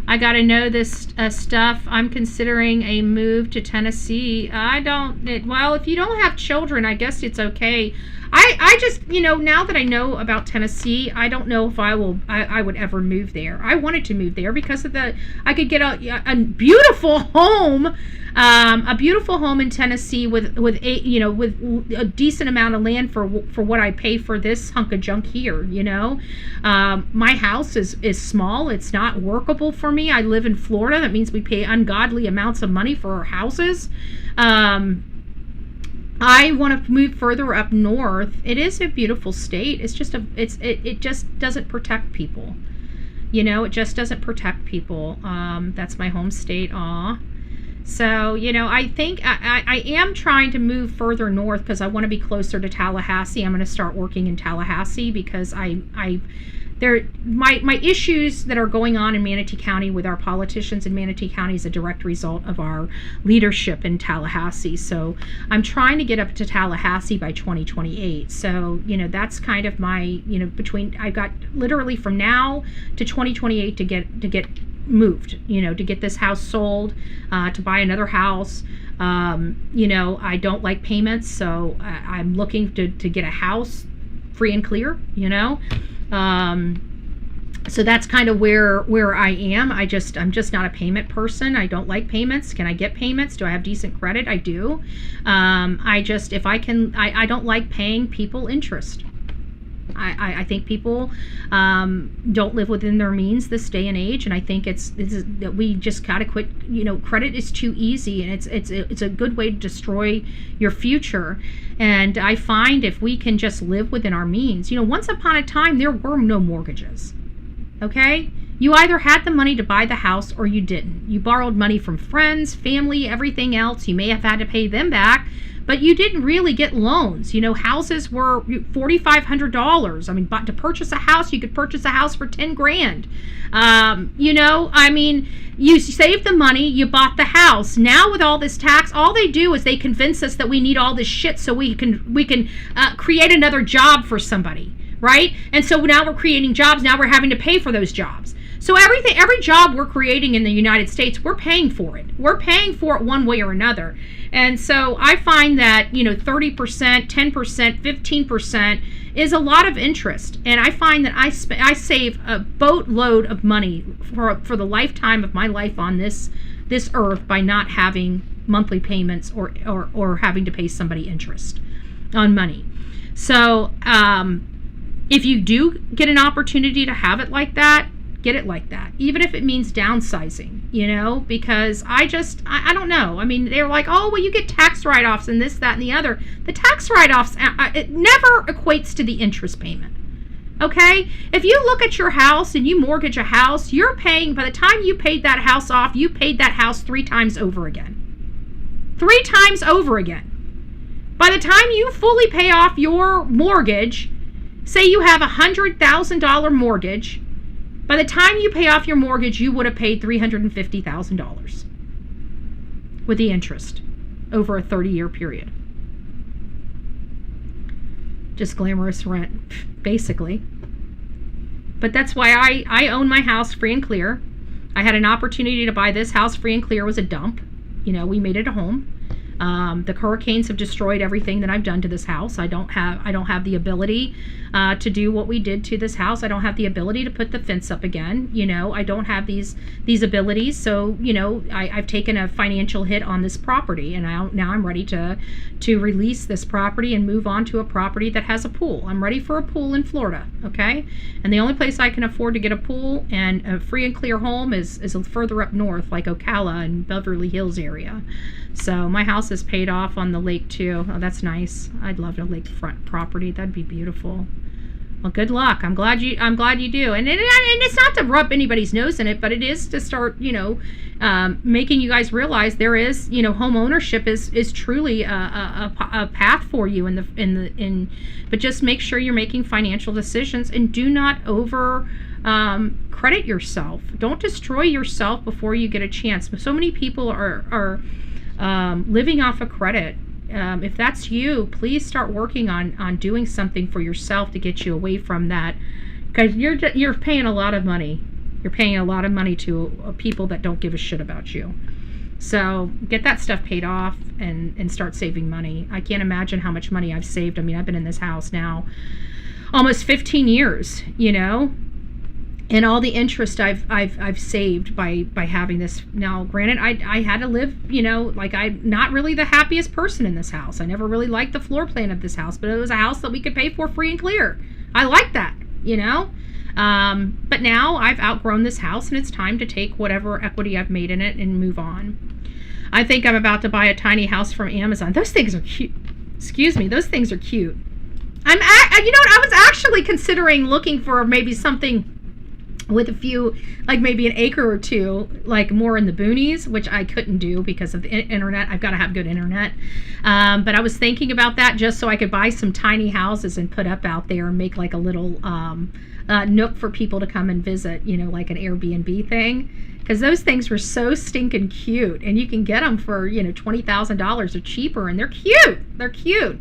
I got to know this stuff. I'm considering a move to Tennessee. Well, if you don't have children, I guess it's okay. I just, now that I know about Tennessee, I don't know if I would ever move there. I wanted to move there because of I could get a beautiful home, in Tennessee with a decent amount of land for what I pay for this hunk of junk here. My house is small. It's not workable for me. I live in Florida. That means we pay ungodly amounts of money for our houses. I want to move further up north. It is a beautiful state. It's just it just doesn't protect people. It just doesn't protect people. That's my home state. So, I think I am trying to move further north because I want to be closer to Tallahassee. I'm going to start working in Tallahassee because my issues that are going on in Manatee County with our politicians in Manatee County is a direct result of our leadership in Tallahassee. So I'm trying to get up to Tallahassee by 2028. So, that's kind of my, I've got literally from now to 2028 to get moved, to get this house sold, to buy another house. I don't like payments, so I'm looking to get a house free and clear, so that's kind of where I am. I'm just not a payment person. I don't like payments. Can I get payments? Do I have decent credit? I do. If I can, I don't like paying people interest. I think people don't live within their means this day and age, and I think it's that we just gotta quit. Credit is too easy, and it's a good way to destroy your future. And I find if we can just live within our means, once upon a time there were no mortgages. Okay, you either had the money to buy the house or you didn't. You borrowed money from friends, family, everything else. You may have had to pay them back, but you didn't really get loans. Houses were $4,500. I mean, but to purchase a house, you could purchase a house for $10,000. You saved the money, you bought the house. Now with all this tax, all they do is they convince us that we need all this shit so we can create another job for somebody, right? And so now we're creating jobs. Now we're having to pay for those jobs. So every job we're creating in the United States, we're paying for it. We're paying for it one way or another. And so I find that, 30%, 10%, 15% is a lot of interest. And I find that I save a boatload of money for the lifetime of my life on this earth by not having monthly payments or having to pay somebody interest on money. So if you do get an opportunity to have it like that, get it like that, even if it means downsizing, because I don't know. I mean, they're like, oh, well, you get tax write-offs and this, that, and the other. The tax write-offs, it never equates to the interest payment. Okay? If you look at your house and you mortgage a house, you're paying, by the time you paid that house off, you paid that house 3 times over again. 3 times over again. By the time you fully pay off your mortgage, say you have a $100,000 mortgage, by the time you pay off your mortgage, you would have paid $350,000 with the interest over a 30-year period. Just glamorous rent, basically. But that's why I own my house free and clear. I had an opportunity to buy this house free and clear. It was a dump. We made it a home. The hurricanes have destroyed everything that I've done to this house. I don't have the ability to do what we did to this house. I don't have the ability to put the fence up again. I don't have these abilities. So I've taken a financial hit on this property, and now I'm ready to release this property and move on to a property that has a pool. I'm ready for a pool in Florida. Okay, and the only place I can afford to get a pool and a free and clear home is further up north, like Ocala and Beverly Hills area. So my house is paid off on the lake too. Oh, that's nice. I'd love a lakefront property. That'd be beautiful. Well, good luck. I'm glad you do. And it's not to rub anybody's nose in it, but it is to start, making you guys realize there is, home ownership is truly a path for you but just make sure you're making financial decisions and do not over credit yourself. Don't destroy yourself before you get a chance. So many people are living off of credit. If that's you, please start working on doing something for yourself to get you away from that, because you're paying a lot of money. You're paying a lot of money to people that don't give a shit about you. So get that stuff paid off and start saving money. I can't imagine how much money I've saved. I mean, I've been in this house now almost 15 years, and all the interest I've saved by having this. Now, granted, I had to live, I'm not really the happiest person in this house. I never really liked the floor plan of this house, but it was a house that we could pay for free and clear. I like that, But now I've outgrown this house, and it's time to take whatever equity I've made in it and move on. I think I'm about to buy a tiny house from Amazon. Those things are cute. Excuse me, those things are cute. I was actually considering looking for maybe something with a few, like maybe an acre or two, like more in the boonies, which I couldn't do because of the internet. I've got to have good internet. But I was thinking about that just so I could buy some tiny houses and put up out there and make like a little nook for people to come and visit, you know, like an Airbnb thing. Because those things were so stinking cute, and you can get them for, you know, $20,000 or cheaper, and they're cute. They're cute.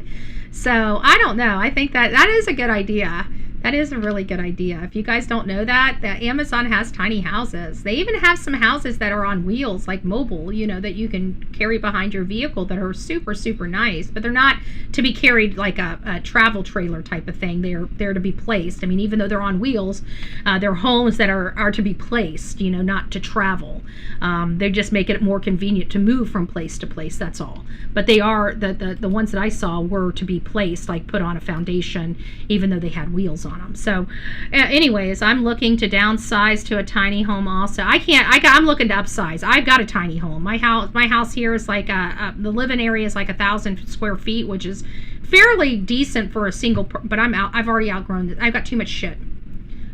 So I don't know. I think that is a good idea. That is a really good idea. If you guys don't know that Amazon has tiny houses. They even have some houses that are on wheels, like mobile, you know, that you can carry behind your vehicle that are super, super nice. But they're not to be carried like a travel trailer type of thing. They're to be placed. I mean, even though they're on wheels, they're homes that are to be placed, you know, not to travel. They just make it more convenient to move from place to place, that's all. But they are, the ones that I saw were to be placed, like put on a foundation, even though they had wheels on them. So anyways, I'm looking to downsize to a tiny home also. I'm looking to upsize. I've got a tiny home. My house here is like the living area is like 1,000 square feet, which is fairly decent for a single but I've already outgrown it. I've got too much shit.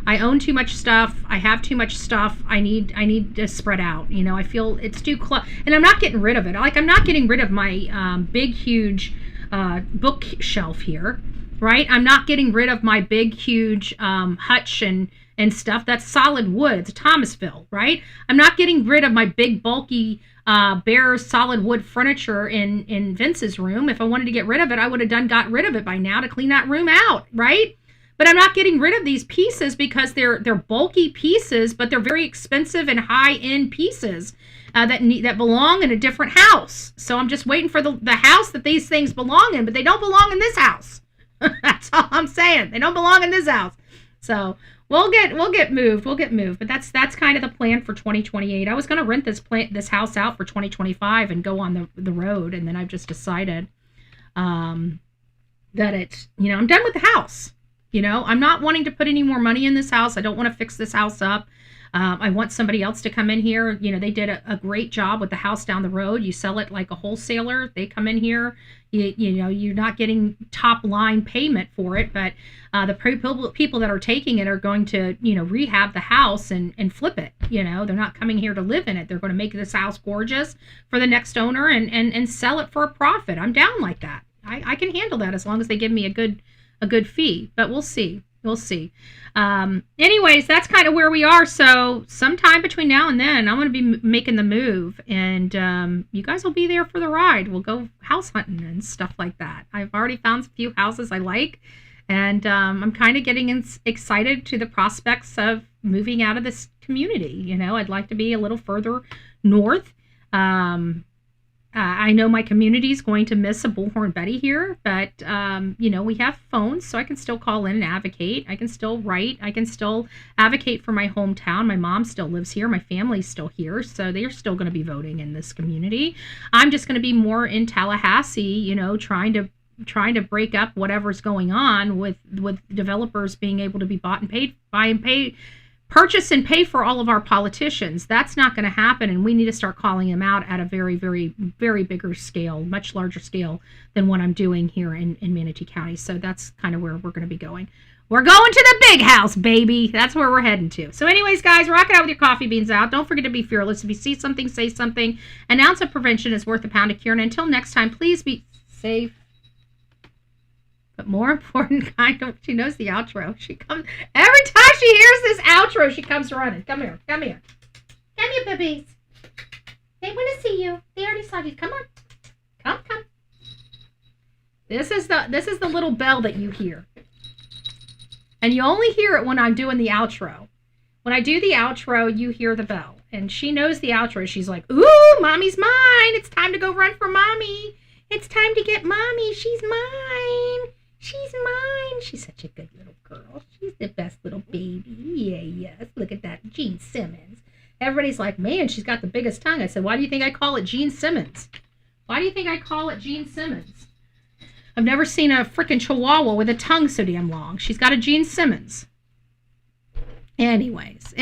I own too much stuff. I have too much stuff. I need to spread out. You know, I feel it's too and I'm not getting rid of it. Like, I'm not getting rid of my big, huge bookshelf here, right? I'm not getting rid of my big, huge hutch and stuff. That's solid wood. It's a Thomasville, right? I'm not getting rid of my big, bulky, bare, solid wood furniture in Vince's room. If I wanted to get rid of it, I would have got rid of it by now to clean that room out, right? But I'm not getting rid of these pieces because they're bulky pieces, but they're very expensive and high-end pieces that belong in a different house. So I'm just waiting for the house that these things belong in, but they don't belong in this house. That's all I'm saying. They don't belong in this house. So we'll get moved. We'll get moved. But that's kind of the plan for 2028. I was going to rent this house out for 2025 and go on the road, and then I've just decided that it's, you know, I'm done with the house. You know, I'm not wanting to put any more money in this house. I don't want to fix this house up. I want somebody else to come in here. You know, they did a great job with the house down the road. You sell it like a wholesaler. They come in here. You know, you're not getting top line payment for it, but the people that are taking it are going to, you know, rehab the house and flip it. You know, they're not coming here to live in it. They're going to make this house gorgeous for the next owner and sell it for a profit. I'm down like that. I can handle that as long as they give me a good fee, but we'll see. Anyways, that's kind of where we are. So sometime between now and then, I'm going to be making the move, and you guys will be there for the ride. We'll go house hunting and stuff like that. I've already found a few houses I like, and I'm kind of getting excited to the prospects of moving out of this community. You know, I'd like to be a little further north. I know my community is going to miss a Bullhorn Betty here, but, you know, we have phones, so I can still call in and advocate. I can still write. I can still advocate for my hometown. My mom still lives here. My family's still here, so they're still going to be voting in this community. I'm just going to be more in Tallahassee, you know, trying to break up whatever's going on with developers being able to be bought and purchase and pay for all of our politicians. That's not going to happen, and we need to start calling them out at a very, very, very bigger scale, much larger scale than what I'm doing here in Manatee County. So that's kind of where we're going to be going. We're going to the big house, baby. That's where we're heading to. So anyways, guys, rock it out with your coffee beans out. Don't forget to be fearless. If you see something, say something. An ounce of prevention is worth a pound of cure. And until next time, please be safe. But more important, she knows the outro. She comes, every time she hears this outro, she comes running. Come here. Come here, babies. They want to see you. They already saw you. Come on. Come. This is the little bell that you hear. And you only hear it when I'm doing the outro. When I do the outro, you hear the bell. And she knows the outro. She's like, ooh, mommy's mine. It's time to go run for mommy. It's time to get mommy. She's mine. She's mine. She's such a good little girl. She's the best little baby. Yeah, yes. Look at that. Gene Simmons. Everybody's like, man, she's got the biggest tongue. I said, why do you think I call it Gene Simmons? Why do you think I call it Gene Simmons? I've never seen a freaking chihuahua with a tongue so damn long. She's got a Gene Simmons. Anyways,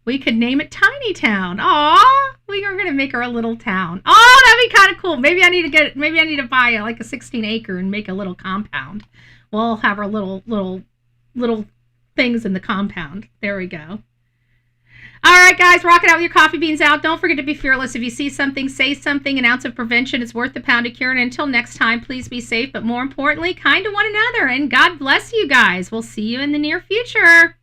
we could name it Tiny Town. Aw, we are gonna make her a little town. Oh, that'd be kind of cool. Maybe I need to buy a 16 acre and make a little compound. We'll have our little things in the compound. There we go. All right, guys, rock it out with your coffee beans out. Don't forget to be fearless. If you see something, say something. An ounce of prevention is worth the pound of cure. And until next time, please be safe, but more importantly, kind to one another. And God bless you guys. We'll see you in the near future.